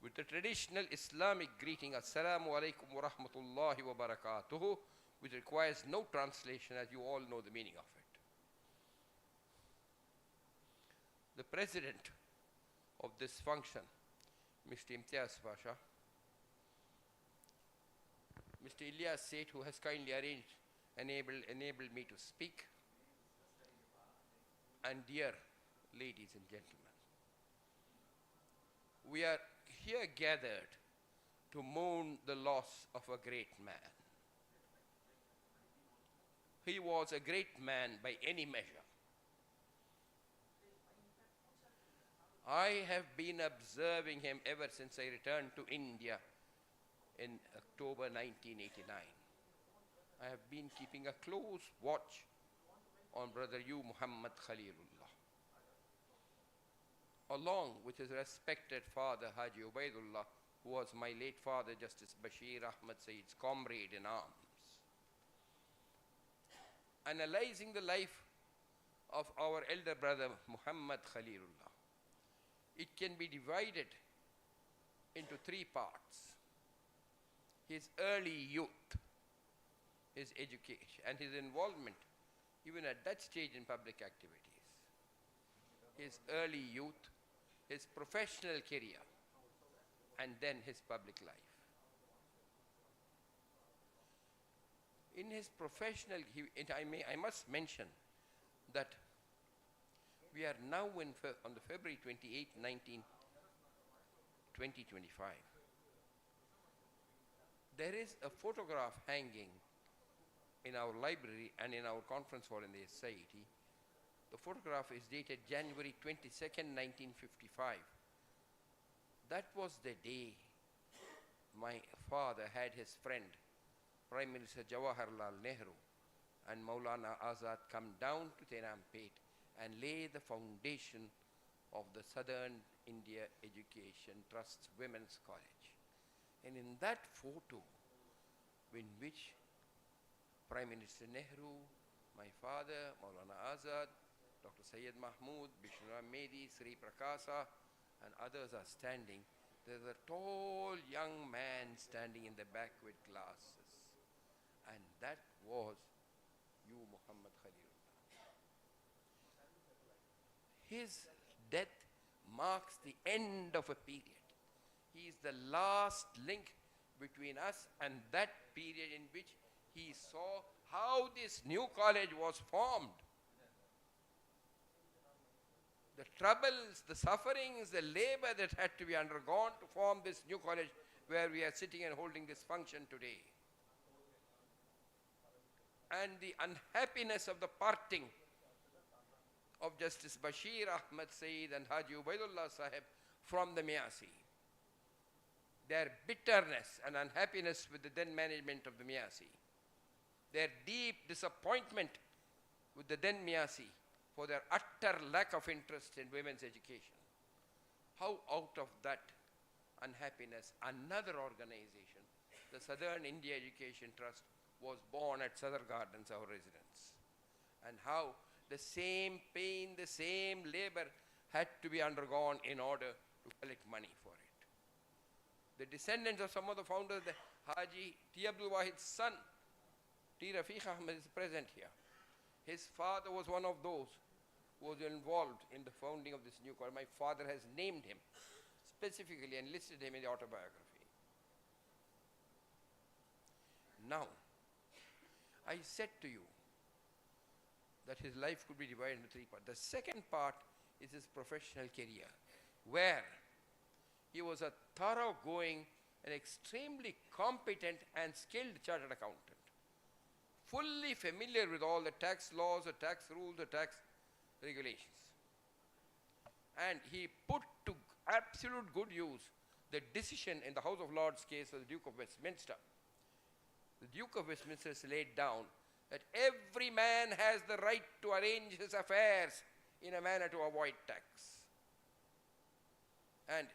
with the traditional Islamic greeting, Assalamu alaikum wa rahmatullahi wa barakatuhu, which requires no translation, as you all know the meaning of it. The president of this function, Mr. Imtiaz Pasha, Mr. Ilyas Seth, who has kindly enabled me to speak, and dear ladies and gentlemen, we are here gathered to mourn the loss of a great man. He was a great man by any measure. I have been observing him ever since I returned to India in October 1989. I have been keeping a close watch on Brother Mohamed Khalilullah, along with his respected father Haji Ubaidullah, who was my late father Justice Bashir Ahmed Said's comrade in arms. Analyzing the life of our elder brother Muhammad Khalilullah, it can be divided into three parts: his early youth, his education, and his involvement even at that stage in public activities. His early youth, his professional career, and then his public life. In his professional, I must mention that we are now on the February 28, 2025. There is a photograph hanging in our library and in our conference hall in the SIT. The photograph is dated January 22nd, 1955. That was the day my father had his friend, Prime Minister Jawaharlal Nehru, and Maulana Azad come down to Tehran-Pet and lay the foundation of the Southern India Education Trust's Women's College. And in that photo, in which Prime Minister Nehru, my father, Maulana Azad, Dr. Syed Mahmood, Bishnu Mehdi, Sri Prakasa, and others are standing, there's a tall young man standing in the back with glasses. And that was Muhammad Khalilullah. His death marks the end of a period. He is the last link between us and that period in which he saw how this new college was formed. The troubles, the sufferings, the labor that had to be undergone to form this new college where we are sitting and holding this function today. And the unhappiness of the parting of Justice Bashir Ahmed Said and Haji Ubaidullah Sahib from the Miyasi. Their bitterness and unhappiness with the then management of the Miyasi. Their deep disappointment with the then Miyasi for their utter lack of interest in women's education. How out of that unhappiness, another organization, the Southern India Education Trust, was born at Southern Gardens, our residence. And how the same pain, the same labor had to be undergone in order to collect money for it. The descendants of some of the founders, the Haji T. Abdul Wahid's son, T. Rafiq Ahmed, is present here. His father was one of those who was involved in the founding of this new college. My father has named him specifically and listed him in the autobiography. Now, I said to you that his life could be divided into three parts. The second part is his professional career, where he was a thoroughgoing and extremely competent and skilled chartered accountant, fully familiar with all the tax laws, the tax rules, the tax regulations. And he put to absolute good use the decision in the House of Lords case of the Duke of Westminster. The Duke of Westminster has laid down that every man has the right to arrange his affairs in a manner to avoid tax. And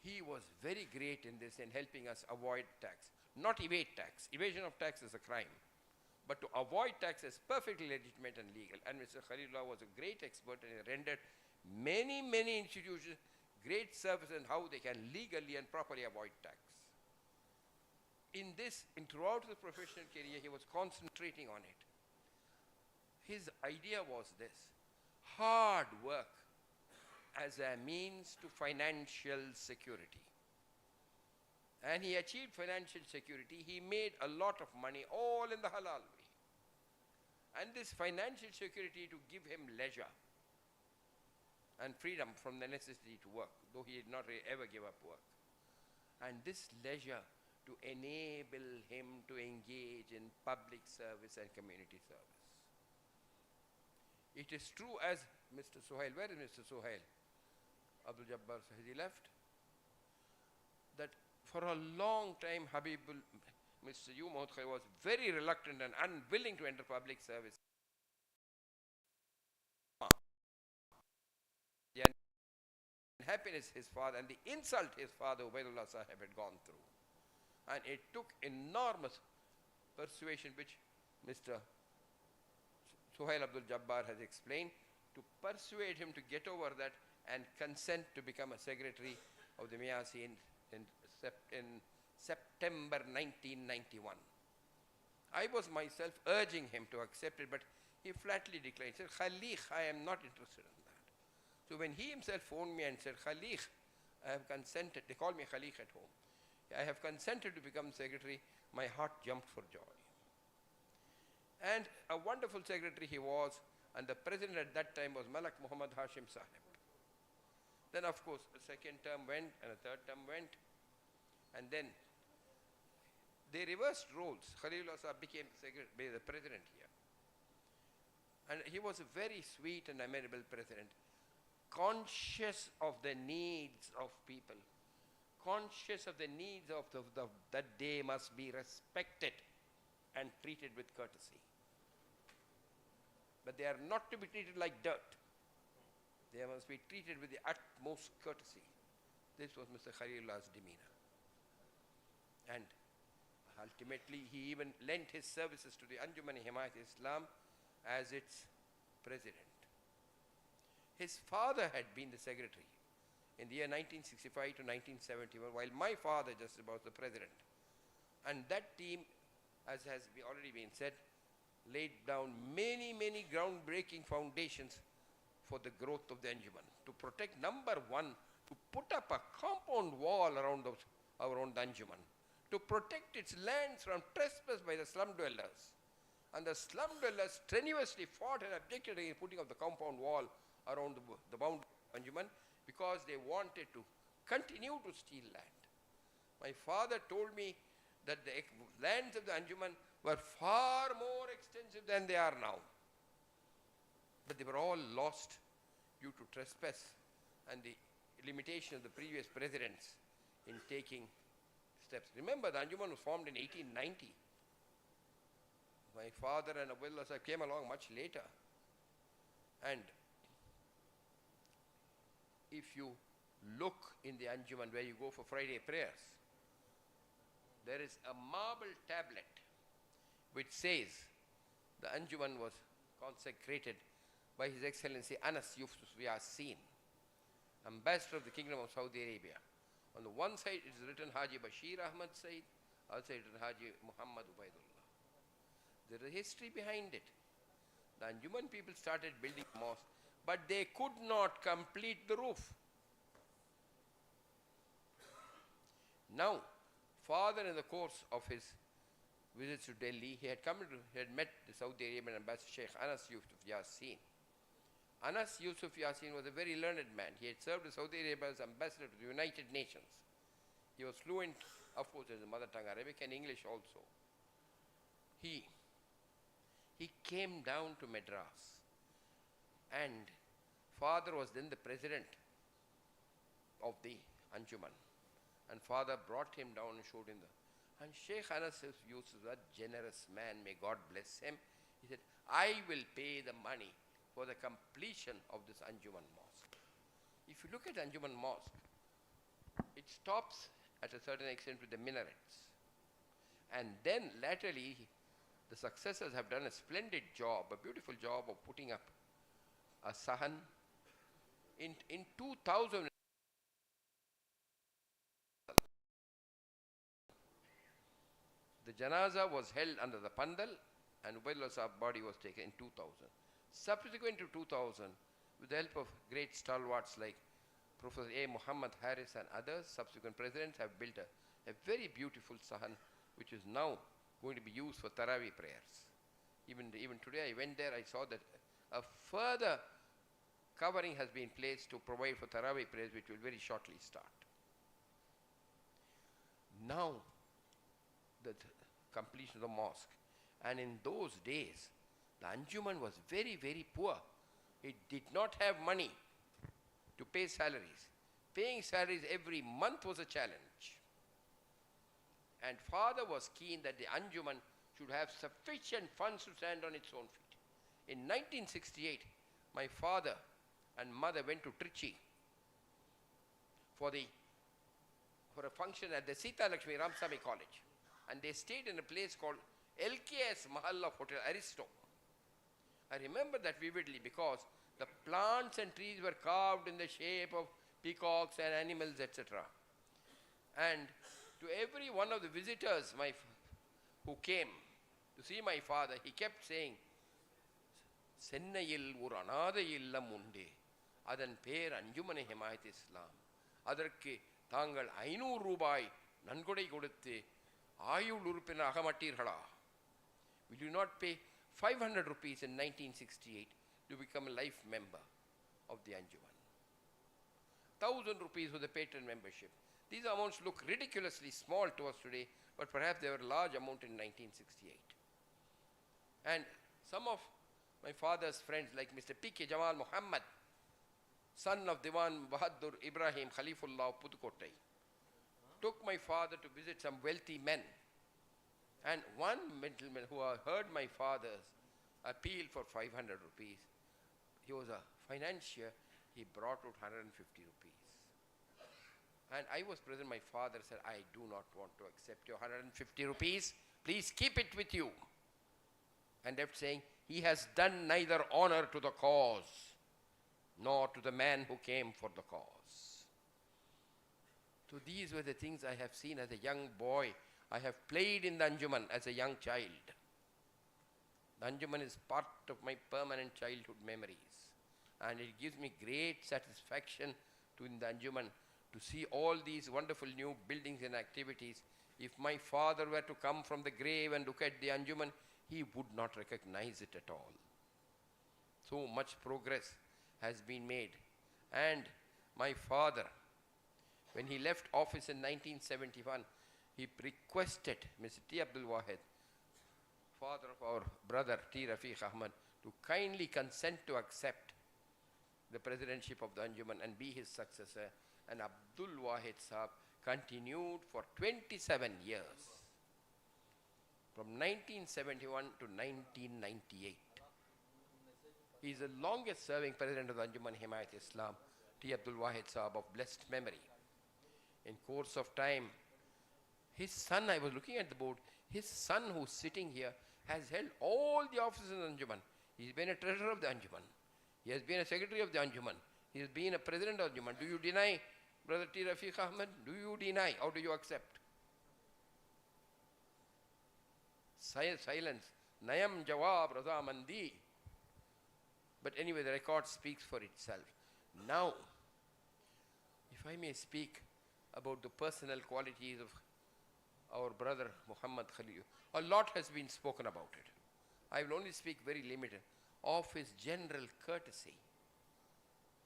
he was very great in this, in helping us avoid tax. Not evade tax. Evasion of tax is a crime. But to avoid tax is perfectly legitimate and legal. And Mr. Khalilullah was a great expert and he rendered many, many institutions great service in how they can legally and properly avoid tax. In this, throughout his professional career, he was concentrating on it. His idea was this: hard work as a means to financial security. And he achieved financial security. He made a lot of money, all in the halal way. And this financial security to give him leisure and freedom from the necessity to work, though he did not ever give up work. And this leisure to enable him to engage in public service and community service. It is true, as Mr. Suhail, where is Mr. Suhail? Abdul Jabbar, has he left? That for a long time, Mr. U. Mohamed Khair was very reluctant and unwilling to enter public service. The unhappiness his father and the insult his father, Ubaidullah Sahib, had gone through. And it took enormous persuasion, which Mr. Suhail Abdul Jabbar has explained, to persuade him to get over that and consent to become a secretary of the Miyasi in September 1991. I was myself urging him to accept it, but he flatly declined. He said, Khalil, I am not interested in that. So when he himself phoned me and said, Khalil, I have consented, they call me Khalil at home, I have consented to become secretary, my heart jumped for joy. And a wonderful secretary he was, and the president at that time was Malak Muhammad Hashim Sahib. Then of course a second term went and a third term went, and then they reversed roles. Khalilullah Sahib became the president here. And he was a very sweet and amenable president, conscious of the needs of people, conscious of the needs of that they must be respected and treated with courtesy. But they are not to be treated like dirt. They must be treated with the utmost courtesy. This was Mr. Khalilullah's demeanor. And ultimately, he even lent his services to the Anjuman Himayat Islam as its president. His father had been the secretary in the year 1965 to 1971, while my father just about the president. And that team, as has already been said, laid down many, many groundbreaking foundations for the growth of the Anjuman. To protect, number one, to put up a compound wall around our own Anjuman, to protect its lands from trespass by the slum dwellers. And the slum dwellers strenuously fought and objected against putting up the compound wall around the boundary of Anjuman, because they wanted to continue to steal land. My father told me that the lands of the Anjuman were far more extensive than they are now. But they were all lost due to trespass and the limitation of the previous presidents in taking steps. Remember, the Anjuman was formed in 1890. My father and Abdullah Sahib came along much later. And if you look in the Anjuman where you go for Friday prayers, there is a marble tablet which says the Anjuman was consecrated by His Excellency Anas Yusuf Yasin, Ambassador of the Kingdom of Saudi Arabia. On the one side it is written Haji Bashir Ahmed Said, outside written Haji Muhammad Ubaidullah. There is a history behind it. The Anjuman people started building a mosque, but they could not complete the roof. Now, father in the course of his visits to Delhi, he had met the Saudi Arabian ambassador Sheikh Anas Yusuf Yasin. Anas Yusuf Yasin was a very learned man. He had served as Saudi Arabia's ambassador to the United Nations. He was fluent, of course, in the mother tongue Arabic and English also. He came down to Madras, and father was then the president of the Anjuman. And father brought him down and showed him and Sheikh Anas Yusuf was a generous man, may God bless him. He said, I will pay the money for the completion of this Anjuman mosque. If you look at Anjuman mosque, it stops at a certain extent with the minarets. And then latterly, the successors have done a splendid job, a beautiful job of putting up a sahan. In 2000, the janaza was held under the pandal and Ubaidullah Sahab's body was taken in 2000. Subsequent to 2000, with the help of great stalwarts like Professor A. Muhammad Harris and others, subsequent presidents have built a very beautiful sahan which is now going to be used for Taraweeh prayers. Even today I went there, I saw that a further covering has been placed to provide for Taraweeh prayers which will very shortly start. Now, the completion of the mosque. And in those days, the Anjuman was very, very poor. It did not have money to pay salaries. Paying salaries every month was a challenge. And father was keen that the Anjuman should have sufficient funds to stand on its own feet. In 1968, my father and mother went to Trichy for a function at the Sita Lakshmi Ramsamy College. And they stayed in a place called LKS Mahal of Hotel Aristo. I remember that vividly because the plants and trees were carved in the shape of peacocks and animals, etc. And to every one of the visitors who came to see my father, he kept saying, Sennayil or another illam unde, adan per Anjumane Himayat Islam, adarke tangal 500 ரூபாய் நன்கொடை கொடுத்து ஆயுள் உறுப்பினர் அகமட்டீர்களா? Will you not pay 500 rupees in 1968 to become a life member of the Anjuman? 1,000 rupees for the patron membership. These amounts look ridiculously small to us today, but perhaps they were a large amount in 1968. And some of my father's friends like Mr. P.K. Jamal Mohamed, son of Diwan Bahadur Ibrahim Khalifullah of Pudukkottai, took my father to visit some wealthy men. And one gentleman who heard my father's appeal for 500 rupees, he was a financier, he brought out 150 rupees. And I was present, my father said, I do not want to accept your 150 rupees, please keep it with you. And left saying, he has done neither honor to the cause, nor to the man who came for the cause. So these were the things I have seen as a young boy. I have played in the Anjuman as a young child. The Anjuman is part of my permanent childhood memories. And it gives me great satisfaction in the Anjuman to see all these wonderful new buildings and activities. If my father were to come from the grave and look at the Anjuman, he would not recognize it at all. So much progress has been made. And my father, when he left office in 1971, he requested Mr. T. Abdul Wahid, father of our brother T. Rafiq Ahmed, to kindly consent to accept the presidentship of the Anjuman and be his successor. And Abdul Wahid Sahib continued for 27 years, from 1971 to 1998. He is the longest serving president of the Anjuman Himayat Islam, T. Abdul Wahid Sahib of blessed memory. In course of time, his son, I was looking at the board, his son who's sitting here has held all the offices in the Anjuman. He's been a treasurer of the Anjuman. He has been a secretary of the Anjuman. He has been a president of the Anjuman. Do you deny, Brother T. Rafiq Ahmed? Do you deny or do you accept? Silence. Nayam jawab raza mandi. But anyway, the record speaks for itself. Now, if I may speak about the personal qualities of our brother Muhammad Khalil, a lot has been spoken about it. I will only speak very limited of his general courtesy,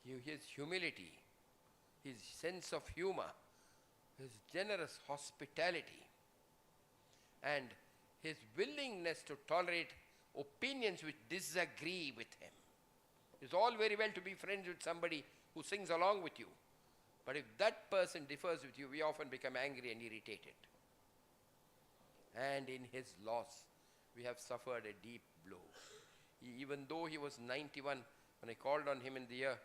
his humility, his sense of humor, his generous hospitality, and his willingness to tolerate opinions which disagree with him. It's all very well to be friends with somebody who sings along with you, but if that person differs with you, we often become angry and irritated. And in his loss, we have suffered a deep blow. Even though he was 91, when I called on him in the year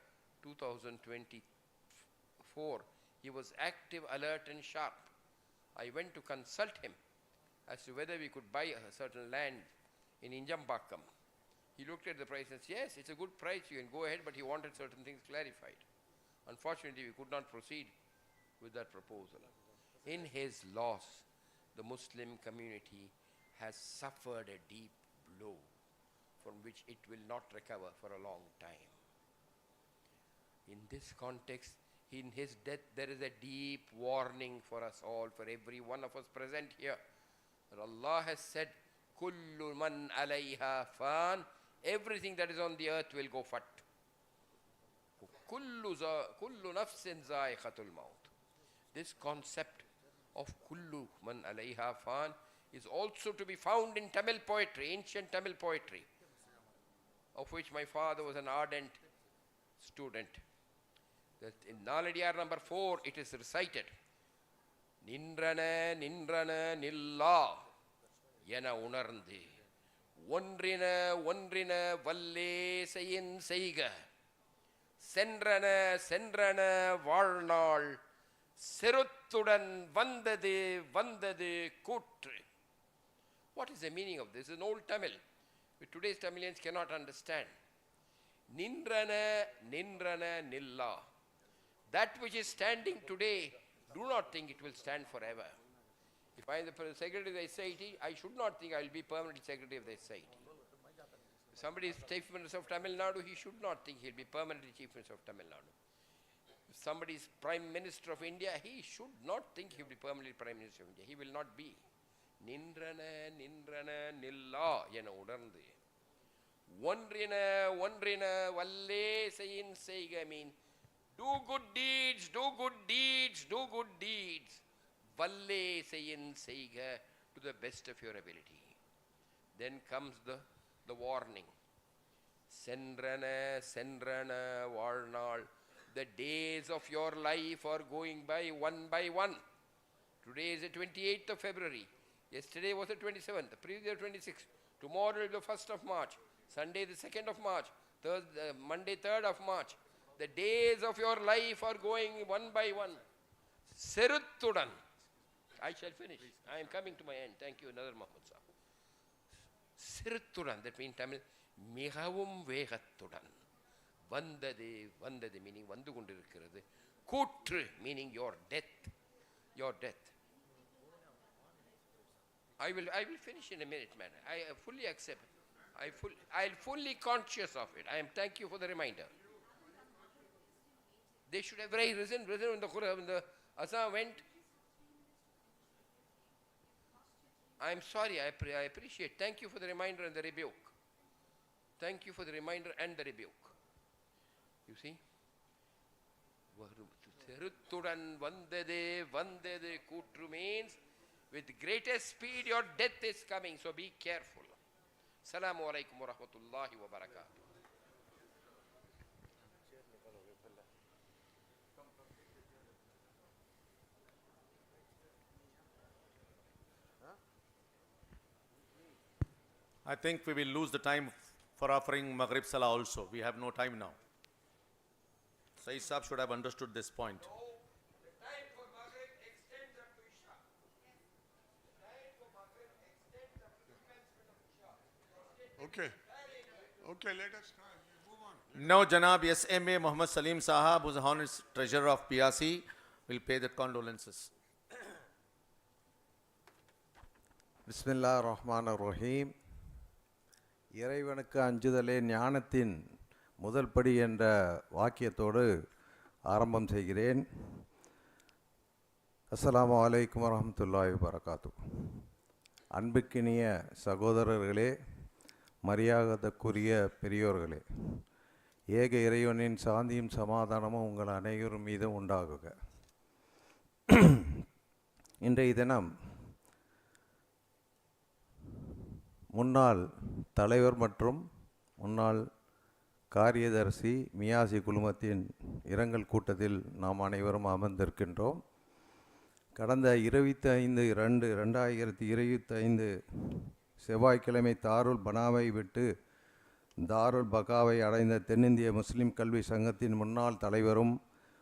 2024, he was active, alert and sharp. I went to consult him as to whether we could buy a certain land in Injambakam. He looked at the price and said, yes, it's a good price, you can go ahead, but he wanted certain things clarified. Unfortunately, we could not proceed with that proposal. In his loss, the Muslim community has suffered a deep blow from which it will not recover for a long time. In this context, in his death, there is a deep warning for us all, for every one of us present here. That Allah has said, Kullu man alayha fan, everything that is on the earth will go fat. Kullu nafsin zaiqatul maut. This concept of Kullu man alayha fan is also to be found in Tamil poetry, ancient Tamil poetry, of which my father was an ardent student. That in Naladiyar number 4, it is recited, Nindrana, Nindrana, Nilla, Yena Unarndi, Wondrina, Wondrina, Valle, Sayin, Seiga, Sendrana, Sendrana, Varnal, Seruttudan, Vandade, Vandade, Kutri. What is the meaning of this? It's an old Tamil, which today's Tamilians cannot understand. Nindrana, Nindrana, Nilla. That which is standing today, do not think it will stand forever. If I am the secretary of the SIT, I should not think I will be permanent secretary of the SIT. If somebody is chief minister of Tamil Nadu, he should not think he will be permanently chief minister of Tamil Nadu. If somebody is prime minister of India, he should not think he will be permanently prime minister of India. He will not be. Nindrana, Nindrana, Nilla, yena udarndi. Wondrina, Wondrina, Valle, Sayin, Seiga, mean, do good deeds, do good deeds, do good deeds. Valle, Sayin, Seiga, to the best of your ability. Then comes the warning. Sendrana, Sendrana, Varnal. The days of your life are going by one. Today is the 28th of February. Yesterday was the 27th, the previous 26th. Tomorrow is the 1st of March. Sunday the 2nd of March. Monday 3rd of March. The days of your life are going one by one. Seruttudan. I shall finish. I am coming to my end. Thank you, another Muhammad Sahib. Seruttudan, that means Tamil, Migavum Vegattudan. Vandade, Vandade meaning Vandu kondirukkirathu. Kutru meaning your death. Your death. I will finish in a minute, man. I fully accept. I am fully conscious of it. Thank you for the reminder. They should have risen when the Azan went. I am sorry, I appreciate. Thank you for the reminder and the rebuke. Thank you for the reminder and the rebuke. You see? Seruttudan Vandade, Vandade Kutru means with greatest speed your death is coming, so be careful. Assalamu alaikum wa rahmatullahi wa barakatuh.
I think we will lose the time for offering Maghrib Salah also. We have no time now. Sayyid Sahib should have understood this point.
Okay. Okay, let us move on.
Now, Janab SMA Muhammad Salim Sahab, who is the honest treasurer of PRC, will pay the condolences.
பிஸ்மில்லா ரஹ்மான் ரஹீம். இறைவனுக்கு அஞ்சுதலே ஞானத்தின் முதல் படி என்ற வாக்கியத்தோடு ஆரம்பம் செய்கிறேன். அஸ்ஸலாமு அலைக்கும் வரஹ்மத்துல்லாஹி வபரகாத்து. அன்புக்கினிய சகோதரர்களே, மரியாதைக்குரிய பெரியோர்களே, ஏக இறைவனின் சாந்தியும் சமாதானமும் உங்கள் அனைவரும் மீதும் உண்டாகுக. இன்றைய தினம் முன்னாள் தலைவர் மற்றும் முன்னாள் காரியதர்சி மியாசி குழுமத்தின் இரங்கல் கூட்டத்தில் நாம் அனைவரும் அமர்ந்திருக்கின்றோம். கடந்த 25/2/2025 செவ்வாய்க்கிழமை தாருல் பனாவை விட்டு தாருல் பகாவை அடைந்த தென்னிந்திய முஸ்லிம் கல்வி சங்கத்தின் முன்னாள் தலைவரும்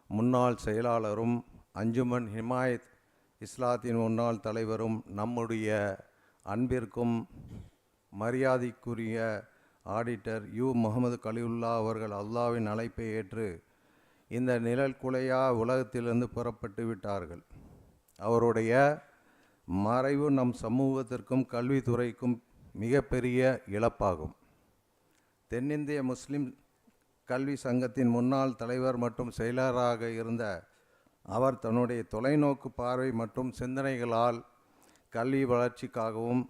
முன்னாள் செயலாளரும் அஞ்சுமன் ஹிமாயத் இஸ்லாத்தின் முன்னாள் தலைவரும் நம்முடைய அன்பிற்கும் மரியாதைக்குரிய ஆடிட்டர் முகமது கலியுல்லா அவர்கள் அல்லாவின் அழைப்பை ஏற்று இந்த நிழல் குலையா உலகத்திலிருந்து புறப்பட்டு விட்டார்கள். அவருடைய மறைவு நம் சமூகத்திற்கும் கல்வித்துறைக்கும் மிகப்பெரிய இழப்பாகும். தென்னிந்திய முஸ்லிம் கல்வி சங்கத்தின் முன்னாள் தலைவர் மற்றும் செயலராக இருந்த அவர் தன்னுடைய தொலைநோக்கு பார்வை மற்றும் சிந்தனைகளால் கல்வி வளர்ச்சிக்காகவும்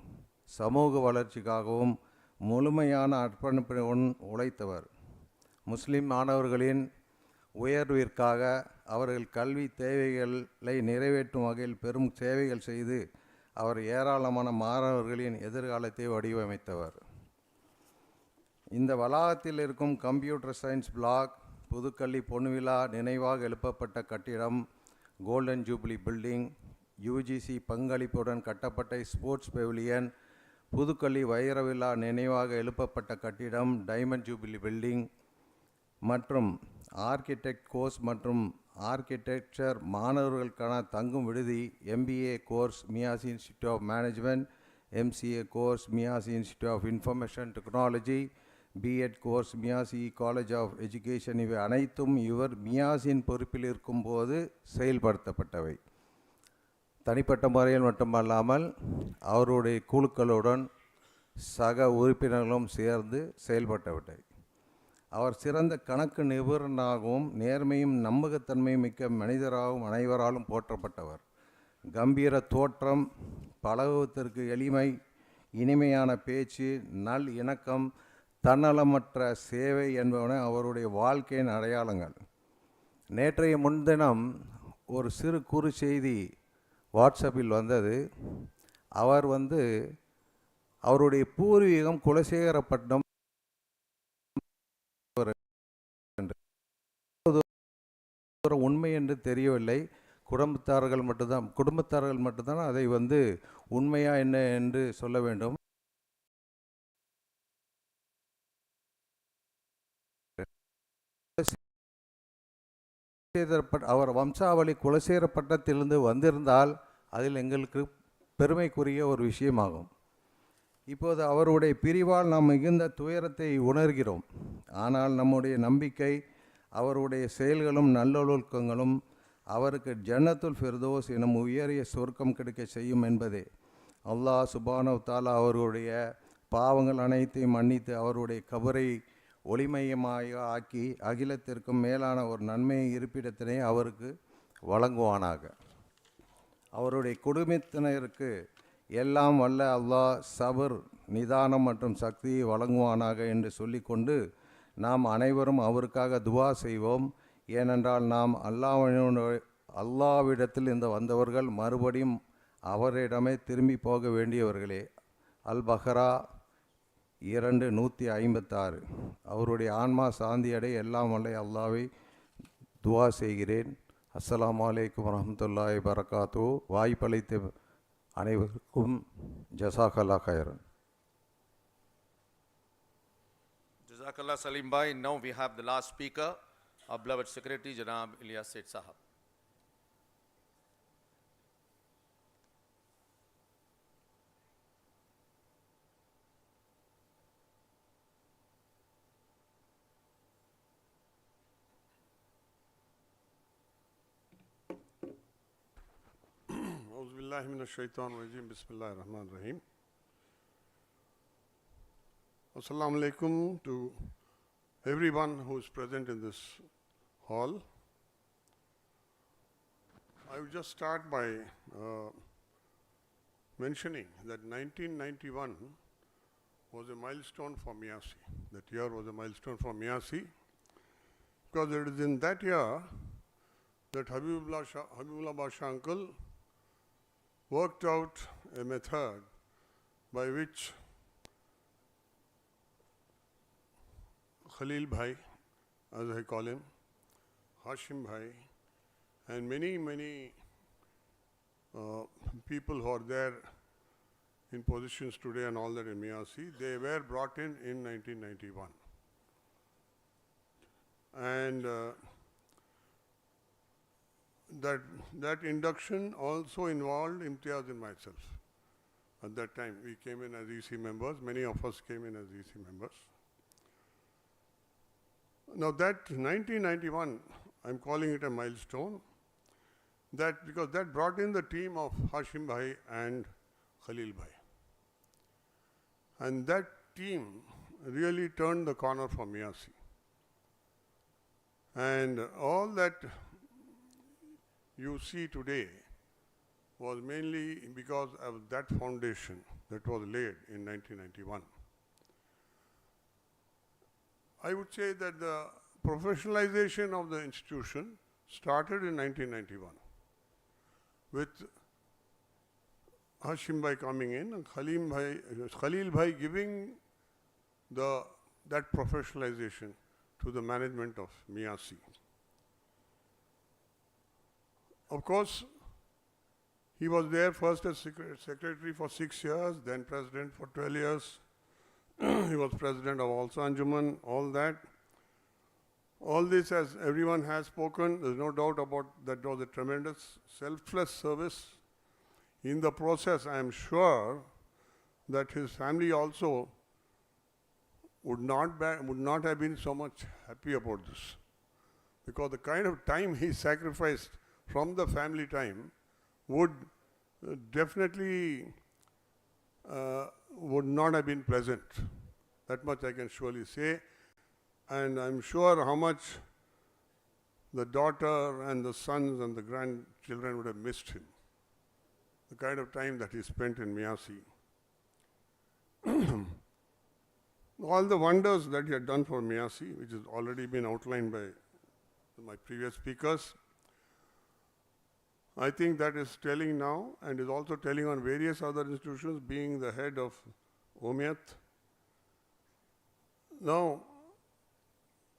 சமூக வளர்ச்சிக்காகவும் முழுமையான அர்ப்பணிப்புடன் உழைத்தவர். முஸ்லிம் மாணவர்களின் உயர்விற்காக அவர்கள் கல்வி தேவைகளை நிறைவேற்றும் வகையில் பெரும் சேவைகள் செய்து அவர் ஏராளமான மாணவர்களின் எதிர்காலத்தை வடிவமைத்தவர். இந்த வளாகத்தில் இருக்கும் கம்ப்யூட்டர் சயின்ஸ் பிளாக், புதுக்கல்வி பொன்விழா நினைவாக எழுப்பப்பட்ட கட்டிடம், கோல்டன் ஜூப்ளி பில்டிங், யுஜிசி பங்களிப்புடன் கட்டப்பட்ட ஸ்போர்ட்ஸ் பெவிலியன், புதுக்கல்வி வைரவிழா நினைவாக எழுப்பப்பட்ட கட்டிடம், டைமண்ட் ஜூப்ளி பில்டிங் மற்றும் ஆர்கிடெக்ட் கோர்ஸ் மற்றும் ஆர்கிடெக்சர் மாணவர்களுக்கான தங்கும் விடுதி, MBA course MEASI institute of management, MCA course MEASI institute of information technology, B.Ed course MEASI college of education, இவை அனைத்தும் இவர் மியாசியின் பொறுப்பில் இருக்கும்போது செயல்படுத்தப்பட்டவை. தனிப்பட்ட முறையில் மட்டுமல்லாமல் அவருடைய குழுக்களுடன் சக உறுப்பினர்களும் சேர்ந்து செயல்பட்டவிட்டவை. அவர் சிறந்த கணக்கு நிபுணராகவும் நேர்மையும் நம்பகத்தன்மையும் மிக்க மனிதராகவும் அனைவராலும் போற்றப்பட்டவர். கம்பீர தோற்றம், பழகுவதற்கு எளிமை, இனிமையான பேச்சு, நல் இணக்கம், தன்னலமற்ற சேவை என்பவன அவருடைய வாழ்க்கையின் அடையாளங்கள். நேற்றைய முன்தினம் ஒரு சிறு குறு செய்தி வாட்ஸ்அப்பில் வந்தது. அவர் அவருடைய பூர்வீகம் குலசேகரப்பட்டினம் உண்மை என்று தெரியவில்லை. குடும்பத்தார்கள் மட்டும்தான் அதை உண்மையா என்ன என்று சொல்ல வேண்டும். அவர் வம்சாவளி குலசேகரப்பட்டினத்திலிருந்து வந்திருந்தால் அதில் எங்களுக்கு பெருமைக்குரிய ஒரு விஷயமாகும். இப்போது அவருடைய பிரிவால் நாம் மிகுந்த துயரத்தை உணர்கிறோம். ஆனால் நம்முடைய நம்பிக்கை அவருடைய செயல்களும் நல்லொழுக்கங்களும் அவருக்கு ஜன்னத்துல் ஃபிர்தோஸ் எனும் உயரிய சொர்க்கம் கிடைக்க செய்யும் என்பதே. அல்லாஹ் சுப்ஹானஹு வ தஆலா அவருடைய பாவங்கள் அனைத்தையும் மன்னித்து அவருடைய கபரை ஒளிமயமாக ஆக்கி அகிலத்திற்கும் மேலான ஒரு நன்மையை இருப்பிடத்தினை அவருக்கு வழங்குவானாக. அவருடைய குடும்பத்தினருக்கு எல்லாம் வல்ல அல்லாஹ் சபர், நிதானம் மற்றும் சக்தியை வழங்குவானாக என்று சொல்லிக்கொண்டு நாம் அனைவரும் அவருக்காக துவா செய்வோம். ஏனென்றால் நாம் அல்லாஹ்விடத்தில் இருந்து வந்தவர்கள் மறுபடியும் அவரிடமே திரும்பி போக வேண்டியவர்களே. அல்-பக்ரா 2:156. அவருடைய ஆன்மா சாந்தியடைய எல்லாம் வல்ல அல்லாஹ்வை துவா செய்கிறேன். அஸ்ஸலாமு அலைக்கும் வரஹ்மத்துல்லாஹி வபரகாத்துஹு. வாய்ப்பளித்த அனைவருக்கும் ஜஸாக்கல்லாஹ் கைரன்.
Jazakallah Salim Bhai. Now we have the last speaker, our beloved secretary, Janab Ilyas Said Sahib.
أعوذ بالله من الشيطان الرجيم بسم الله الرحمن الرحيم. Assalamu alaikum to everyone who is present in this hall. I will just start by mentioning that 1991 was a milestone for Miyasi. That year was a milestone for Miyasi because it is in that year that Habibullah Basha uncle worked out a method by which Khalil Bhai, as I call him, Hashim Bhai, and many people who are there in positions today and all that in Miyasi, they were brought in 1991. And that induction also involved Imtiaz and myself. At that time, we came in as EC members. Many of us came in as EC members. Now that 1991, I'm calling it a milestone, because that brought in the team of Hashim Bhai and Khalil Bhai. And that team really turned the corner for Miyasi. And all that you see today was mainly because of that foundation that was laid in 1991. I would say that the professionalization of the institution started in 1991 with Hashim Bhai coming in and Khalil Bhai giving that professionalization to the management of Miyasi. Of course, he was there first as secretary for 6 years, then president for 12 years. He was president of also Anjuman, all that. All this, as everyone has spoken, there's no doubt about that was a tremendous selfless service. In the process, I am sure that his family also would not have been so much happy about this, because the kind of time he sacrificed from the family time would definitely would not have been pleasant. That much I can surely say. And I'm sure how much the daughter and the sons and the grandchildren would have missed him, the kind of time that he spent in Miyasi. All the wonders that he had done for Miyasi, which has already been outlined by my previous speakers, I think that is telling now and is also telling on various other institutions, being the head of Umiyat. Now,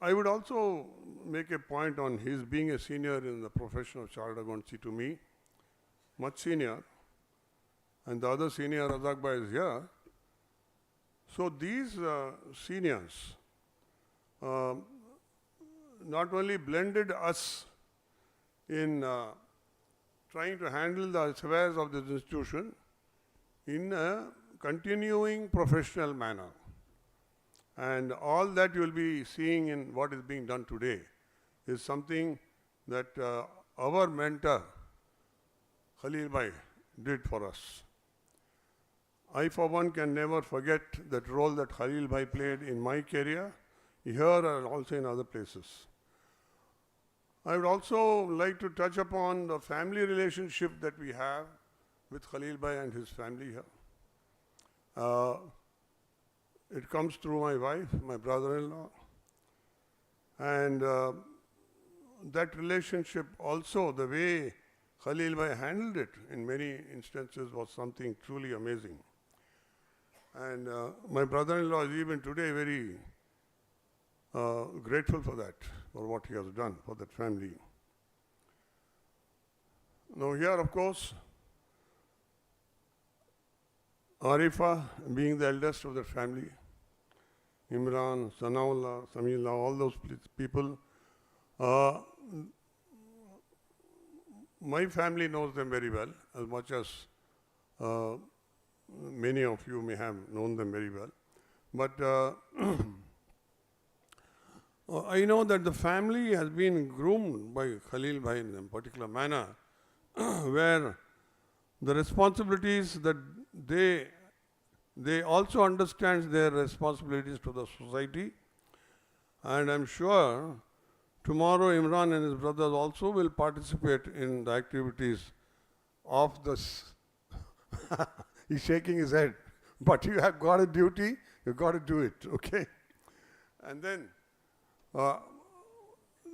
I would also make a point on his being a senior in the profession of chartered accountancy to me, much senior, and the other senior, Razak Bhai, is here. So these seniors not only blended us in trying to handle the affairs of this institution in a continuing professional manner. And all that you will be seeing in what is being done today is something that our mentor, Khalil Bhai, did for us. I, for one, can never forget that role that Khalil Bhai played in my career, here and also in other places. I would also like to touch upon the family relationship that we have with Khalil Bhai and his family here. It comes through my wife, my brother-in-law. And that relationship also, the way Khalil Bhai handled it in many instances was something truly amazing. And my brother-in-law is even today very grateful for that, for what he has done for that family. Now here, of course, Arifa, being the eldest of the family, Imran, Sanaullah, Samillah, all those people. My family knows them very well, as much as many of you may have known them very well. But I know that the family has been groomed by Khalil Bhai in a particular manner, where the responsibilities that they also understand their responsibilities to the society, and I'm sure tomorrow Imran and his brothers also will participate in the activities of this. He's shaking his head, but you have got a duty, you've got to do it, okay? And then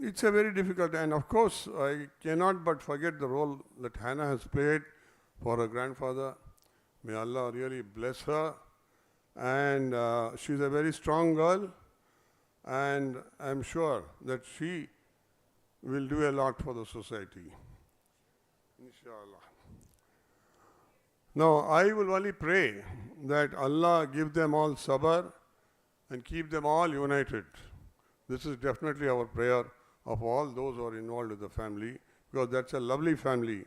it's a very difficult, and of course I cannot but forget the role that Hannah has played for her grandfather. May Allah really bless her. And she's a very strong girl, and I'm sure that she will do a lot for the society. Inshallah. Now, I will only pray that Allah give them all sabr and keep them all united. This is definitely our prayer of all those who are involved with the family, because that's a lovely family.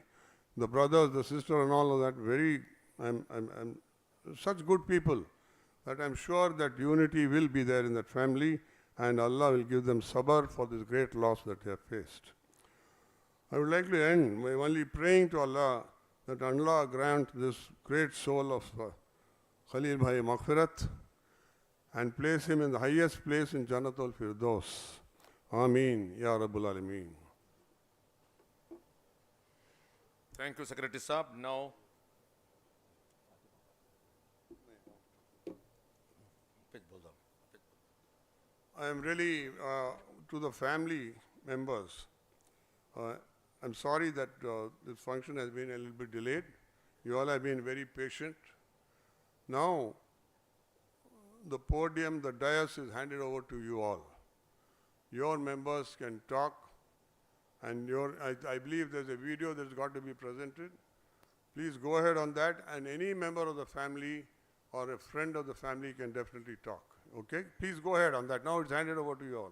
The brothers, the sister, and all of that, very, such good people that I'm sure that unity will be there in that family, and Allah will give them sabr for this great loss that they have faced. I would like to end by only praying to Allah that Allah grant this great soul of Khalil Bhai Maghfirat and place him in the highest place in Jannatul Firdaus. Ameen, Ya Rabbul Alameen.
Thank you, Secretary Sahib. Now,
I am really, to the family members, I'm sorry that this function has been a little bit delayed. You all have been very patient. Now, the podium, the dais is handed over to you all. Your members can talk, and I believe there's a video that's got to be presented. Please go ahead on that, and any member of the family or a friend of the family can definitely talk. Okay? Please go ahead on that. Now it's handed over to you all.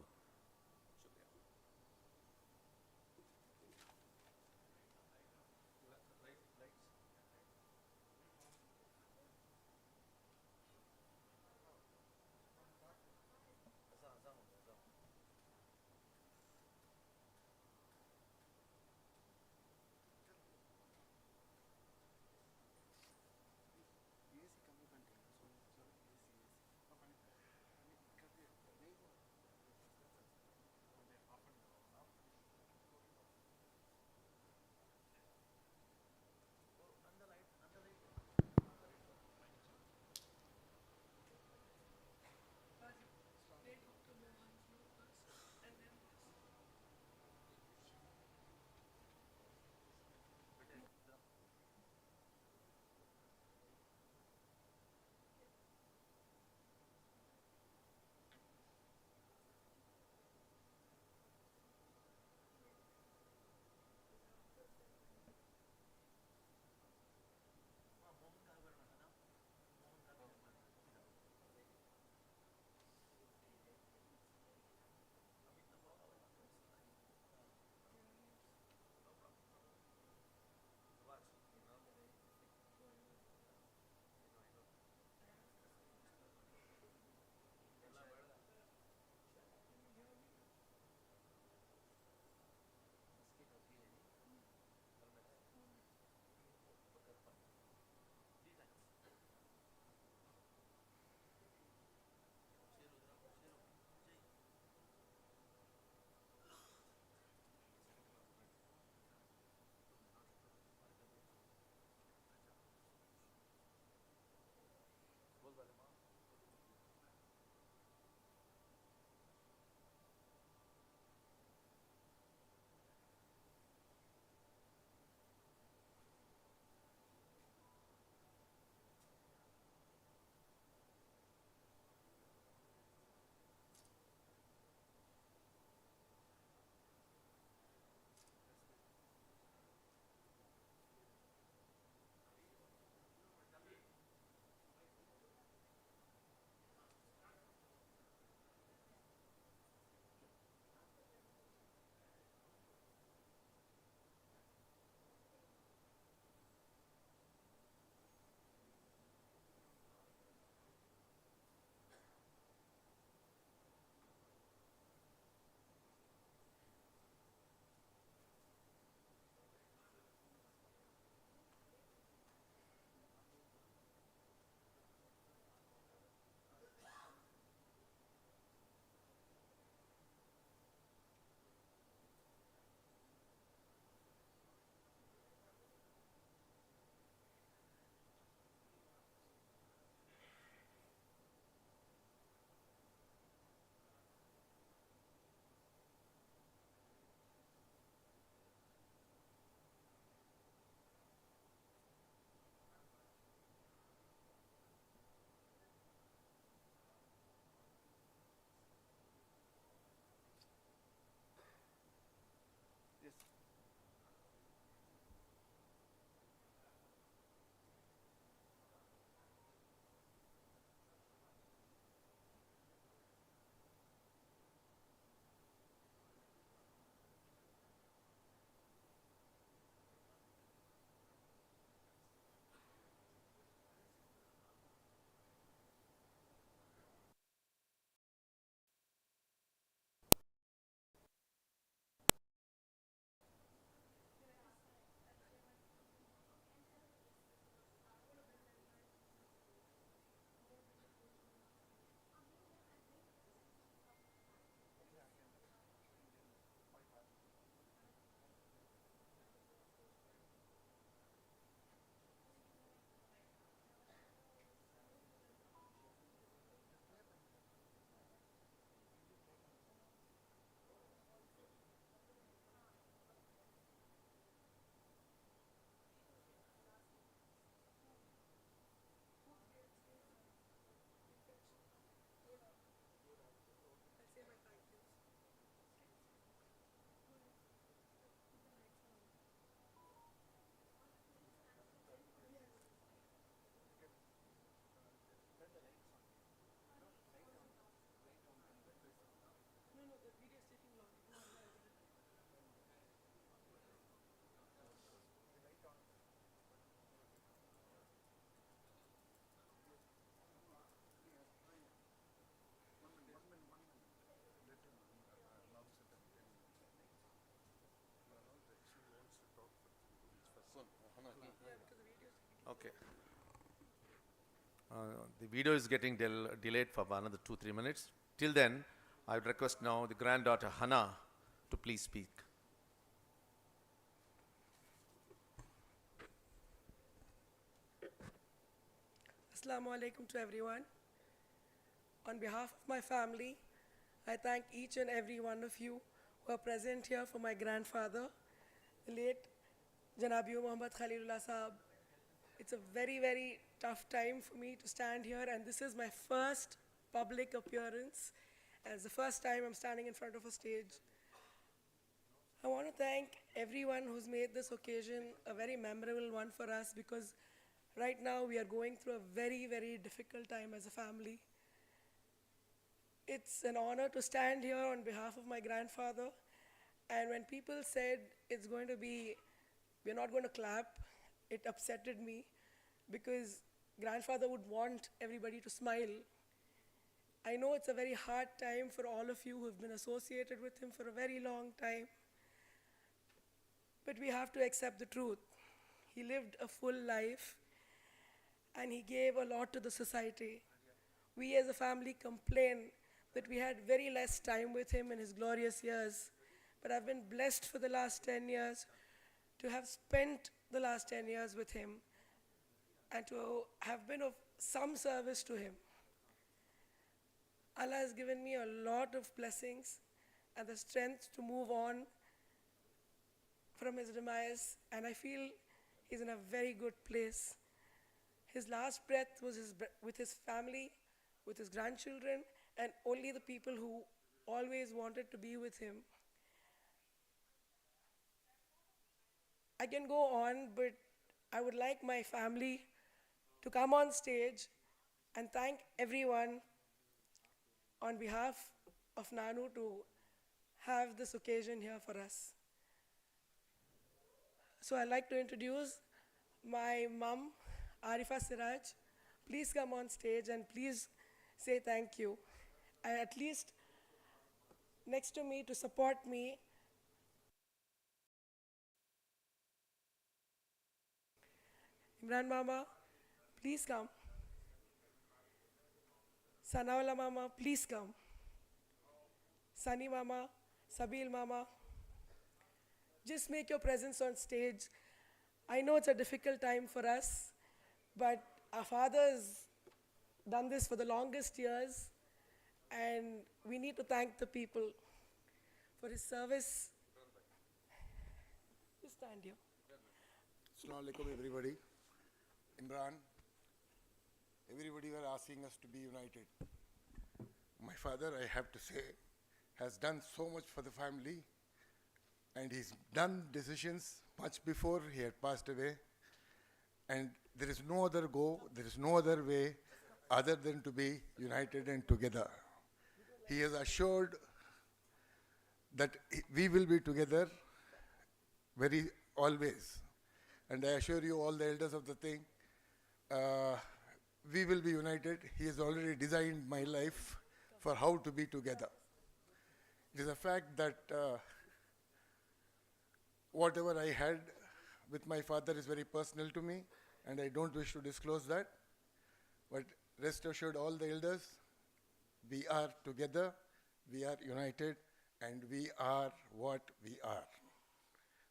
Okay. The video is getting delayed for another 2-3 minutes. Till then, I would request now the granddaughter Hannah to please speak.
Assalamu alaikum to everyone. On behalf of my family, I thank each and every one of you who are present here for my grandfather, the late Janabi Mohamed Khalilullah Sahib. It's a very, very tough time for me to stand here, and this is my first public appearance. And it's the first time I'm standing in front of a stage. I want to thank everyone who's made this occasion a very memorable one for us, because right now we are going through a very, very difficult time as a family. It's an honor to stand here on behalf of my grandfather. And when people said it's going to be, we're not going to clap, it upsetted me, because grandfather would want everybody to smile. I know it's a very hard time for all of you who've been associated with him for a very long time, but we have to accept the truth. He lived a full life, and he gave a lot to the society. We as a family complain that we had very less time with him in his glorious years, but I've been blessed for the last 10 years to have spent the last 10 years with him and to have been of some service to him. Allah has given me a lot of blessings and the strength to move on from his demise, and I feel he's in a very good place. His last breath was with his family, with his grandchildren, and only the people who always wanted to be with him. I can go on, but I would like my family to come on stage and thank everyone on behalf of Nanu to have this occasion here for us. So I'd like to introduce my mum, Arifa Siraj. Please come on stage and please say thank you. And at least next to me to support me, Imran Mama, please come. Sanaullah Mama, please come. Sani Mama, Sabil Mama, just make your presence on stage. I know it's a difficult time for us, but our father's done this for the longest years, and we need to thank the people for his service. Just stand here.
Assalamu alaikum, everybody. Imran, everybody were asking us to be united. My father, I have to say, has done so much for the family, and he's done decisions much before he had passed away, and there is no other there is no other way other than to be united and together. He has assured that we will be together very always, and I assure you, all the elders of the thing, we will be united. He has already designed my life for how to be together. It is a fact that whatever I had with my father is very personal to me, and I don't wish to disclose that. But rest assured, all the elders, we are together, we are united, and we are what we are.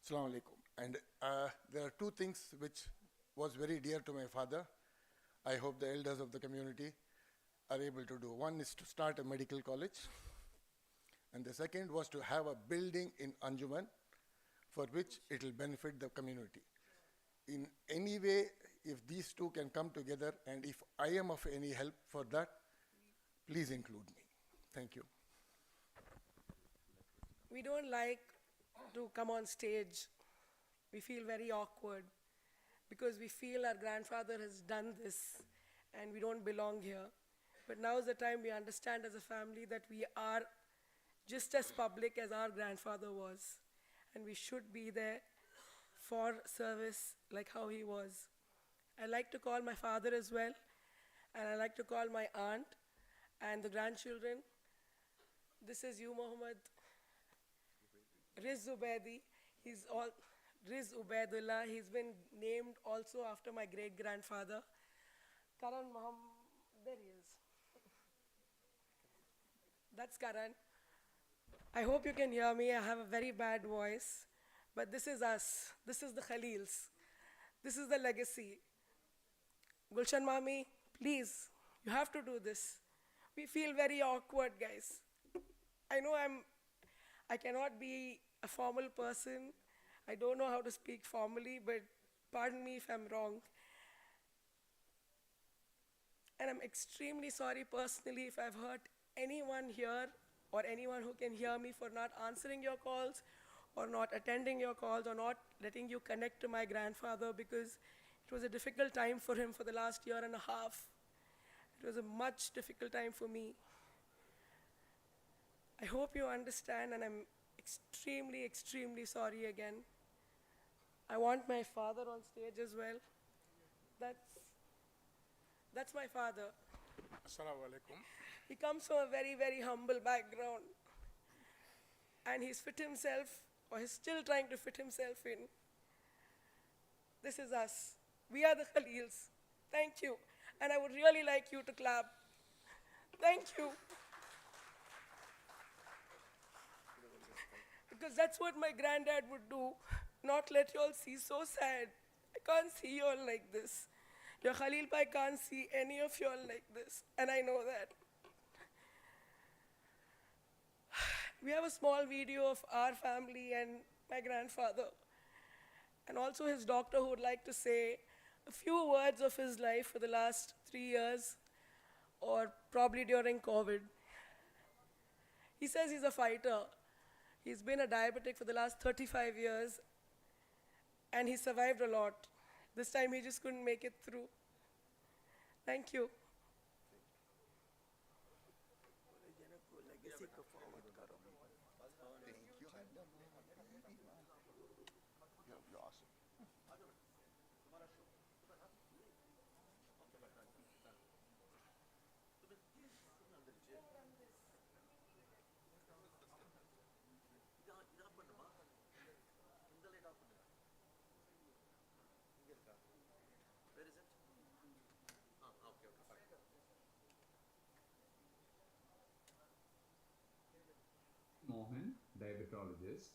Assalamu alaikum. And there are two things which was very dear to my father. I hope the elders of the community are able to do. One is to start a medical college, and the second was to have a building in Anjuman for which it will benefit the community. In any way, if these two can come together, and if I am of any help for that, please include me. Thank you.
We don't like to come on stage. We feel very awkward because we feel our grandfather has done this and we don't belong here. But now is the time we understand as a family that we are just as public as our grandfather was, and we should be there for service like how he was. I like to call my father as well, and I like to call my aunt and the grandchildren. This is you, Mohamed. Riz Zubaidi. He's all Riz Ubaidullah. He's been named also after my great-grandfather. Karan Muhammad, there he is. That's Karan. I hope you can hear me. I have a very bad voice. But this is us. This is the Khalils. This is the legacy. Gulshan Mami, please, you have to do this. We feel very awkward, guys. I know I cannot be a formal person. I don't know how to speak formally, but pardon me if I'm wrong. And I'm extremely sorry personally if I've hurt anyone here or anyone who can hear me for not answering your calls or not attending your calls or not letting you connect to my grandfather, because it was a difficult time for him for the last year and a half. It was a much difficult time for me. I hope you understand, and I'm extremely, extremely sorry again. I want my father on stage as well. That's my father.
Assalamu alaikum.
He comes from a very, very humble background. And he's fit himself, or he's still trying to fit himself in. This is us. We are the Khalils. Thank you. And I would really like you to clap. Thank you. Because that's what my granddad would do. Not let you all see so sad. I can't see you all like this. Your Khalil Bhai can't see any of you all like this. And I know that. We have a small video of our family and my grandfather. And also his doctor, who would like to say a few words of his life for the last 3 years, or probably during COVID. He says he's a fighter. He's been a diabetic for the last 35 years, and he survived a lot. This time he just couldn't make it through. Thank you.
Mohan, diabetologist,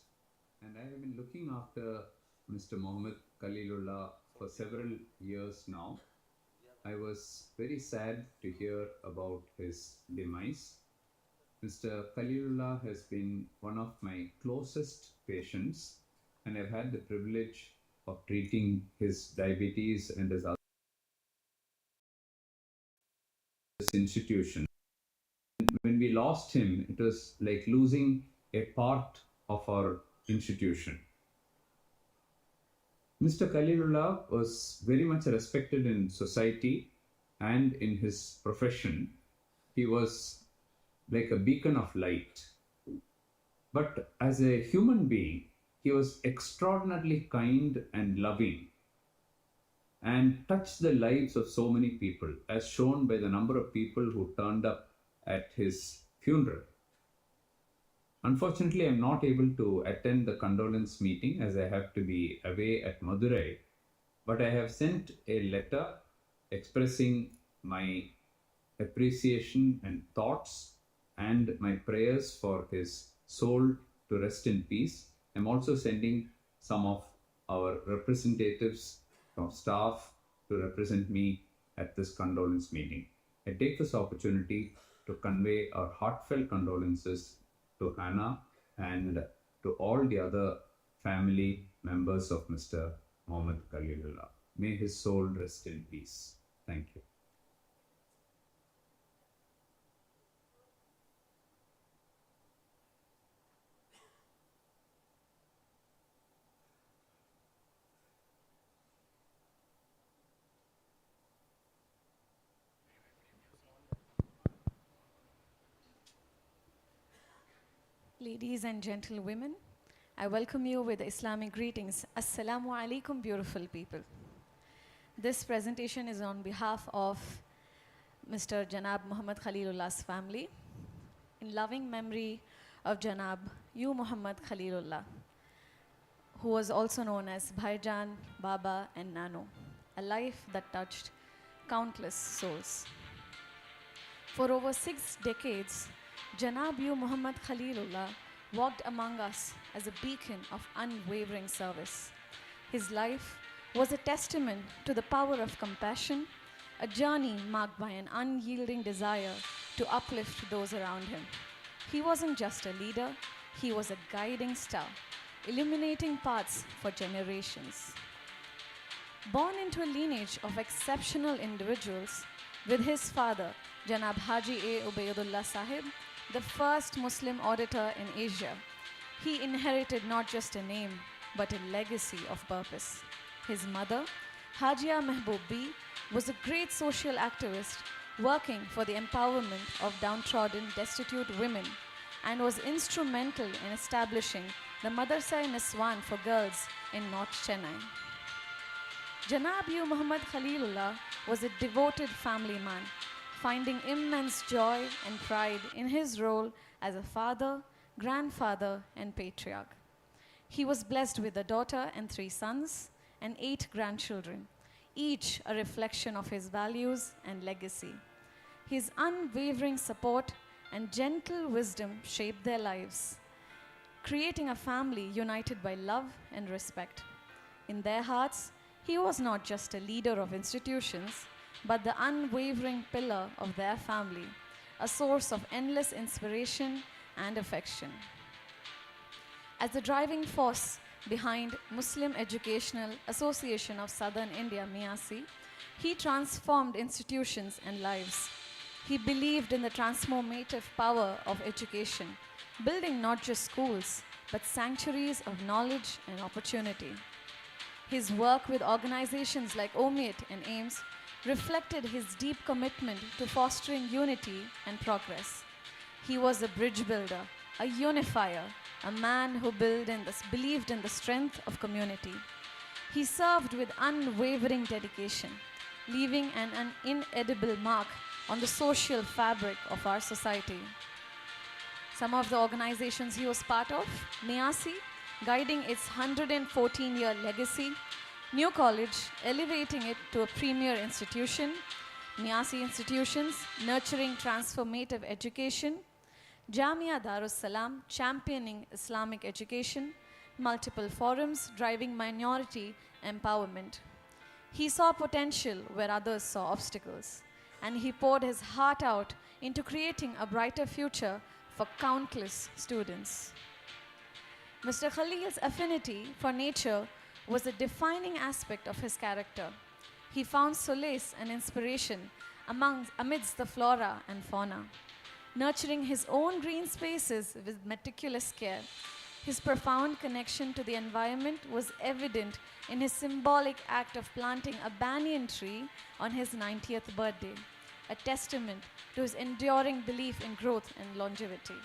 and I have been looking after Mr. Mohamed Khalilullah for several years now. I was very sad to hear about his demise. Mr. Khalilullah has been one of my closest patients, and I've had the privilege of treating his diabetes and his other institution. When we lost him, it was like losing a part of our institution. Mr. Khalilullah was very much respected in society and in his profession. He was like a beacon of light. But as a human being, he was extraordinarily kind and loving and touched the lives of so many people, as shown by the number of people who turned up at his funeral. Unfortunately, I am not able to attend the condolence meeting as I have to be away at Madurai, but I have sent a letter expressing my appreciation and thoughts and my prayers for his soul to rest in peace. I am also sending some of our representatives of staff to represent me at this condolence meeting. I take this opportunity to convey our heartfelt condolences to Hannah and to all the other family members of Mr. Mohamed Khalilullah. May his soul rest in peace. Thank you.
Ladies and gentlewomen, I welcome you with Islamic greetings. Assalamu alaikum, beautiful people. This presentation is on behalf of Mr. Janab Muhammad Khalilullah's family, in loving memory of Janab Muhammad Khalilullah, who was also known as Bhaijan, Baba, and Nano, a life that touched countless souls. For over 6 decades, Janab U. Muhammad Khalilullah walked among us as a beacon of unwavering service. His life was a testament to the power of compassion, a journey marked by an unyielding desire to uplift those around him. He wasn't just a leader, he was a guiding star, illuminating paths for generations. Born into a lineage of exceptional individuals, with his father, Janab Haji A. Ubaidullah Sahib, the first Muslim auditor in Asia, he inherited not just a name, but a legacy of purpose. His mother, Hajia Mehboob B, was a great social activist working for the empowerment of downtrodden, destitute women, and was instrumental in establishing the Madrasa-e-Niswan for girls in North Chennai. Janab U. Muhammad Khalilullah was a devoted family man, finding immense joy and pride in his role as a father, grandfather, and patriarch. He was blessed with a daughter and 3 sons and 8 grandchildren, each a reflection of his values and legacy. His unwavering support and gentle wisdom shaped their lives, creating a family united by love and respect. In their hearts, he was not just a leader of institutions, but the unwavering pillar of their family, a source of endless inspiration and affection. As the driving force behind Muslim Educational Association of Southern India, MIASI, he transformed institutions and lives. He believed in the transformative power of education, building not just schools, but sanctuaries of knowledge and opportunity. His work with organizations like OMIAT and AIMS reflected his deep commitment to fostering unity and progress. He was a bridge builder, a unifier, a man who believed in the strength of community. He served with unwavering dedication, leaving an inedible mark on the social fabric of our society. Some of the organizations he was part of: MIASI, guiding its 114-year legacy; New College, elevating it to a premier institution; MIASI institutions, nurturing transformative education; Jamia Darus Salam, championing Islamic education; multiple forums, driving minority empowerment. He saw potential where others saw obstacles, and he poured his heart out into creating a brighter future for countless students. Mr. Khalil's affinity for nature was a defining aspect of his character. He found solace and inspiration amidst the flora and fauna, nurturing his own green spaces with meticulous care. His profound connection to the environment was evident in his symbolic act of planting a banyan tree on his 90th birthday, a testament to his enduring belief in growth and longevity.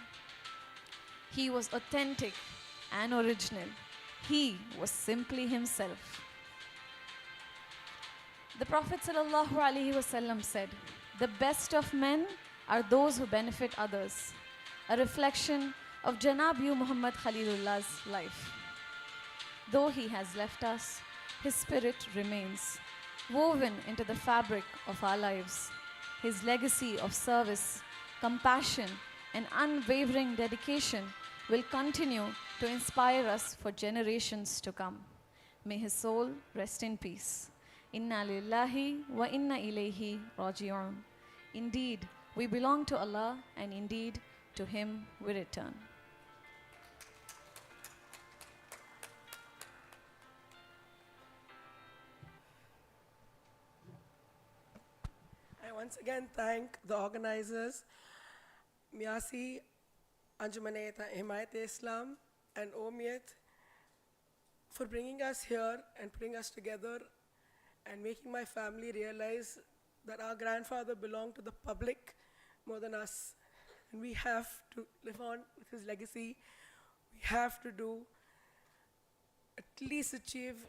He was authentic and original. He was simply himself. The Prophet ﷺ said, "The best of men are those who benefit others," a reflection of Janab U. Muhammad Khalilullah's life. Though he has left us, his spirit remains, woven into the fabric of our lives. His legacy of service, compassion, and unwavering dedication will continue to inspire us for generations to come. May his soul rest in peace. Inna lillahi wa inna ilayhi raji'un. Indeed, we belong to Allah, and indeed, to him we return.
I once again thank the organizers, MIASI, Anjuman Himayat-e-Islam, and OMIAT, for bringing us here and putting us together and making my family realize that our grandfather belonged to the public more than us. And we have to live on with his legacy. We have to do, at least achieve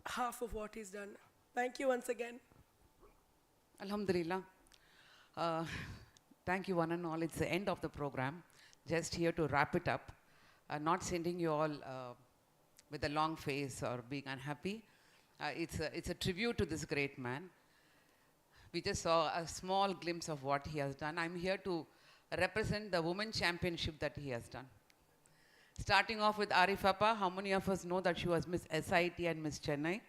half of what he's done. Thank you once again.
Alhamdulillah. Thank you one and all. It's the end of the program. Just here to wrap it up. Not sending you all with a long face or being unhappy. It's a tribute to this great man. We just saw a small glimpse of what he has done. I'm here to represent the women championship that he has done. Starting off with Arif Appa, how many of us know that she was Miss SIT and Miss Chennai?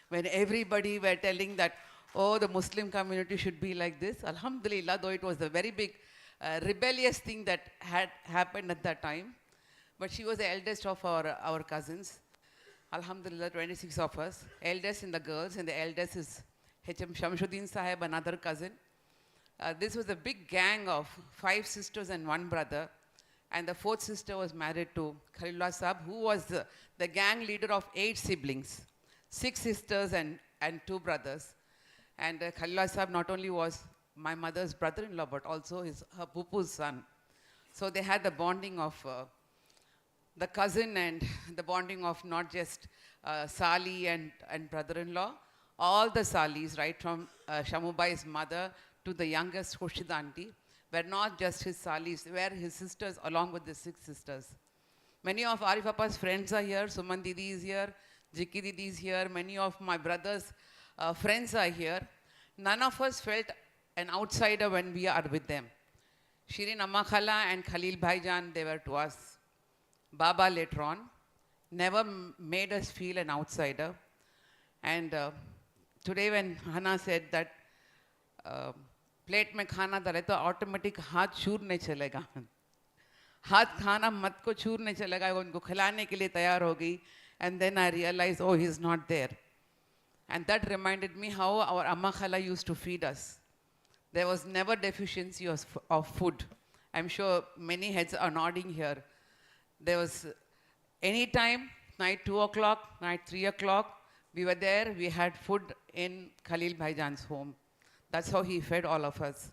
When everybody were telling that, oh, the Muslim community should be like this. Alhamdulillah, though it was a very big rebellious thing that had happened at that time. But she was the eldest of our cousins. Alhamdulillah, 26 of us. Eldest in the girls, and the eldest is H.M. Shamsuddin Sahib, another cousin. This was a big gang of 5 sisters and 1 brother. And the 4th sister was married to Khalilullah Sahib, who was the gang leader of 8 siblings. 6 sisters and 2 brothers. And Khalilullah Sahib not only was my mother's brother-in-law, but also her pupu's son. So they had the bonding of the cousin and the bonding of not just Sali and brother-in-law, all the Salis, right from Shamubai's mother to the youngest Khurshid auntie, were not just his Salis, they were his sisters along with the 6 sisters. Many of Arif Appa's friends are here. Suman Didi is here, Jiki Didi is here, many of my brother's friends are here. None of us felt an outsider when we are with them. Shirin Amma Khala and Khalil Bhaijan, they were to us. Baba later on never made us feel an outsider. And today when Hana said that plate mein khana dale to automatic haath chur nahi chalega. Haath khana mat ko chur nahi chalega, unko khilane ke liye tayar ho gayi. And then I realized, oh, he's not there. And that reminded me how our Amma Khala used to feed us. There was never deficiency of food. I'm sure many heads are nodding here. There was any time, night 2 o'clock, night 3 o'clock, we were there, we had food in Khalil Bhaijan's home. That's how he fed all of us.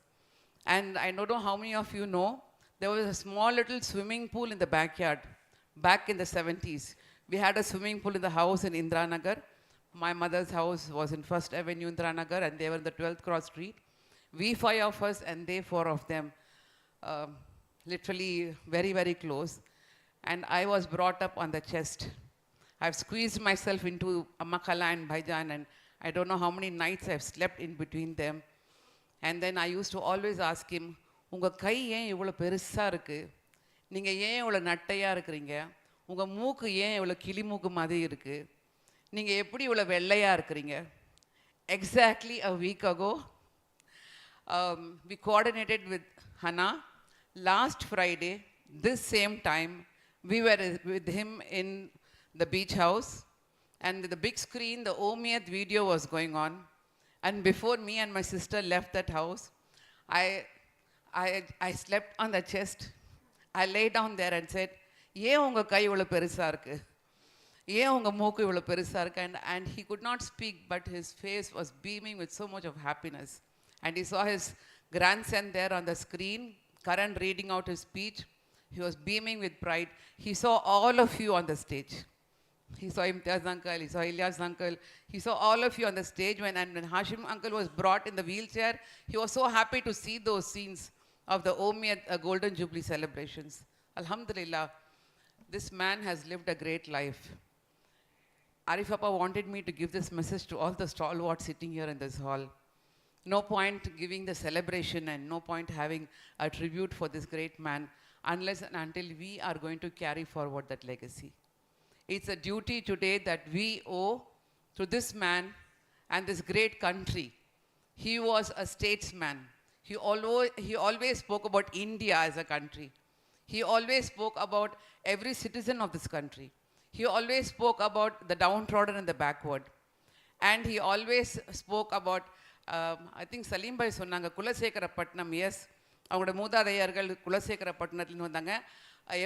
And I don't know how many of you know, there was a small little swimming pool in the backyard back in the 70s. We had a swimming pool in the house in Indranagar. My mother's house was in 1st Avenue, Indranagar, and they were in the 12th Cross Street. We 5 of us and they 4 of them, literally very, very close. And I was brought up on the chest. I've squeezed myself into Amma Khala and Bhaijan, and I don't know how many nights I've slept in between them. And then I used to always ask him, unga kai yen ivlo perusa irukku? Neenga yen ivlo nattaiya irukringa? Unga mooku yen ivlo kili mooku madiri irukku? Neenga eppadi ivlo vellaiya irukringa? Exactly a week ago, we coordinated with Hana. Last Friday, this same time, we were with him in the beach house, and the big screen, the Omiyat video was going on. And before me and my sister left that house, I slept on the chest. I lay down there and said, "Ye unga kai ivlo perusa irukku? Ye unga mooku ivlo perusa irukku?" And he could not speak, but his face was beaming with so much of happiness. And he saw his grandson there on the screen, Karan reading out his speech. He was beaming with pride. He saw all of you on the stage. He saw Imtiaz uncle, he saw Ilyas uncle, he saw all of you on the stage. When Hashim uncle was brought in the wheelchair, he was so happy to see those scenes of the Omiyat Golden Jubilee celebrations. Alhamdulillah, this man has lived a great life. Arif Appa wanted me to give this message to all the stalwarts sitting here in this hall. No point giving the celebration and no point having a tribute for this great man unless and until we are going to carry forward that legacy. It's a duty today that we owe to this man and this great country. He was a statesman. He always spoke about India as a country. He always spoke about every citizen of this country. He always spoke about the downtrodden and the backward. And he always spoke about, I think Salim bhai சொன்னாங்க, Kulasekarapattinam, yes, அவங்களோட மூதாதையர்கள் குலசேகரப்பட்டினத்துலேருந்து வந்தாங்க.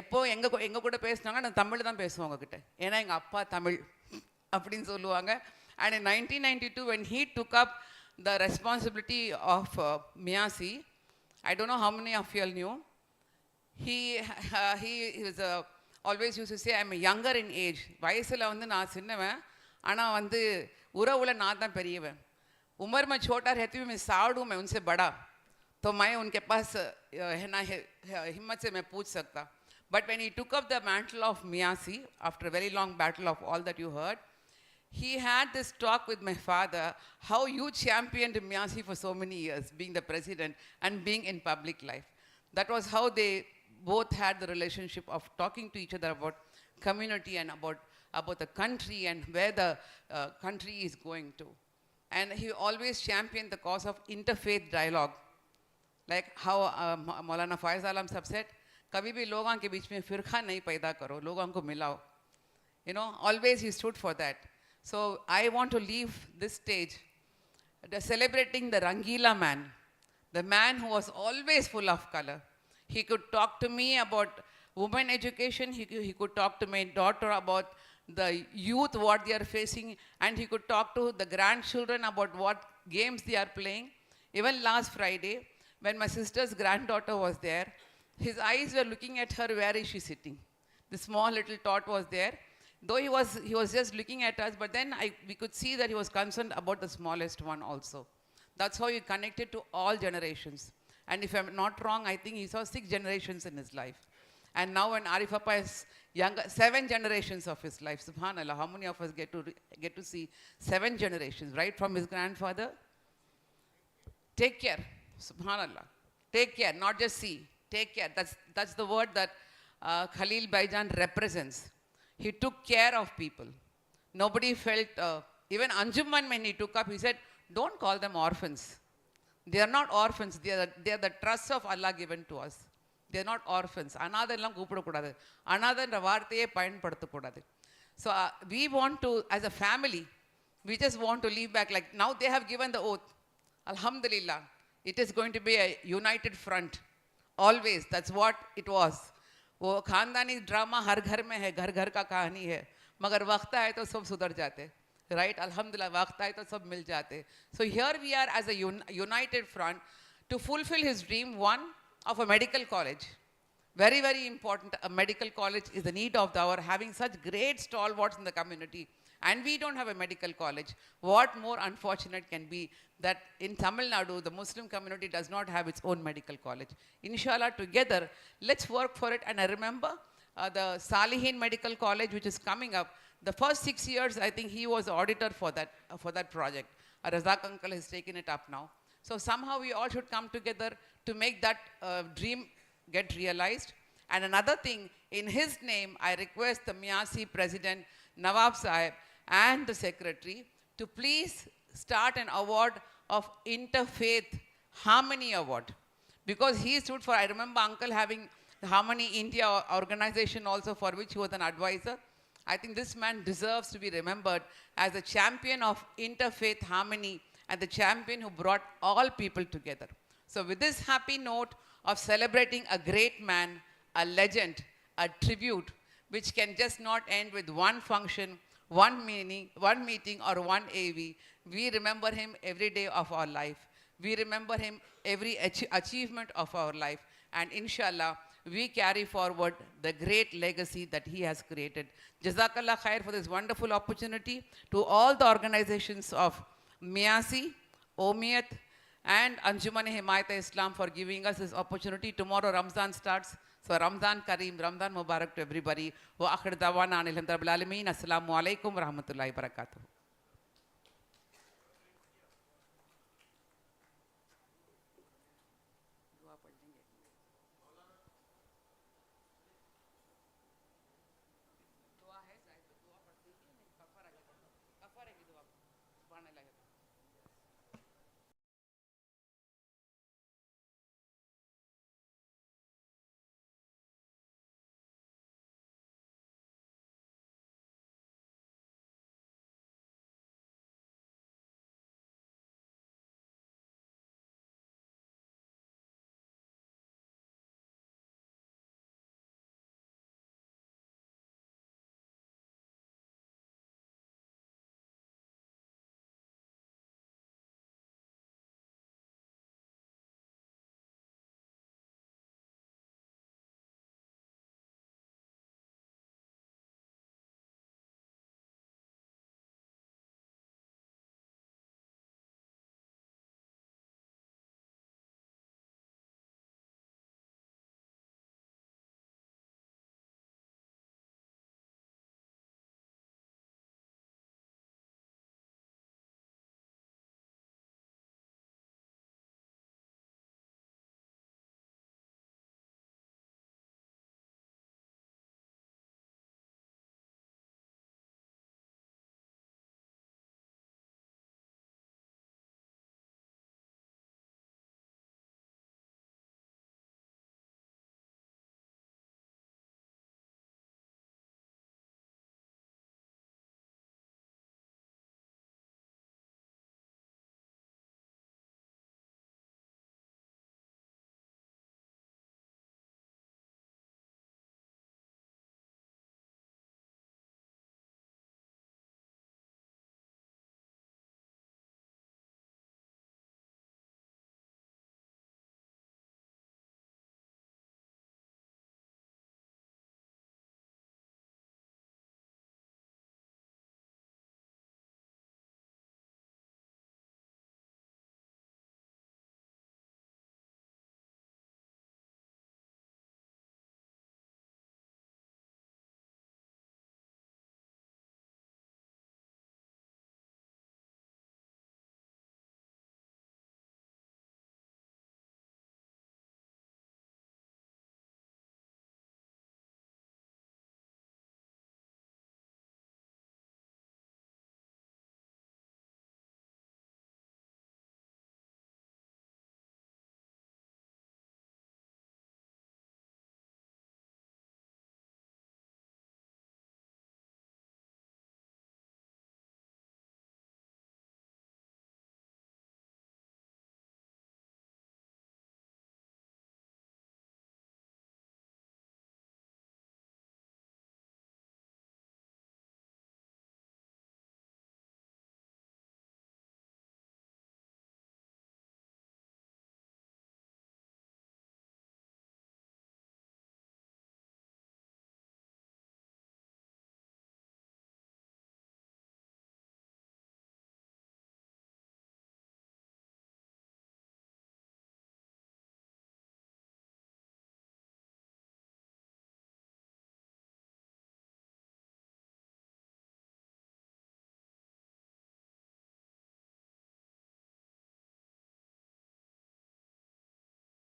எப்போ எங்க கூட பேசினாங்க, நான் தமிழ் தான் பேசுவேன் உங்ககிட்ட, ஏன்னா எங்கள் அப்பா தமிழ் அப்படின்னு சொல்லுவாங்க. And in 1992, when he took up the responsibility of Miasi, I don't know how many of you all knew, he was always used to say, I'm younger in age. வயசில் வந்து நான் சின்னவன், ஆனால் வந்து உறவுல நான் தான் பெரியவன். उम्र में छोटा रहती हूँ, मैं साड़ू मैं उनसे बड़ा, तो मैं उनके पास है ना हिम्मत से मैं पूछ सकता. But when he took up the mantle of Miyasi, after a very long battle of all that you heard, he had this talk with my father, how you championed Miyasi for so many years, being the president and being in public life. That was how they both had the relationship of talking to each other about community and about the country and where the country is going to. And he always championed the cause of interfaith dialogue. Like how Maulana Faiz Alam sab said, kabhi bhi logon ke beech mein firqa nahi paida karo, logon ko milao. You know, always he stood for that. So I want to leave this stage celebrating the Rangila man, the man who was always full of color. He could talk to me about women education, he could talk to my daughter about the youth, what they are facing, and he could talk to the grandchildren about what games they are playing. Even last Friday, when my sister's granddaughter was there, his eyes were looking at her, where is she sitting? The small little tot was there. Though he was just looking at us, but then we could see that he was concerned about the smallest one also. That's how he connected to all generations. And if I'm not wrong, I think he saw 6 generations in his life. And now when Arif Appa is younger, 7 generations of his life. Subhanallah, how many of us get to see 7 generations, right from his grandfather? Take care, Subhanallah. Take care, not just see. Take care. That's the word that Khalil Baijan represents. He took care of people. Nobody felt, even Anjuman when he took up, he said, don't call them orphans. They are not orphans. They are the trust of Allah given to us. They are not orphans. Anadha koodadu. Anadha என்ற வார்த்தையே பயன்படுத்தக்கூடாது. So we want to, as a family, we just want to leave back, like now they have given the oath. Alhamdulillah, it is going to be a united front. Always, that's what it was. वो खानदानी drama हर घर में है, घर घर का कहानी है, मगर वक्त आए तो सब सुधर जाते, right? Alhamdulillah, वक्त आए तो सब मिल जाते. So here we are as a united front to fulfill his dream, one of a medical college. Very, very important. A medical college is the need of the hour, having such great stalwarts in the community. And we don't have a medical college. What more unfortunate can be that in Tamil Nadu, the Muslim community does not have its own medical college. Inshallah, together, let's work for it. And I remember the Salihin Medical College, which is coming up. The first 6 years, I think he was auditor for that project. Razak uncle has taken it up now. So somehow we all should come together to make that dream get realized. And another thing, in his name, I request the Miyasi President, Nawab Sahib, and the Secretary to please start an award of Interfaith Harmony Award. Because he stood for, I remember uncle having the Harmony India organization also, for which he was an advisor. I think this man deserves to be remembered as a champion of interfaith harmony and the champion who brought all people together. So with this happy note of celebrating a great man, a legend, a tribute, which can just not end with one function, one meeting or one AV. We remember him every day of our life. We remember him every achievement of our life. And inshallah, we carry forward the great legacy that he has created. Jazakallah khair for this wonderful opportunity. To all the organizations of Miyasi, Omiyat, and Anjuman Himayat Islam for giving us this opportunity. Tomorrow Ramzan starts. So Ramzan Kareem, Ramzan Mubarak to everybody. Wa akhir dawana anil hamdulillah rabbil alamin. Assalamu alaikum wa rahmatullahi wa barakatuh.